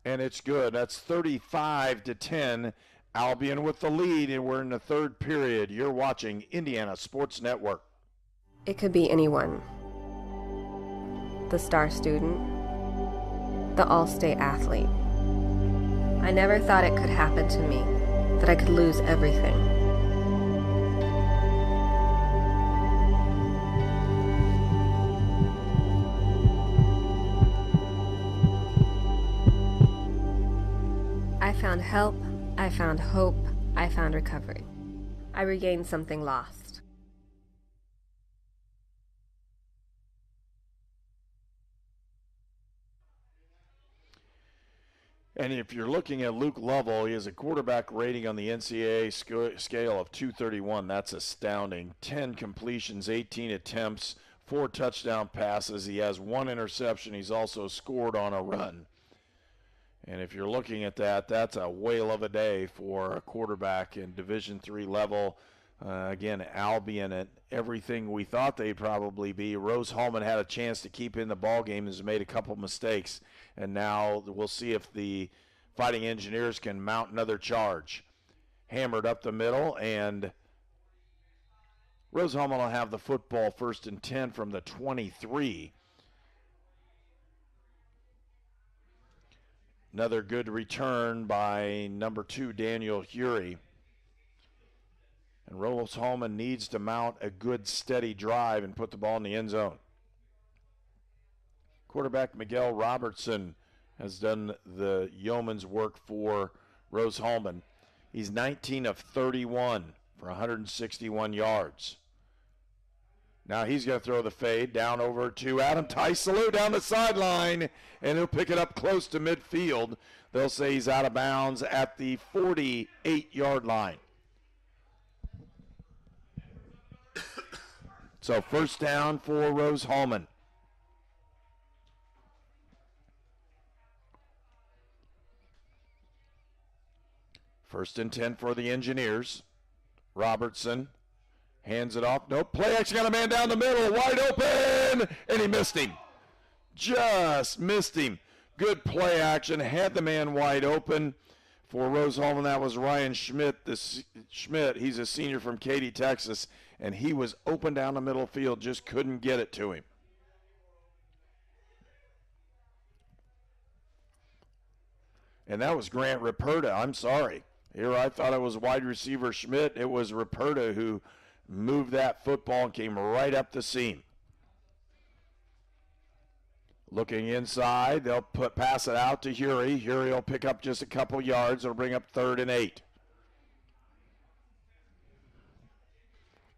and it's good. That's 35-10. Albion with the lead, and we're in the 3rd period. You're watching Indiana Sports Network. It could be anyone. The star student, the all-state athlete. I never thought it could happen to me, that I could lose everything. I found help. I found hope. I found recovery. I regained something lost. And if you're looking at Luke Lovell, he has a quarterback rating on the NCAA scale of 231. That's astounding. 10 completions, 18 attempts, 4 touchdown passes. He has 1 interception. He's also scored on a run. And if you're looking at that, that's a whale of a day for a quarterback in Division III level. Again, Albion at everything we thought they'd probably be. Rose-Hulman had a chance to keep in the ball game, has made a couple mistakes. And now we'll see if the Fighting Engineers can mount another charge. Hammered up the middle, and Rose-Hulman will have the football 1st and 10 from the 23. Another good return by number 2, Daniel Hury. And Rose-Hulman needs to mount a good, steady drive and put the ball in the end zone. Quarterback Miguel Robertson has done the yeoman's work for Rose-Hulman. He's 19 of 31 for 161 yards. Now he's going to throw the fade down over to Adam Taisalou down the sideline, and he'll pick it up close to midfield. They'll say he's out of bounds at the 48-yard line. So 1st down for Rose-Hulman. First and 10 for the Engineers. Robertson hands it off. Nope. Play action, got a man down the middle. Wide open. And he missed him. Just missed him. Good play action. Had the man wide open. For Rose-Hulman, that was Ryan Schmidt. Schmidt, he's a senior from Katy, Texas. And he was open down the middle field. Just couldn't get it to him. And that was Grant Ruperta. I'm sorry. Here I thought it was wide receiver Schmidt. It was Ruperta who moved that football and came right up the seam. Looking inside, they'll pass it out to Hury. Hury will pick up just a couple yards. It'll bring up 3rd and 8.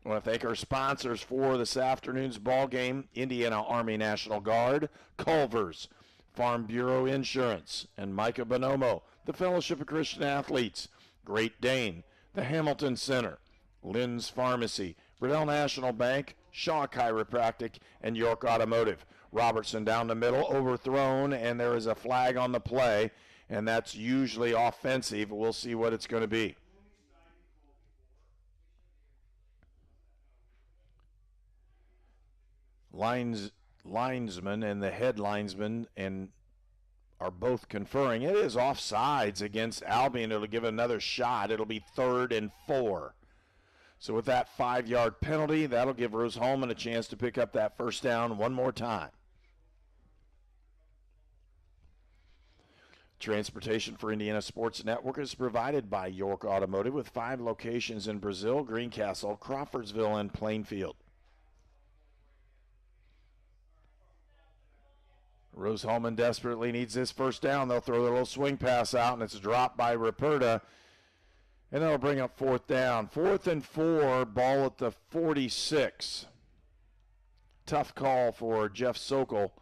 I want to thank our sponsors for this afternoon's ball game: Indiana Army National Guard, Culver's, Farm Bureau Insurance, and Micah Bonomo, the Fellowship of Christian Athletes, Great Dane, the Hamilton Center, Lynn's Pharmacy, Riddell National Bank, Shaw Chiropractic, and York Automotive. Robertson down the middle, overthrown, and there is a flag on the play, and that's usually offensive. We'll see what it's going to be. Linesman and the head linesman are both conferring. It is offsides against Albion. It'll give another shot. It'll be 3rd and 4. So with that 5-yard penalty, that'll give Rose-Hulman a chance to pick up that first down one more time. Transportation for Indiana Sports Network is provided by York Automotive with 5 locations in Brazil, Greencastle, Crawfordsville, and Plainfield. Rose-Hulman desperately needs this first down. They'll throw the little swing pass out, and it's dropped by Ruperta. And that'll bring up 4th down. 4th and 4, ball at the 46. Tough call for Jeff Sokol.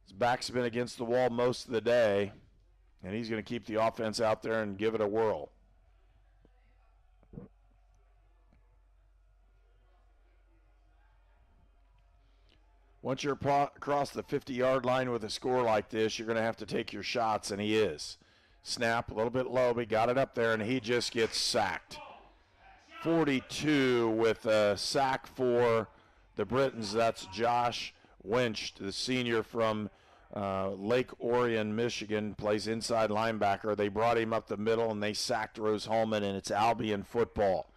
His back's been against the wall most of the day, and he's going to keep the offense out there and give it a whirl. Once you're across the 50-yard line with a score like this, you're going to have to take your shots, and he is. Snap, a little bit low, but he got it up there, and he just gets sacked. 42 with a sack for the Britons. That's Josh Winch, the senior from Lake Orion, Michigan, plays inside linebacker. They brought him up the middle, and they sacked Rose-Hulman, and it's Albion football.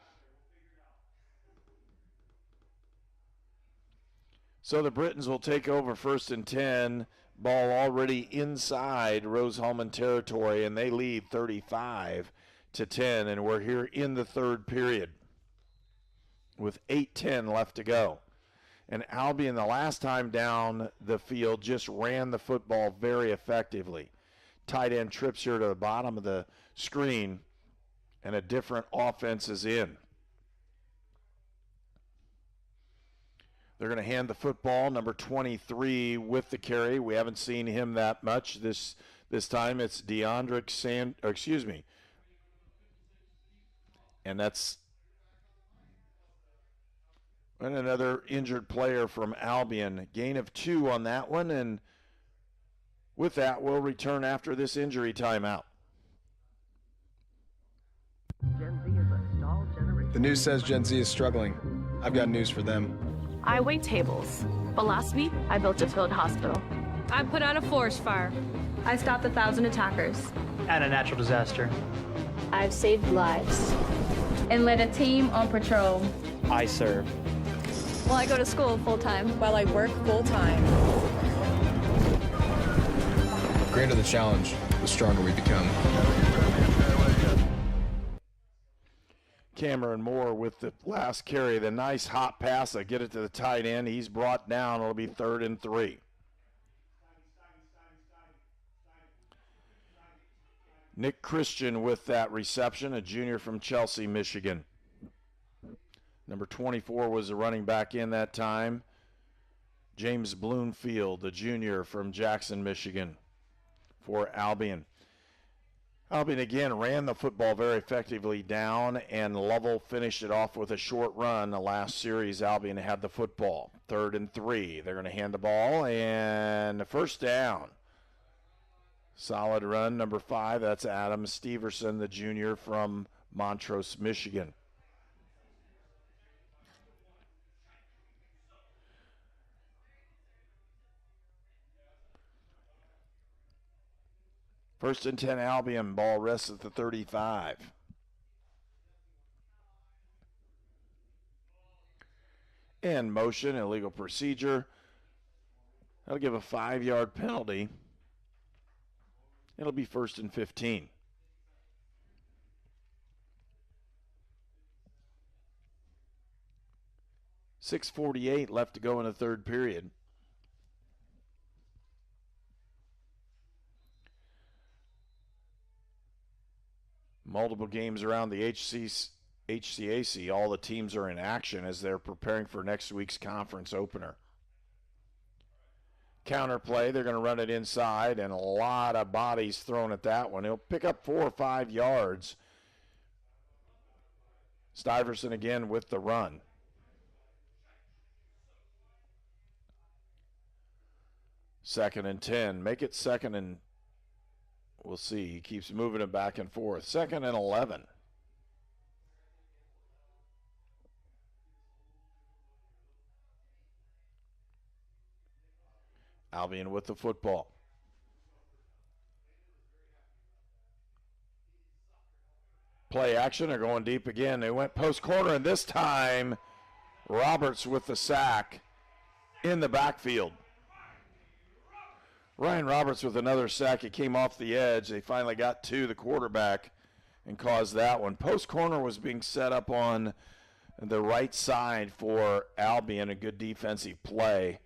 So the Britons will take over 1st and 10, ball already inside Rose-Hulman territory, and they lead 35-10, and we're here in the 3rd period with 8:10 left to go. And Albion, the last time down the field, just ran the football very effectively. Tight end trips here to the bottom of the screen, and a different offense is in. They're going to hand the football, number 23 with the carry. We haven't seen him that much this time. It's DeAndre and that's another injured player from Albion. Gain of 2 on that one, and with that, we'll return after this injury timeout. Gen Z is a stall generation. The news says Gen Z is struggling. I've got news for them. I wait tables, but last week I built a field hospital. I put out a forest fire. I stopped 1,000 attackers. And a natural disaster. I've saved lives. And led a team on patrol. I serve. Well, I go to school full-time. While I work full-time. The greater the challenge, the stronger we become. Cameron Moore with the last carry. The nice hot pass. I get it to the tight end. He's brought down. It'll be 3rd and 3. Nick Christian with that reception, a junior from Chelsea, Michigan. Number 24 was the running back in that time. James Bloomfield, the junior from Jackson, Michigan, for Albion. Albion again ran the football very effectively down, and Lovell finished it off with a short run. The last series, Albion had the football. 3rd and 3. They're going to hand the ball, and the first down. Solid run, number 5. That's Adam Steverson, the junior from Montrose, Michigan. First and 10 Albion, ball rests at the 35. In motion, illegal procedure. That'll give a 5-yard penalty. It'll be 1st and 15. .648 left to go in the 3rd period. Multiple games around the HCAC HCAC, all the teams are in action as they're preparing for next week's conference opener. Counter play, they're going to run it inside, and a lot of bodies thrown at that one. He'll pick up 4 or 5 yards. Stuyvesant again with the run. Second and 10. Make it second and, we'll see. He keeps moving it back and forth. Second and 11. Albion with the football. Play action, they're going deep again. They went post corner, and this time Roberts with the sack in the backfield. Ryan Roberts with another sack. It came off the edge. They finally got to the quarterback and caused that one. Post corner was being set up on the right side for Albion, a good defensive play,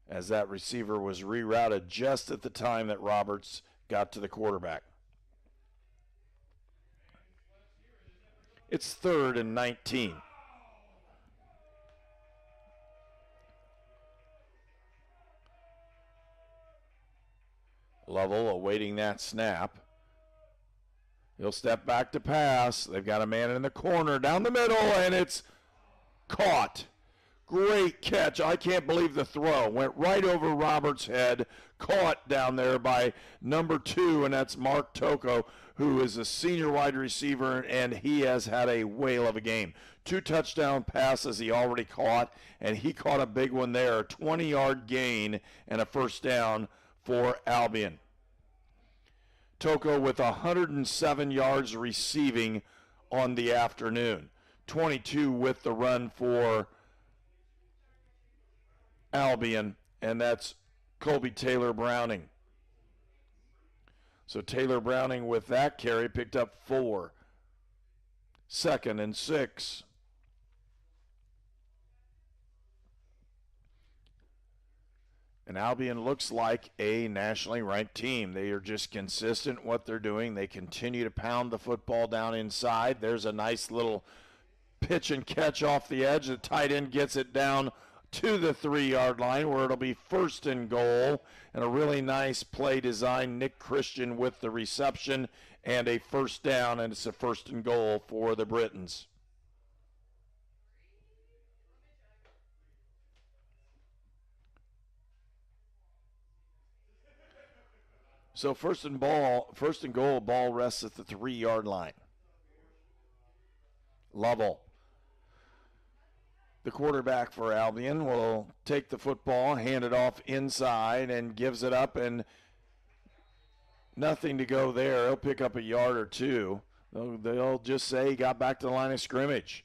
as that receiver was rerouted just at the time that Roberts got to the quarterback. It's 3rd and 19. Lovell awaiting that snap. He'll step back to pass. They've got a man in the corner down the middle, and it's caught. Great catch. I can't believe the throw. Went right over Roberts' head, caught down there by number 2, and that's Mark Toko, who is a senior wide receiver, and he has had a whale of a game. 2 touchdown passes he already caught, and he caught a big one there, a 20-yard gain and a first down for Albion. Toko with 107 yards receiving on the afternoon. 22 with the run for Albion, and that's Colby Taylor Browning. So Taylor Browning with that carry picked up 4. 2nd and 6. And Albion looks like a nationally ranked team. They are just consistent what they're doing. They continue to pound the football down inside. There's a nice little pitch and catch off the edge. The tight end gets it down to the 3-yard line where it'll be 1st and goal, and a really nice play design. Nick Christian with the reception and a first down, and it's a 1st and goal for the Britons. So first and goal, ball rests at the 3-yard line. Lovell, the quarterback for Albion, will take the football, hand it off inside, and gives it up, and nothing to go there. He'll pick up a yard or 2. They'll just say he got back to the line of scrimmage.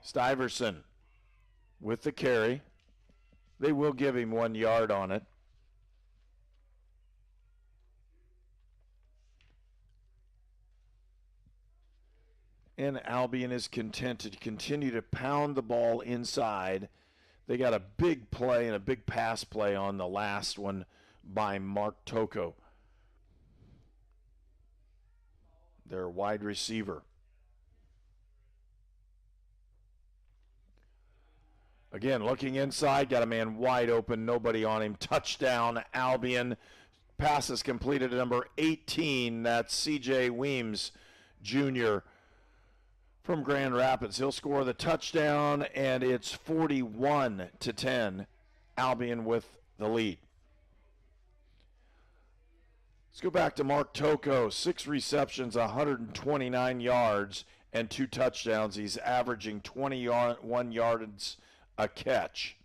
Stuyvesant with the carry. They will give him 1 yard on it. And Albion is content to continue to pound the ball inside. They got a big play and a big pass play on the last one by Mark Toko, their wide receiver. Again, looking inside, got a man wide open, nobody on him. Touchdown, Albion. Pass is completed at number 18. That's C.J. Weems, Jr., from Grand Rapids. He'll score the touchdown, and it's 41-10. Albion with the lead. Let's go back to Mark Toko. 6 receptions, 129 yards, and 2 touchdowns. He's averaging 21 yards a catch.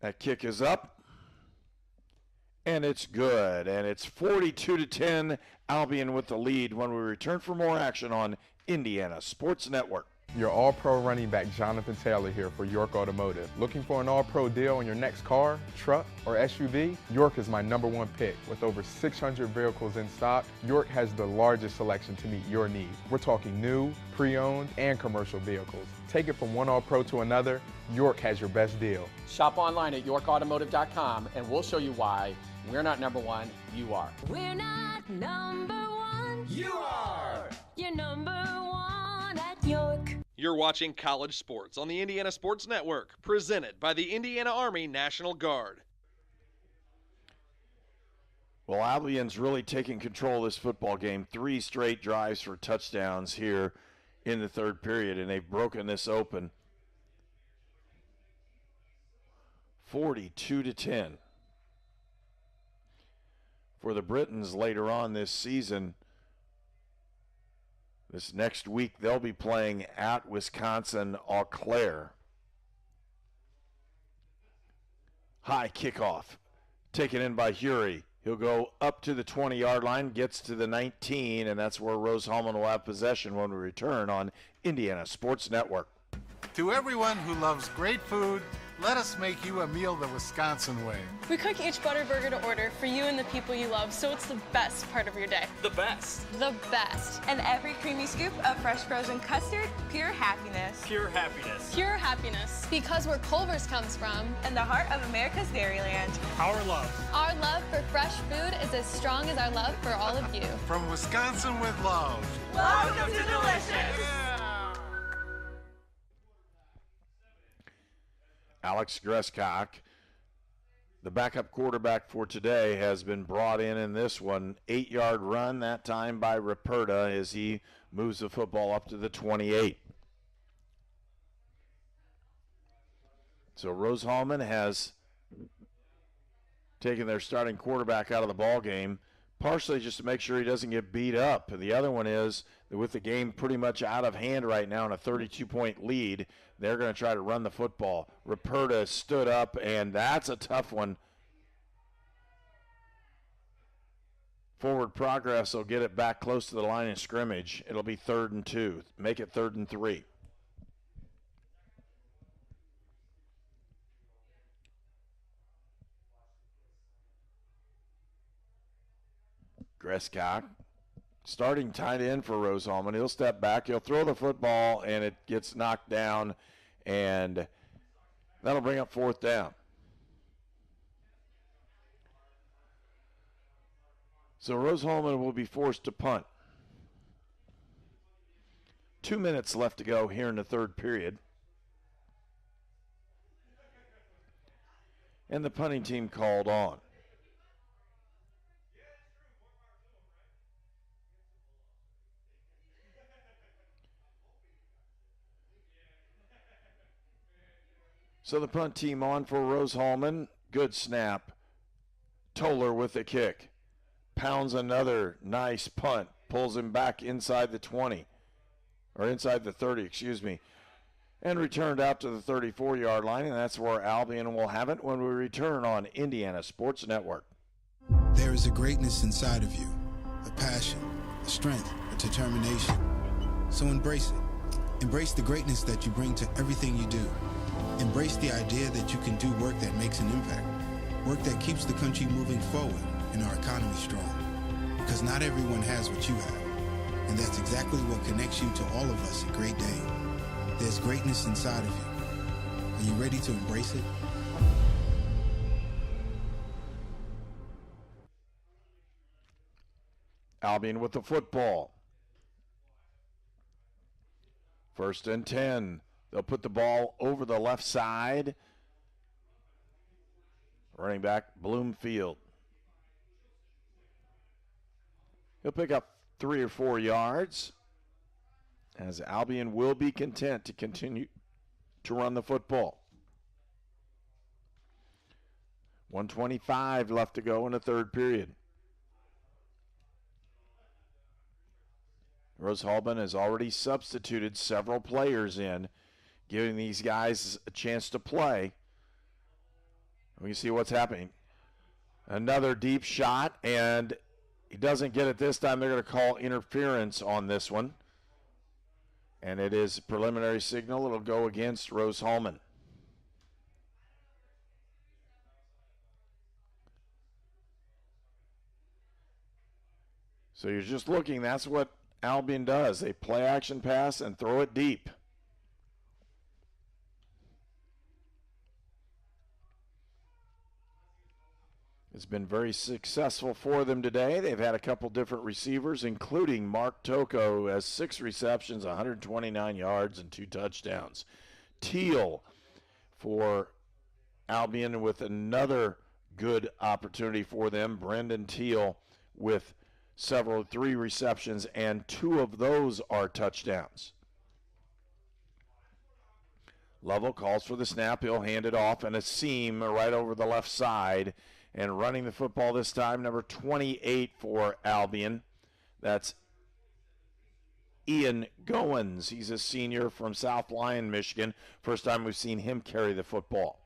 That kick is up, and it's good. And it's 42-10. Albion with the lead when we return for more action on Indiana Sports Network. Your All-Pro running back Jonathan Taylor here for York Automotive. Looking for an All-Pro deal on your next car, truck, or SUV? York is my #1 pick. With over 600 vehicles in stock, York has the largest selection to meet your needs. We're talking new, pre-owned, and commercial vehicles. Take it from one All-Pro to another, York has your best deal. Shop online at yorkautomotive.com and we'll show you why we're not #1, you are. We're not Number one. You are. You're number one at York. You're watching College Sports on the Indiana Sports Network, presented by the Indiana Army National Guard. Well, Albion's really taking control of this football game. 3 straight drives for touchdowns here in the third period, and they've broken this open 42-10. For the Britons later on this season, this next week they'll be playing at Wisconsin-Eau Claire. High kickoff taken in by Hury. He'll go up to the 20-yard line, gets to the 19, and that's where Rose-Hulman will have possession when we return on Indiana Sports Network. To everyone who loves great food, let us make you a meal the Wisconsin way. We cook each butter burger to order for you and the people you love, so it's the best part of your day. The best. The best. And every creamy scoop of fresh frozen custard, pure happiness. Pure happiness. Pure happiness. Because where Culver's comes from. And the heart of America's Dairyland. Our love. Our love for fresh food is as strong as our love for all of you. From Wisconsin with love. Welcome to Delicious. Alex Gresscock, the backup quarterback for today, has been brought in this one. 8-yard run that time by Ruperta as he moves the football up to the 28. So Rose-Hulman has taken their starting quarterback out of the ball game, partially just to make sure he doesn't get beat up. And the other one is that with the game pretty much out of hand right now and a 32-point lead, they're going to try to run the football. Ruperta stood up, and that's a tough one. Forward progress will get it back close to the line of scrimmage. It'll be 3rd and 2. Make it 3rd and 3. Gresscock, starting tight end for Rose-Hulman. He'll step back. He'll throw the football, and it gets knocked down, and that'll bring up 4th down. So Rose-Hulman will be forced to punt. 2 minutes left to go here in the third period. And the punting team called on. So the punt team on for Rose-Hulman. Good snap. Toller with the kick. Pounds another nice punt. Pulls him back inside the 20. Or inside the 30, excuse me. And returned out to the 34-yard line. And that's where Albion will have it when we return on Indiana Sports Network. There is a greatness inside of you. A passion, a strength, a determination. So embrace it. Embrace the greatness that you bring to everything you do. Embrace the idea that you can do work that makes an impact, work that keeps the country moving forward and our economy strong. Because not everyone has what you have, and that's exactly what connects you to all of us at Great Dane. There's greatness inside of you. Are you ready to embrace it? Albion with the football. 1st and 10. They'll put the ball over the left side. Running back Bloomfield. He'll pick up 3 or 4 yards, as Albion will be content to continue to run the football. 1:25 left to go in the third period. Rose-Hulman has already substituted several players in, giving these guys a chance to play. We can see what's happening. Another deep shot, and he doesn't get it this time. They're going to call interference on this one. And it is a preliminary signal. It'll go against Rose-Hulman. So you're just looking, that's what Albion does. They play action pass and throw it deep. has been very successful for them today. They've had a couple different receivers, including Mark Toko, who has 6 receptions, 129 yards, and 2 touchdowns. Teal for Albion with another good opportunity for them. Brendan Teal with 3 receptions, and 2 of those are touchdowns. Lovell calls for the snap. He'll hand it off, and a seam right over the left side. And running the football this time, number 28 for Albion. That's Ian Goins. He's a senior from South Lyon, Michigan. First time we've seen him carry the football.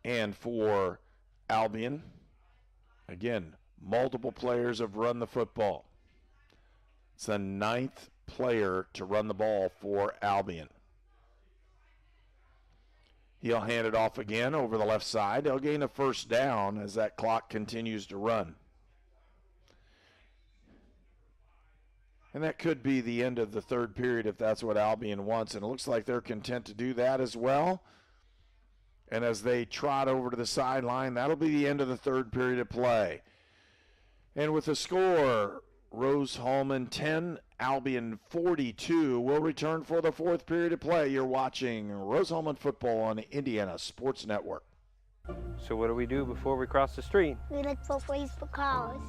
And for Albion, again, multiple players have run the football. It's the 9th player to run the ball for Albion. He'll hand it off again over the left side. He'll gain a first down as that clock continues to run. And that could be the end of the third period if that's what Albion wants. And it looks like they're content to do that as well. And as they trot over to the sideline, that'll be the end of the third period of play. And with the score, Rose-Hulman 10, Albion 42. We'll return for the fourth period of play. You're watching Rose-Hulman football on the Indiana Sports Network. So what do we do before we cross the street? We look both ways for cars.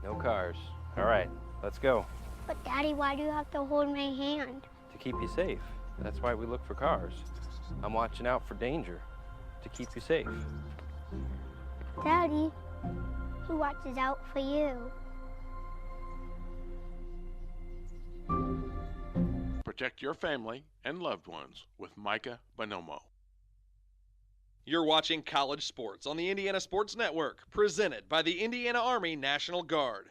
No cars. All right, let's go. But Daddy, why do you have to hold my hand? To keep you safe. That's why we look for cars. I'm watching out for danger to keep you safe. Daddy, who watches out for you? Protect your family and loved ones with Micah Bonomo. You're watching College Sports on the Indiana Sports Network, presented by the Indiana Army National Guard.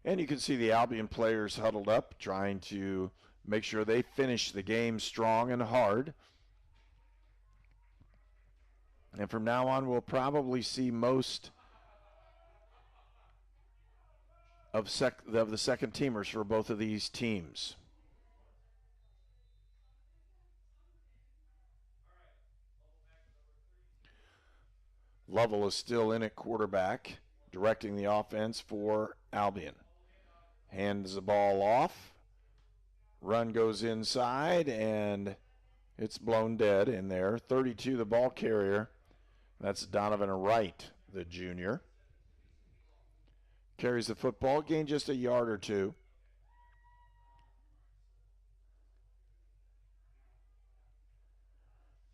And you can see the Albion players huddled up, trying to make sure they finish the game strong and hard. And from now on, we'll probably see most of the second teamers for both of these teams. Lovell is still in at quarterback, directing the offense for Albion. Hands the ball off. Run goes inside, and it's blown dead in there. 32, the ball carrier. That's Donovan Wright, the junior. Carries the football, gained just a yard or 2.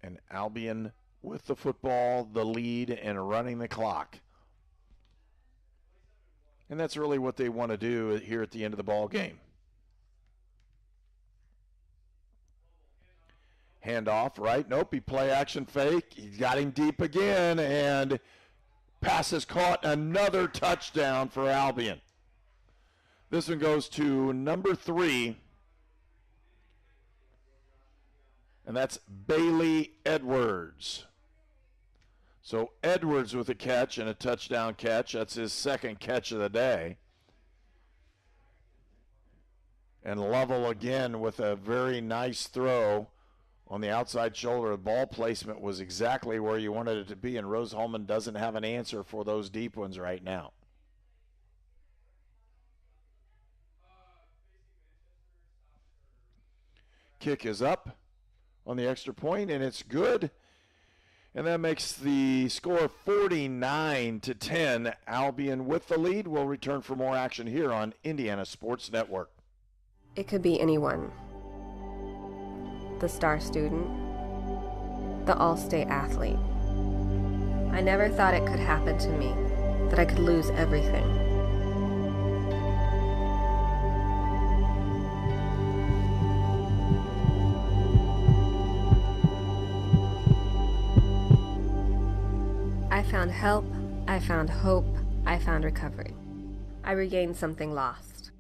And Albion with the football, the lead, and running the clock. And that's really what they want to do here at the end of the ball game. Handoff, right? Nope, he play action fake. He's got him deep again, and pass is caught. Another touchdown for Albion. This one goes to number 3, and that's Bailey Edwards. So Edwards with a catch and a touchdown catch. That's his second catch of the day. And Lovell again with a very nice throw on the outside shoulder. The ball placement was exactly where you wanted it to be, and Rose-Hulman doesn't have an answer for those deep ones right now. Kick is up on the extra point, and it's good. And that makes the score 49-10. Albion with the lead. We'll return for more action here on Indiana Sports Network. It could be anyone. The star student, the all-state athlete. I never thought it could happen to me, that I could lose everything. I found help, I found hope, I found recovery. I regained something lost.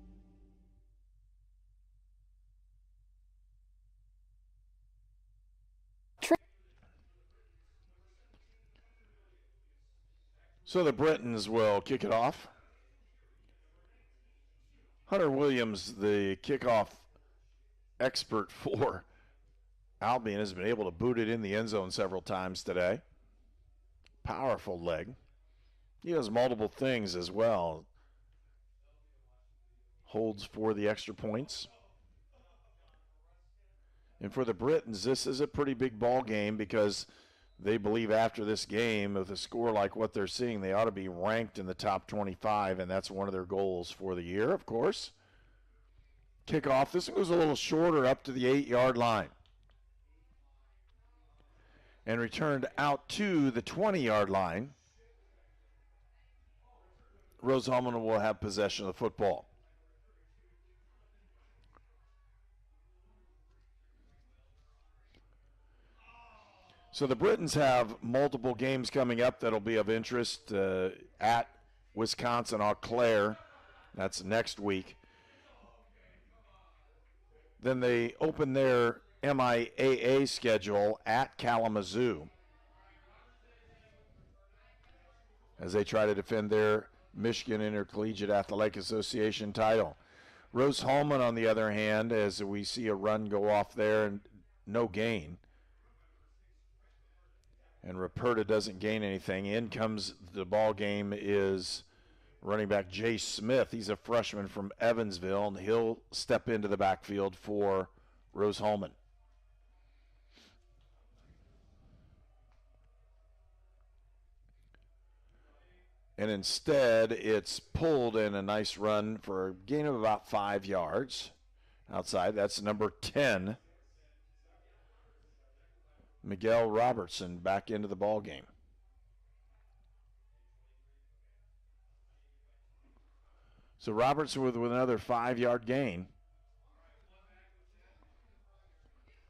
So the Britons will kick it off. Hunter Williams, the kickoff expert for Albion, has been able to boot it in the end zone several times today. Powerful leg. He does multiple things as well. Holds for the extra points. And for the Britons, this is a pretty big ball game because they believe after this game, with a score like what they're seeing, they ought to be ranked in the top 25, and that's one of their goals for the year, of course. Kickoff. This one goes a little shorter up to the 8-yard line. And returned out to the 20-yard line. Rose-Hulman will have possession of the football. So the Britons have multiple games coming up that'll be of interest at Wisconsin-Eau Claire. That's next week. Then they open their MIAA schedule at Kalamazoo as they try to defend their Michigan Intercollegiate Athletic Association title. Rose-Hulman, on the other hand, as we see a run go off there and no gain. And Ruperta doesn't gain anything. In comes the ball game is running back Jay Smith. He's a freshman from Evansville, and he'll step into the backfield for Rose-Hulman. And instead, it's pulled in a nice run for a gain of about 5 yards outside. That's number 10. Miguel Robertson back into the ball game. So Robertson with another 5-yard gain.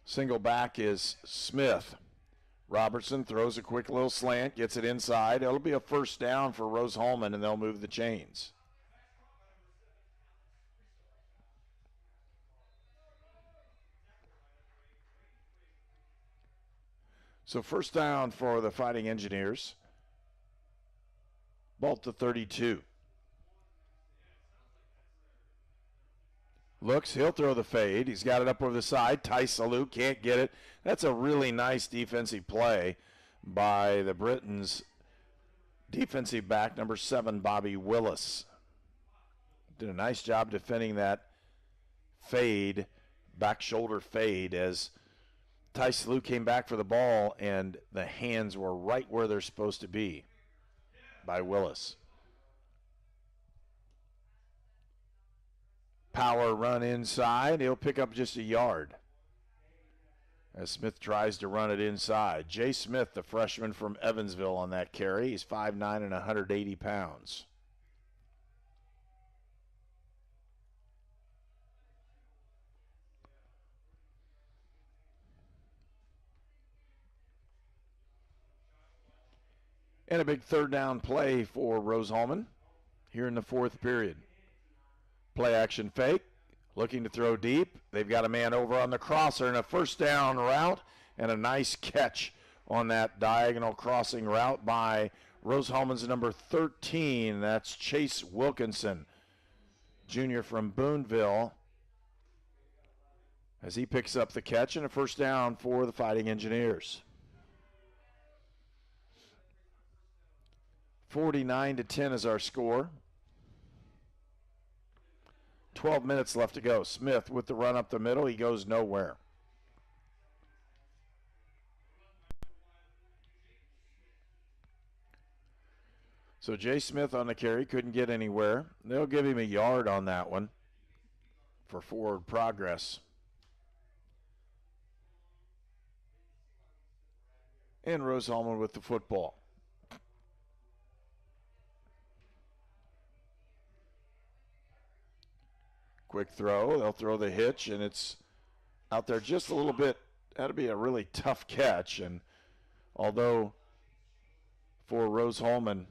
Single back is Smith. Robertson throws a quick little slant, gets it inside. It'll be a first down for Rose-Hulman, and they'll move the chains. So first down for the Fighting Engineers. Ball to 32. Looks, he'll throw the fade. He's got it up over the side. Tice Salou can't get it. That's a really nice defensive play by the Britons. Defensive back, number 7, Bobby Willis. Did a nice job defending that fade, back shoulder fade, as Tice Salou came back for the ball, and the hands were right where they're supposed to be by Willis. Power run inside. He'll pick up just a yard as Smith tries to run it inside. Jay Smith, the freshman from Evansville, on that carry. He's 5'9" and 180 pounds. And a big third down play for Rose-Hulman here in the fourth period. Play action fake, looking to throw deep. They've got a man over on the crosser and a first down route and a nice catch on that diagonal crossing route by Rose-Hulman's number 13. That's Chase Wilkinson, junior from Boonville, as he picks up the catch and a first down for the Fighting Engineers. 49-10 is our score. 12 minutes left to go. Smith with the run up the middle. He goes nowhere. So Jay Smith on the carry, couldn't get anywhere. They'll give him a yard on that one for forward progress. And Rose-Hulman with the football. Quick throw. They'll throw the hitch, and it's out there just a little bit. That'd be a really tough catch. And although for Rose-Hulman,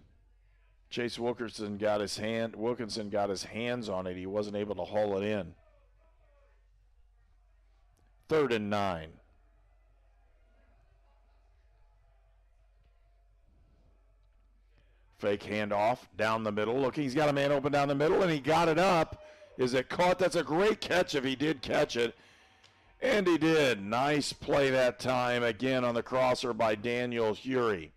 Chase Wilkinson got his hands on it, he wasn't able to haul it in. 3rd and 9. Fake handoff down the middle. Look, he's got a man open down the middle, and he got it up. Is it caught? That's a great catch if he did catch it. And he did. Nice play that time, again on the crosser by Daniel Hury.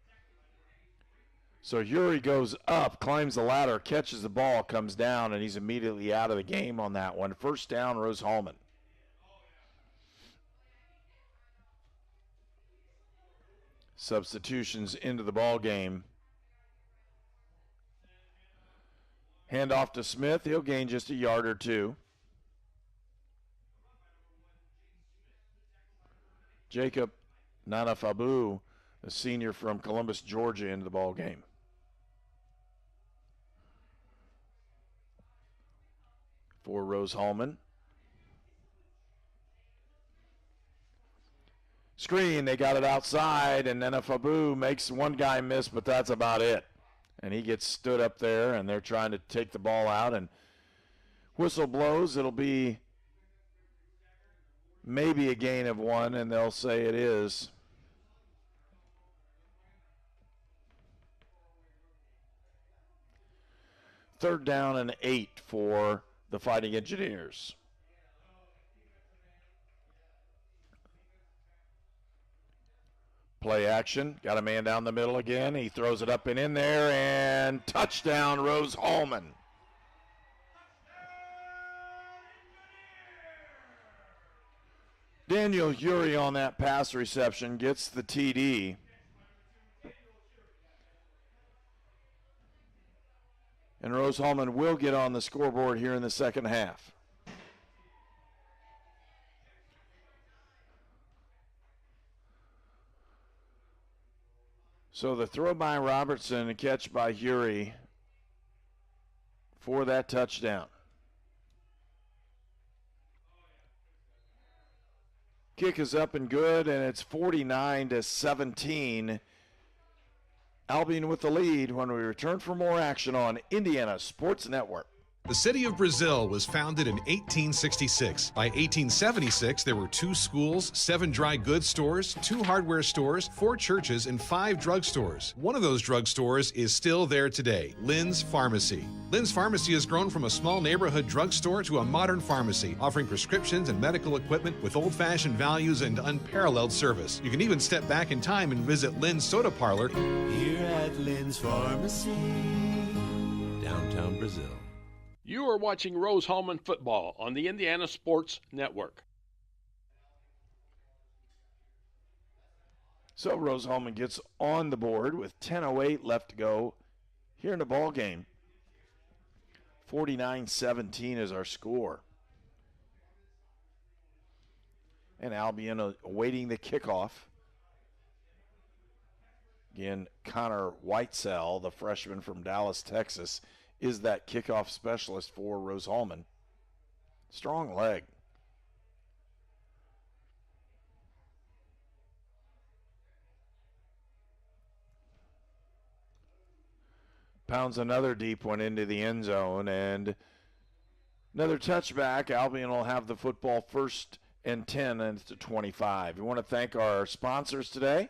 So Hury goes up, climbs the ladder, catches the ball, comes down, and he's immediately out of the game on that one. First down, Rose-Hulman. Substitutions into the ball game. Hand off to Smith. He'll gain just a yard or two. Jacob Nanafabu, the senior from Columbus, Georgia, into the ball game. For Rose-Hulman. Screen, they got it outside, and Nanafabu makes one guy miss, but that's about it. And he gets stood up there, and they're trying to take the ball out, and whistle blows. It'll be maybe a gain of one, and they'll say it is. Third down and 8 for the Fighting Engineers. Play action. Got a man down the middle again. He throws it up and in there, and touchdown, Rose-Hulman. Daniel Hury on that pass reception gets the TD. And Rose-Hulman will get on the scoreboard here in the second half. So the throw by Robertson, a catch by Hury for that touchdown. Kick is up and good, and it's 49-17. Albion with the lead when we return for more action on Indiana Sports Network. The city of Brazil was founded in 1866. By 1876, there were 2 schools, 7 dry goods stores, 2 hardware stores, 4 churches, and 5 drugstores. One of those drugstores is still there today, Lynn's Pharmacy. Lynn's Pharmacy has grown from a small neighborhood drugstore to a modern pharmacy, offering prescriptions and medical equipment with old-fashioned values and unparalleled service. You can even step back in time and visit Lynn's Soda Parlor here at Lynn's Pharmacy, downtown Brazil. You are watching Rose-Hulman football on the Indiana Sports Network. So Rose-Hulman gets on the board with 10:08 left to go here in the ball game. 49-17 is our score. And Albion awaiting the kickoff. Again, Connor Whitesell, the freshman from Dallas, Texas, is that kickoff specialist for Rose-Hulman. Strong leg. Pounds another deep one into the end zone, and another touchback. Albion will have the football first and 10, and it's to 25. We want to thank our sponsors today: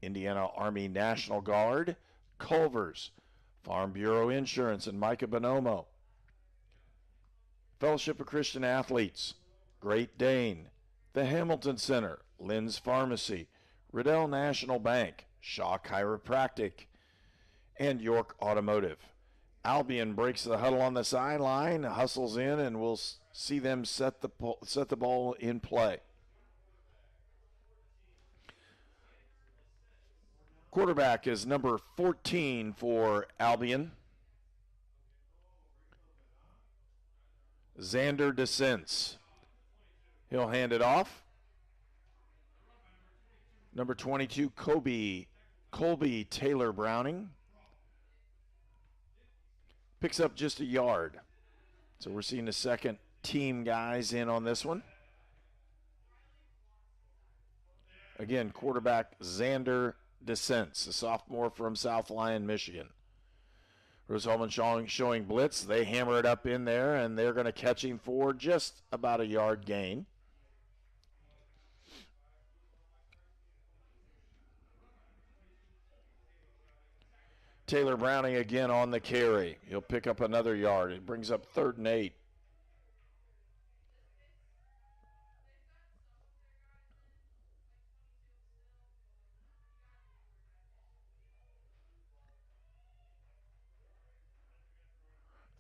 Indiana Army National Guard, Culver's, Farm Bureau Insurance, and Micah Bonomo. Fellowship of Christian Athletes, Great Dane, the Hamilton Center, Lynn's Pharmacy, Riddell National Bank, Shaw Chiropractic, and York Automotive. Albion breaks the huddle on the sideline, hustles in, and we'll see them set the ball in play. Quarterback is number 14 for Albion, Xander DeSense. He'll hand it off. Number 22, Colby Taylor Browning. Picks up just a yard. So we're seeing the second team guys in on this one. Again, quarterback Xander DeSense, a sophomore from South Lyon, Michigan. Rose-Hulman showing blitz. They hammer it up in there, and they're going to catch him for just about a yard gain. Taylor Browning again on the carry. He'll pick up another yard. It brings up 3rd and 8.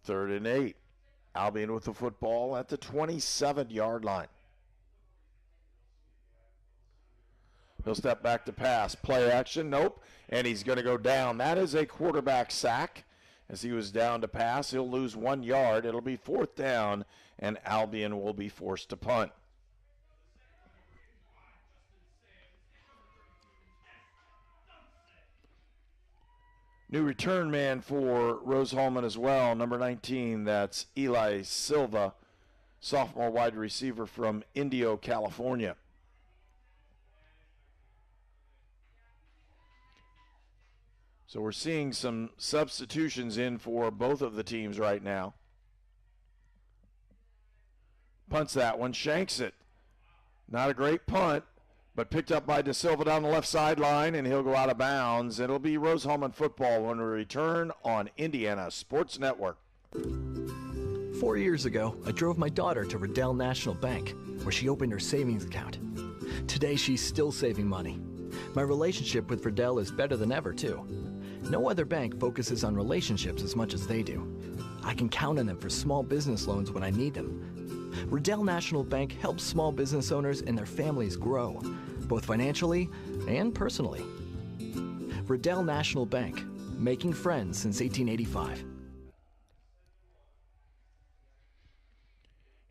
3rd and 8. Albion with the football at the 27-yard line. He'll step back to pass. Play action, nope, and he's going to go down. That is a quarterback sack. As he was down to pass, he'll lose 1 yard. It'll be 4th down, and Albion will be forced to punt. New return man for Rose-Hulman as well, number 19, that's Eli Silva, sophomore wide receiver from Indio, California. So we're seeing some substitutions in for both of the teams right now. Punts that one, shanks it. Not a great punt, but picked up by De Silva down the left sideline, and he'll go out of bounds. It'll be Rose-Hulman football when we return on Indiana Sports Network. 4 years ago, I drove my daughter to Riddell National Bank, where she opened her savings account. Today, she's still saving money. My relationship with Riddell is better than ever, too. No other bank focuses on relationships as much as they do. I can count on them for small business loans when I need them. Riddell National Bank helps small business owners and their families grow, both financially and personally. Riddell National Bank, making friends since 1885.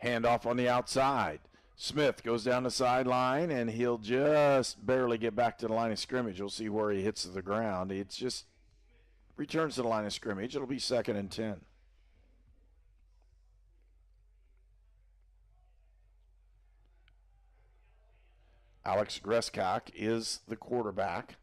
Handoff on the outside. Smith goes down the sideline, and he'll just barely get back to the line of scrimmage. You'll see where he hits the ground. It's just returns to the line of scrimmage. It'll be 2nd and 10. Alex Greskak is the quarterback.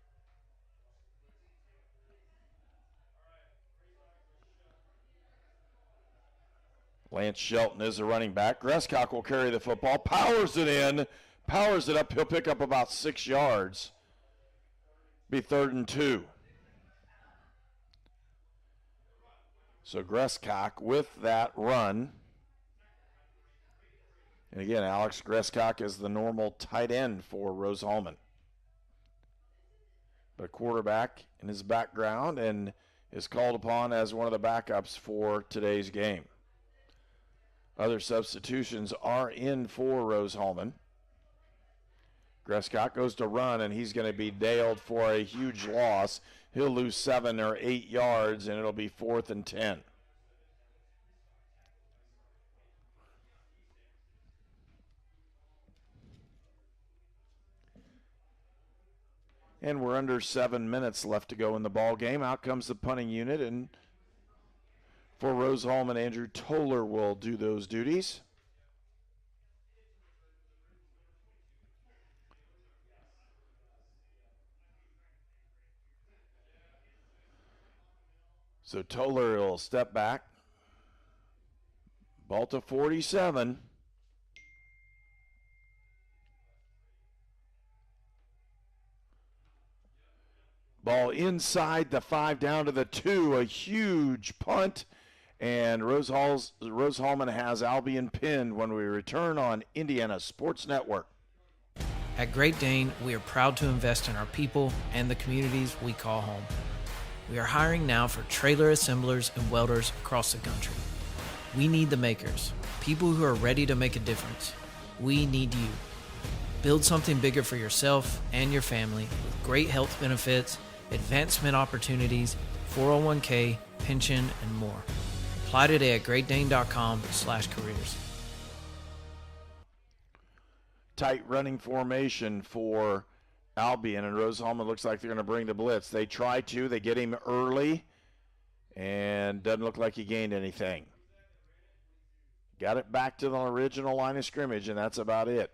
Lance Shelton is the running back. Greskak will carry the football, powers it in, powers it up. He'll pick up about 6 yards. Be 3rd and 2. So Greskak with that run. And again, Alex Greskak is the normal tight end for Rose-Hulman. But quarterback in his background and is called upon as one of the backups for today's game. Other substitutions are in for Rose-Hulman. Greskak goes to run, and he's going to be nailed for a huge loss. He'll lose 7 or 8 yards, and it'll be 4th and 10. And we're under 7 minutes left to go in the ball game. Out comes the punting unit, and for Rose-Hulman, Andrew Toller will do those duties. So Toller will step back. Ball to 47. Ball inside the 5, down to the 2. A huge punt. And Rose-Hulman has Albion pinned when we return on Indiana Sports Network. At Great Dane, we are proud to invest in our people and the communities we call home. We are hiring now for trailer assemblers and welders across the country. We need the makers, people who are ready to make a difference. We need you. Build something bigger for yourself and your family with great health benefits, advancement opportunities, 401k, pension, and more. Apply today at greatdane.com/careers. Tight running formation for Albion, and Rose-Hulman looks like they're going to bring the blitz. They try to. They get him early, and doesn't look like he gained anything. Got it back to the original line of scrimmage, and that's about it.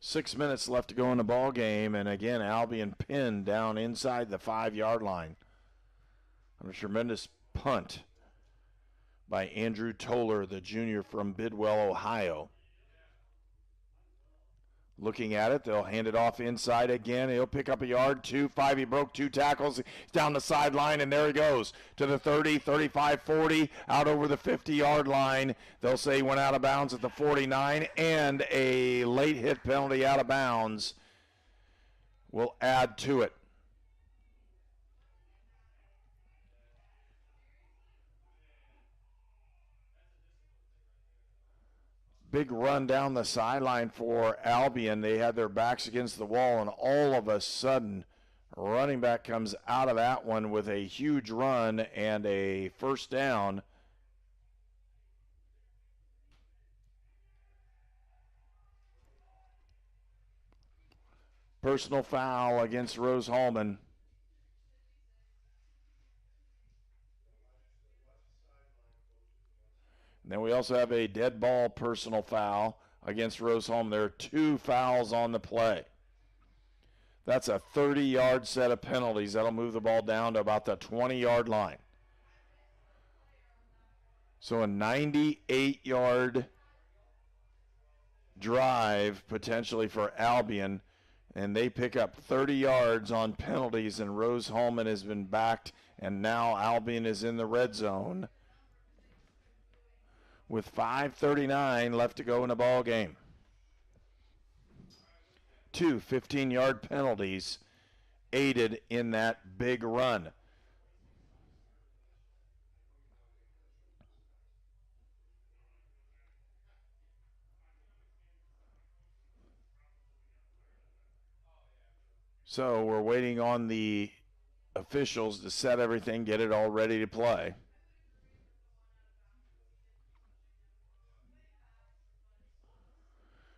6 minutes left to go in the ball game, and again, Albion pinned down inside the 5-yard line. On a tremendous punt by Andrew Toller, the junior from Bidwell, Ohio. Looking at it, they'll hand it off inside again. He'll pick up a yard, 2, 5. He broke 2 tackles. He's down the sideline, and there he goes to the 30, 35, 40, out over the 50-yard line. They'll say he went out of bounds at the 49, and a late hit penalty out of bounds will add to it. Big run down the sideline for Albion. They had their backs against the wall, and all of a sudden, running back comes out of that one with a huge run and a first down. Personal foul against Rose-Hulman. Then we also have a dead ball personal foul against Rose-Hulman. There are 2 fouls on the play. That's a 30-yard set of penalties. That'll move the ball down to about the 20-yard line. So a 98-yard drive potentially for Albion, and they pick up 30 yards on penalties, and Rose-Hulman has been backed, and now Albion is in the red zone with 5:39 left to go in the ball game. 2 15-yard penalties aided in that big run. So we're waiting on the officials to set everything, get it all ready to play.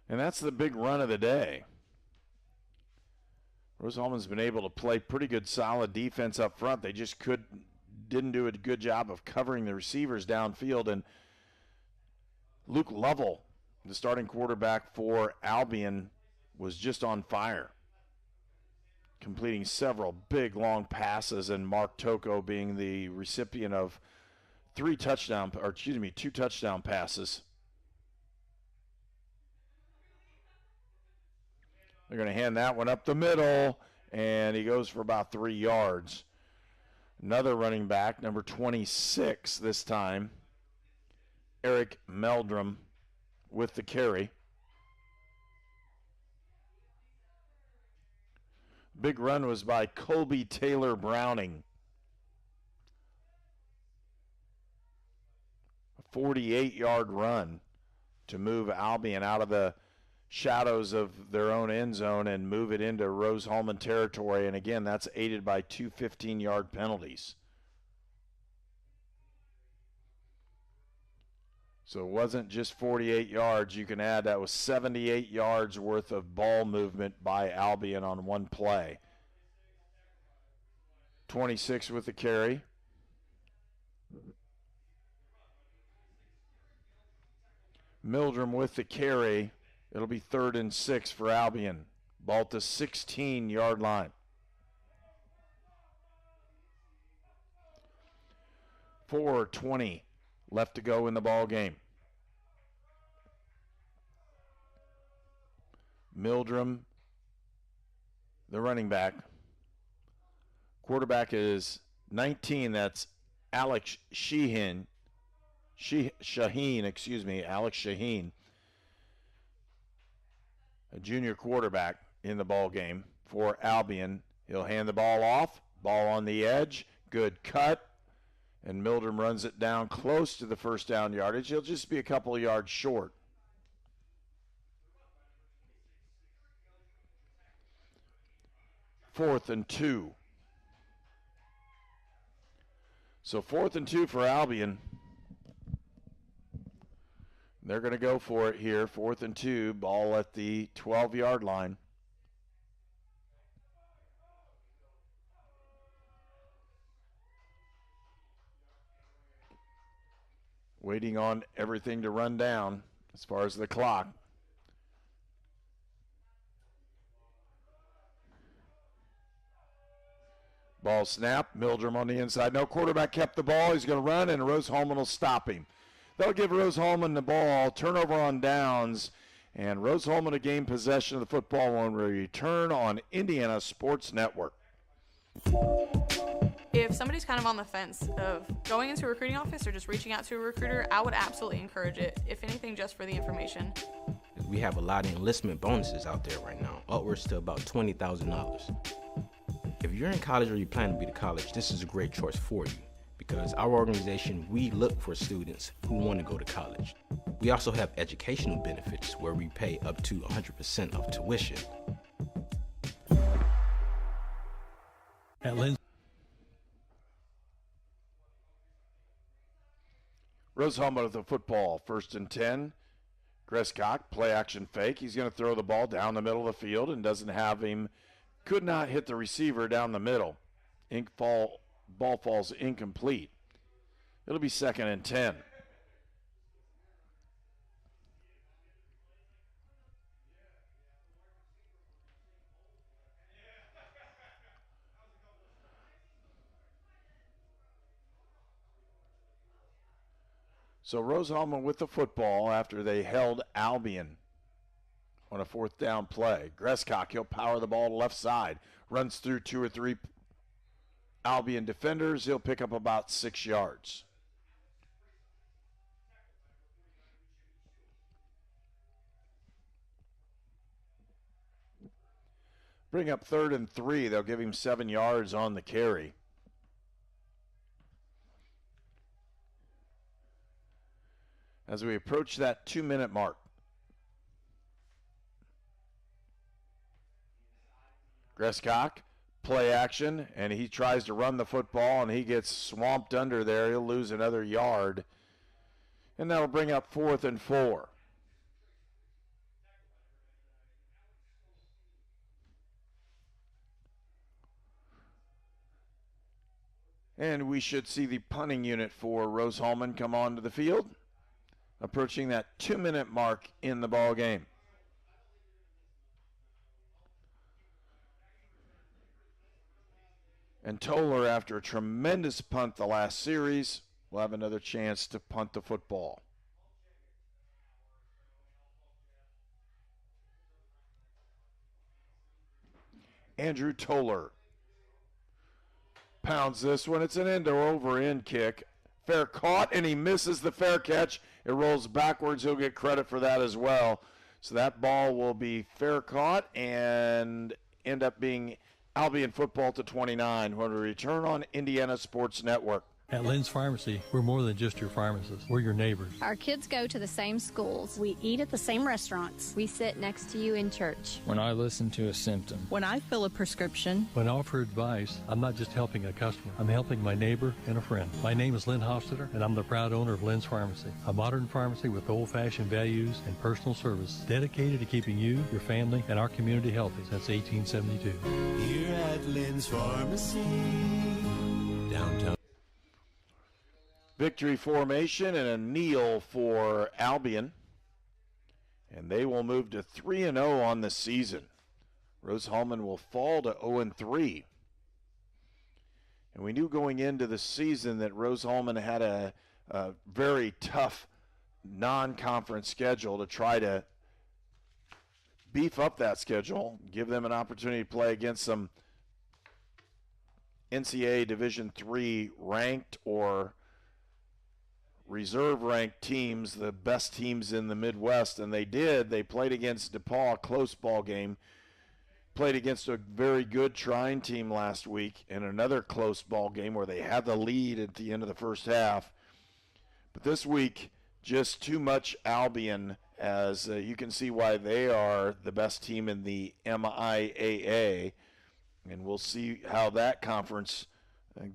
And that's the big run of the day. Rose-Hulman's been able to play pretty good, solid defense up front. They just didn't do a good job of covering the receivers downfield. And Luke Lovell, the starting quarterback for Albion, was just on fire, completing several big, long passes, and Mark Toko being the recipient of 2 touchdown passes. They're going to hand that one up the middle, and he goes for about 3 yards. Another running back, number 26 this time, Eric Meldrum with the carry. Big run was by Colby Taylor Browning. A 48-yard run to move Albion out of the shadows of their own end zone and move it into Rose-Hulman territory. And again, that's aided by 2 15-yard penalties. So it wasn't just 48 yards. You can add that was 78 yards worth of ball movement by Albion on one play. 26 with the carry. Meldrum with the carry. It'll be 3rd and 6 for Albion. Ball at the 16-yard line. 4:20 left to go in the ball game. Meldrum, the running back. Quarterback is 19. That's Alex Shaheen. Alex Shaheen. A junior quarterback in the ball game for Albion. He'll hand the ball off. Ball on the edge. Good cut. And Meldrum runs it down close to the first down yardage. He'll just be a couple of yards short. Fourth and 2. So 4th and 2 for Albion. They're going to go for it here. 4th and 2. Ball at the 12-yard line. Waiting on everything to run down as far as the clock. Ball snap. Meldrum on the inside. No, quarterback kept the ball. He's going to run, and Rose-Hulman will stop him. They'll give Rose-Hulman the ball. Turnover on downs. And Rose-Hulman to gain possession of the football when we return on Indiana Sports Network. If somebody's kind of on the fence of going into a recruiting office or just reaching out to a recruiter, I would absolutely encourage it, if anything, just for the information. We have a lot of enlistment bonuses out there right now, upwards to about $20,000. If you're in college or you plan to be to college, this is a great choice for you because our organization, we look for students who want to go to college. We also have educational benefits where we pay up to 100% of tuition. At Lynn. Rose-Hulman with the football, 1st and 10. Gresscock, play action fake. He's going to throw the ball down the middle of the field and doesn't have him. Could not hit the receiver down the middle. Ball falls incomplete. It'll be 2nd and 10. So Rose-Hulman with the football after they held Albion on a 4th down play. Gresscock, he'll power the ball to left side. Runs through 2 or 3 Albion defenders. He'll pick up about 6 yards. Bring up 3rd and 3. They'll give him 7 yards on the carry. As we approach that 2-minute mark. Gresscock, play action, and he tries to run the football, and he gets swamped under there. He'll lose another yard, and that'll bring up 4th and 4. And we should see the punting unit for Rose-Hulman come onto the field, approaching that 2-minute mark in the ball game. And Toller, after a tremendous punt the last series, will have another chance to punt the football. Andrew Toller pounds this one. It's an end or over end kick. Fair caught, and he misses the fair catch. It rolls backwards. He'll get credit for that as well. So that ball will be fair caught and end up being Albion football to 29 when we return on Indiana Sports Network. At Lynn's Pharmacy, we're more than just your pharmacist. We're your neighbors. Our kids go to the same schools. We eat at the same restaurants. We sit next to you in church. When I listen to a symptom. When I fill a prescription. When I offer advice, I'm not just helping a customer. I'm helping my neighbor and a friend. My name is Lynn Hofstadter, and I'm the proud owner of Lynn's Pharmacy, a modern pharmacy with old-fashioned values and personal service dedicated to keeping you, your family, and our community healthy since 1872. Here at Lynn's Pharmacy, downtown. Victory formation and a kneel for Albion. And they will move to 3-0 on the season. Rose-Hulman will fall to 0-3. And we knew going into the season that Rose-Hulman had a very tough non-conference schedule to try to beef up that schedule, give them an opportunity to play against some NCAA Division III ranked or reserve-ranked teams, the best teams in the Midwest, and they did. They played against DePaul, a close ball game, played against a very good Trine team last week in another close ball game where they had the lead at the end of the first half. But this week, just too much Albion, as you can see why they are the best team in the MIAA, and we'll see how that conference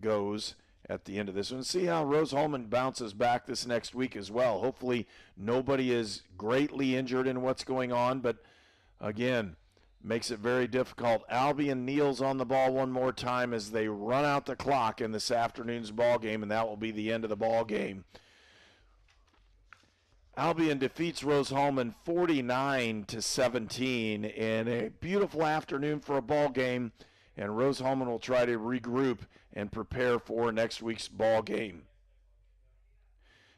goes at the end of this one. See how Rose-Hulman bounces back this next week as well. Hopefully nobody is greatly injured in what's going on, but again, makes it very difficult. Albion kneels on the ball one more time as they run out the clock in this afternoon's ball game, and that will be the end of the ball game. Albion defeats Rose-Hulman 49-17 in a beautiful afternoon for a ball game, and Rose-Hulman will try to regroup and prepare for next week's ball game.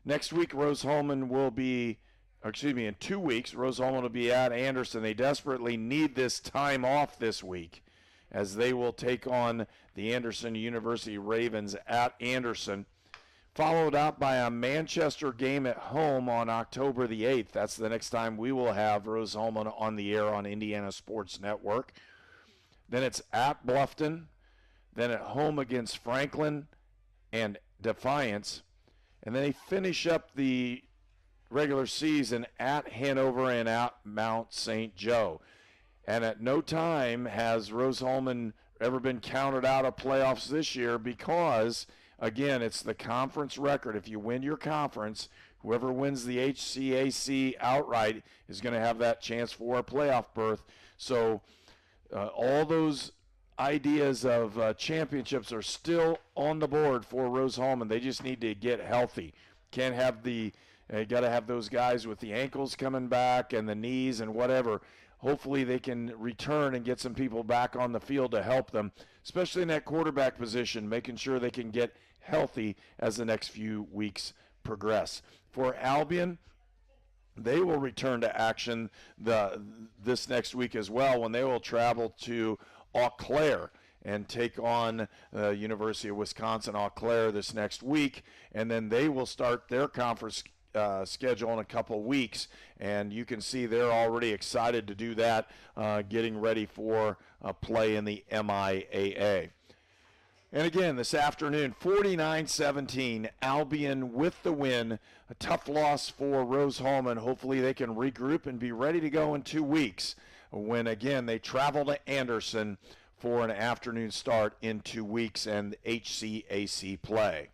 Next week, Rose-Hulman will be, in 2 weeks, Rose-Hulman will be at Anderson. They desperately need this time off this week as they will take on the Anderson University Ravens at Anderson, followed up by a Manchester game at home on October the 8th. That's the next time we will have Rose-Hulman on the air on Indiana Sports Network. Then it's at Bluffton, then at home against Franklin, and Defiance, and they finish up the regular season at Hanover and at Mount St. Joe. And at no time has Rose-Hulman ever been counted out of playoffs this year because, again, it's the conference record. If you win your conference, whoever wins the HCAC outright is going to have that chance for a playoff berth. So all those ideas of championships are still on the board for Rose-Hulman. They just need to get healthy. Can't have got to have those guys with the ankles coming back and the knees and whatever. Hopefully they can return and get some people back on the field to help them, especially in that quarterback position, making sure they can get healthy as the next few weeks progress. For Albion, they will return to action this next week as well, when they will travel to Eau Claire and take on the University of Wisconsin Eau Claire this next week, and then they will start their conference schedule in a couple weeks, and you can see they're already excited to do that, getting ready for play in the MIAA. And again, this afternoon, 49-17, Albion with the win. A tough loss for Rose-Hulman. Hopefully they can regroup and be ready to go in 2 weeks when, again, they travel to Anderson for an afternoon start in 2 weeks and HCAC play.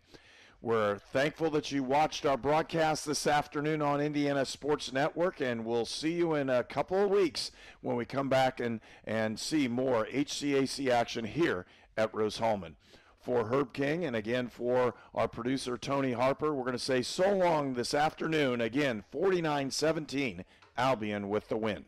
We're thankful that you watched our broadcast this afternoon on Indiana Sports Network, and we'll see you in a couple of weeks when we come back and see more HCAC action here at Rose-Hulman. For Herb King and again for our producer Tony Harper, we're going to say so long this afternoon. Again, 49-17, Albion with the win.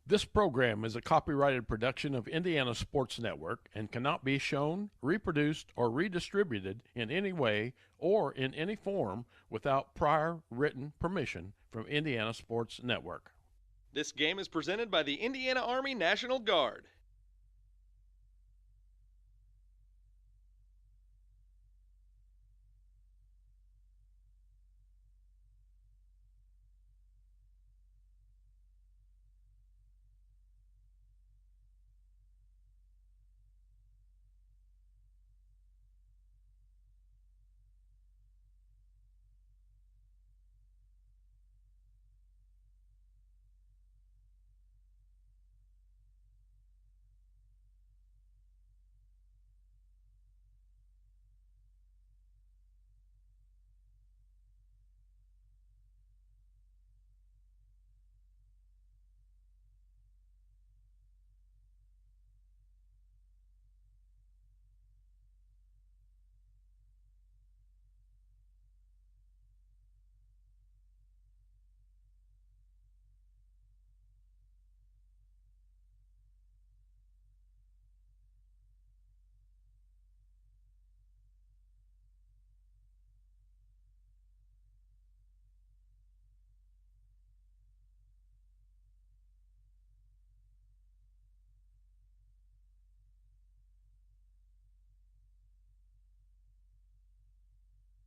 This program is a copyrighted production of Indiana Sports Network and cannot be shown, reproduced, or redistributed in any way or in any form without prior written permission from Indiana Sports Network. This game is presented by the Indiana Army National Guard.